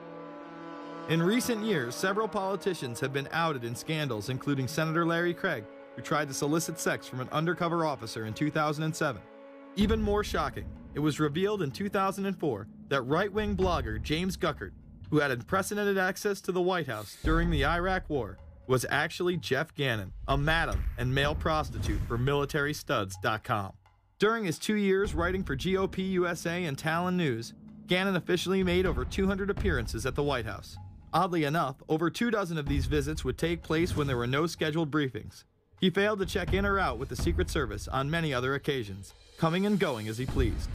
In recent years, several politicians have been outed in scandals, including Senator Larry Craig, who tried to solicit sex from an undercover officer in 2007. Even more shocking, it was revealed in 2004 that right-wing blogger James Guckert, who had unprecedented access to the White House during the Iraq War, was actually Jeff Gannon, a madam and male prostitute for MilitaryStuds.com. During his 2 years writing for GOP USA and Talon News, Gannon officially made over 200 appearances at the White House. Oddly enough, over 24 of these visits would take place when there were no scheduled briefings. He failed to check in or out with the Secret Service on many other occasions, coming and going as he pleased.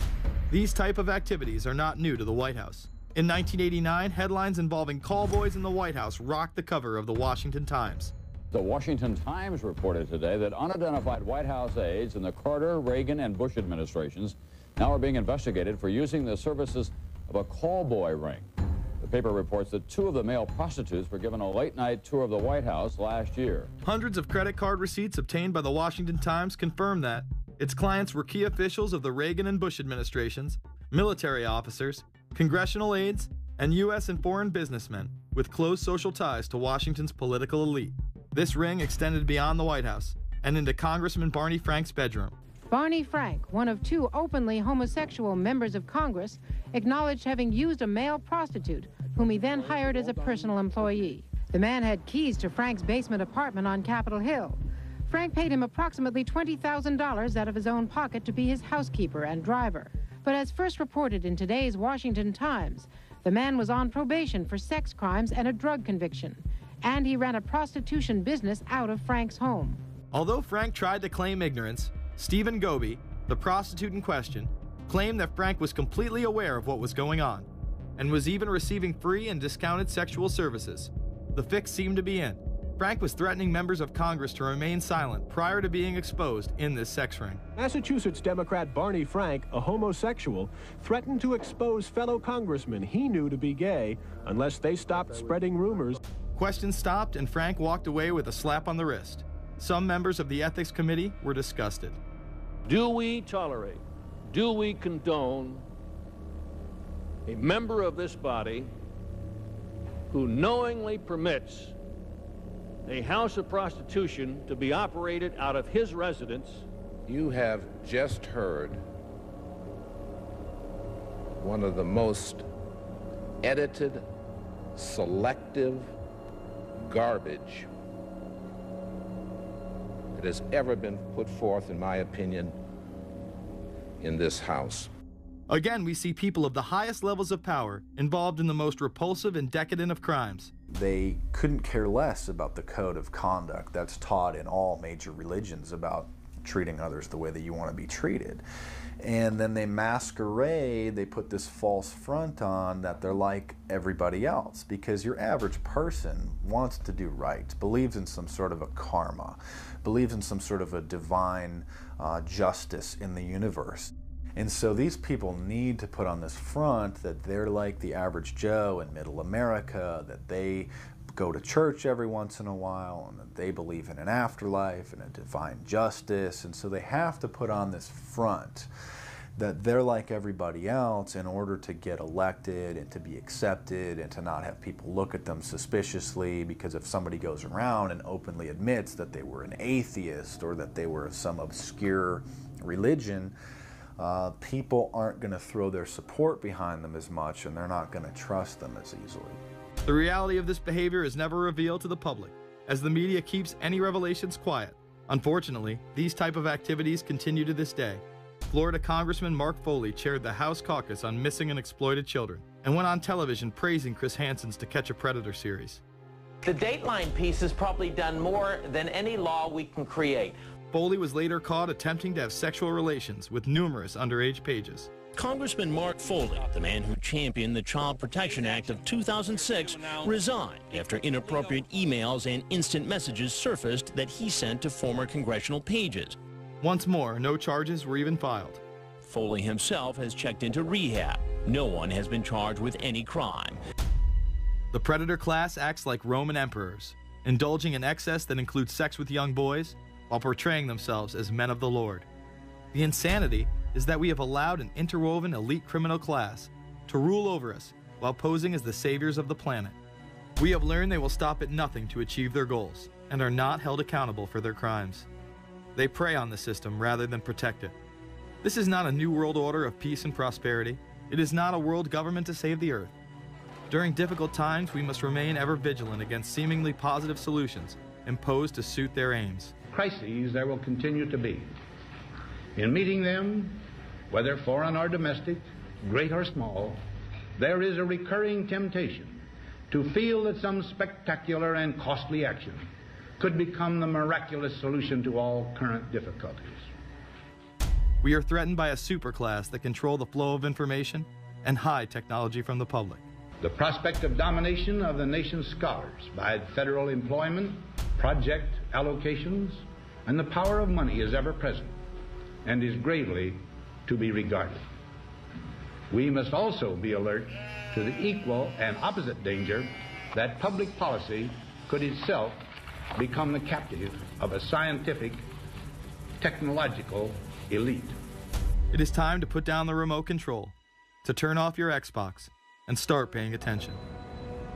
These type of activities are not new to the White House. In 1989, headlines involving callboys in the White House rocked the cover of the Washington Times. The Washington Times reported today that unidentified White House aides in the Carter, Reagan, and Bush administrations now are being investigated for using the services of a callboy ring. The paper reports that 2 of the male prostitutes were given a late-night tour of the White House last year. Hundreds of credit card receipts obtained by the Washington Times confirm that its clients were key officials of the Reagan and Bush administrations, military officers, congressional aides, and U.S. and foreign businessmen with close social ties to Washington's political elite. This ring extended beyond the White House and into Congressman Barney Frank's bedroom. Barney Frank, one of 2 openly homosexual members of Congress, acknowledged having used a male prostitute, whom he then hired as a personal employee. The man had keys to Frank's basement apartment on Capitol Hill. Frank paid him approximately $20,000 out of his own pocket to be his housekeeper and driver. But as first reported in today's Washington Times, the man was on probation for sex crimes and a drug conviction, and he ran a prostitution business out of Frank's home. Although Frank tried to claim ignorance, Stephen Goby, the prostitute in question, claimed that Frank was completely aware of what was going on and was even receiving free and discounted sexual services. The fix seemed to be in. Frank was threatening members of Congress to remain silent prior to being exposed in this sex ring. Massachusetts Democrat Barney Frank, a homosexual, threatened to expose fellow congressmen he knew to be gay unless they stopped spreading rumors. Questions stopped and Frank walked away with a slap on the wrist. Some members of the Ethics Committee were disgusted. Do we tolerate, do we condone a member of this body who knowingly permits a house of prostitution to be operated out of his residence? You have just heard one of the most edited, selective garbage that has ever been put forth, in my opinion, in this House. Again, we see people of the highest levels of power involved in the most repulsive and decadent of crimes. They couldn't care less about the code of conduct that's taught in all major religions about treating others the way that you want to be treated. And then they masquerade, they put this false front on that they're like everybody else, because your average person wants to do right, believes in some sort of a karma, believes in some sort of a divine justice in the universe. And so these people need to put on this front that they're like the average Joe in middle America, that they go to church every once in a while, and that they believe in an afterlife and a divine justice. And so they have to put on this front that they're like everybody else in order to get elected and to be accepted and to not have people look at them suspiciously, because if somebody goes around and openly admits that they were an atheist or that they were of some obscure religion, people aren't going to throw their support behind them as much, and they're not going to trust them as easily. The reality of this behavior is never revealed to the public, as the media keeps any revelations quiet. Unfortunately, these type of activities continue to this day. Florida Congressman Mark Foley chaired the House caucus on missing and exploited children and went on television praising Chris Hansen's To Catch a Predator series. The Dateline piece has probably done more than any law we can create. Foley was later caught attempting to have sexual relations with numerous underage pages. Congressman Mark Foley, the man who championed the Child Protection Act of 2006, resigned after inappropriate emails and instant messages surfaced that he sent to former congressional pages. Once more, no charges were even filed. Foley himself has checked into rehab. No one has been charged with any crime. The predator class acts like Roman emperors, indulging in excess that includes sex with young boys while portraying themselves as men of the Lord. The insanity is that we have allowed an interwoven elite criminal class to rule over us while posing as the saviors of the planet. We have learned they will stop at nothing to achieve their goals and are not held accountable for their crimes. They prey on the system rather than protect it. This is not a new world order of peace and prosperity. It is not a world government to save the earth. During difficult times, we must remain ever vigilant against seemingly positive solutions imposed to suit their aims. Crises there will continue to be. In meeting them, whether foreign or domestic, great or small, there is a recurring temptation to feel that some spectacular and costly action could become the miraculous solution to all current difficulties. We are threatened by a superclass that control the flow of information and hide technology from the public. The prospect of domination of the nation's scholars by federal employment, project allocations, and the power of money is ever present and is gravely to be regarded. We must also be alert to the equal and opposite danger that public policy could itself become the captive of a scientific, technological elite. It is time to put down the remote control, to turn off your Xbox, and start paying attention.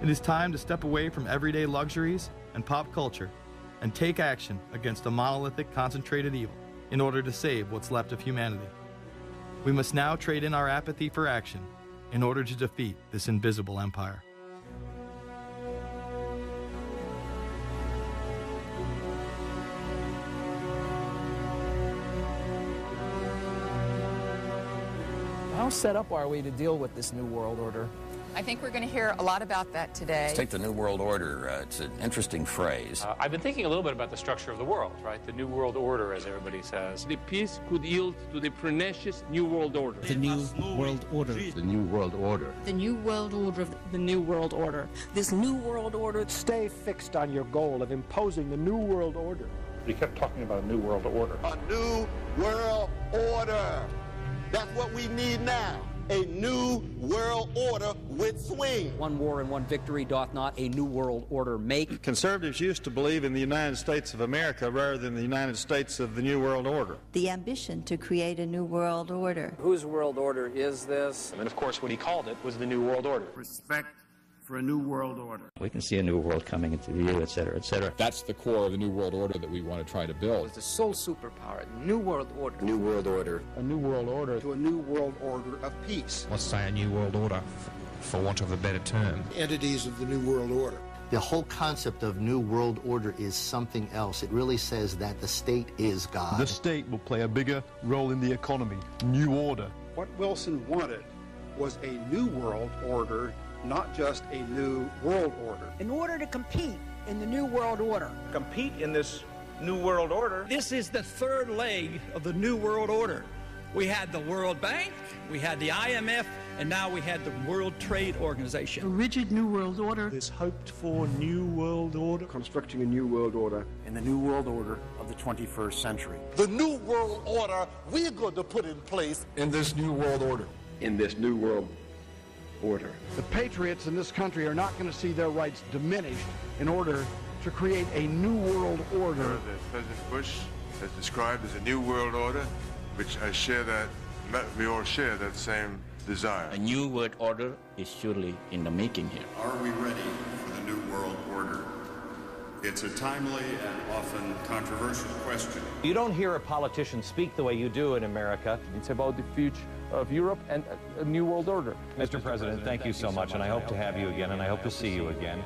It is time to step away from everyday luxuries and pop culture and take action against a monolithic, concentrated evil in order to save what's left of humanity. We must now trade in our apathy for action in order to defeat this invisible empire. How set up are we to deal with this new world order? I think we're going to hear a lot about that today. Let's take the New World Order. It's an interesting phrase. I've been thinking a little bit about the structure of the world, right? The New World Order, as everybody says. The peace could yield to the pernicious New World Order. The New World Order. The New World Order. The New World Order. The New World Order. This New World Order. Stay fixed on your goal of imposing the New World Order. We kept talking about a New World Order. A New World Order. That's what we need now. A new world order with swing. One war and one victory doth not a new world order make. Conservatives used to believe in the United States of America rather than the United States of the New World Order. The ambition to create a new world order. Whose world order is this? And of course, what he called it was the New World Order. Respect for a new world order. We can see a new world coming into view, et cetera, et cetera. That's the core of the new world order that we want to try to build. It's the sole superpower, new world order. New world order. A new world order. To a new world order of peace. Let's say a new world order, for want of a better term. Entities of the new world order. The whole concept of new world order is something else. It really says that the state is God. The state will play a bigger role in the economy. New order. What Wilson wanted was a new world order, not just a new world order. In order to compete in the new world order. Compete in this new world order. This is the third leg of the new world order. We had the World Bank, we had the IMF, and now we had the World Trade Organization. A rigid new world order. This hoped for new world order. Constructing a new world order. In the new world order of the 21st century. The new world order we're going to put in place in this new world order. In this new world order. The patriots in this country are not going to see their rights diminished in order to create a new world order. That President Bush has described as a new world order, which we all share that same desire. A new world order is surely in the making here. Are we ready for the new world order? It's a timely and often controversial question. You don't hear a politician speak the way you do in America. It's about the future of Europe and a new world order. Mr. President, thank you so much, and I hope to have you again, and I hope to see you again.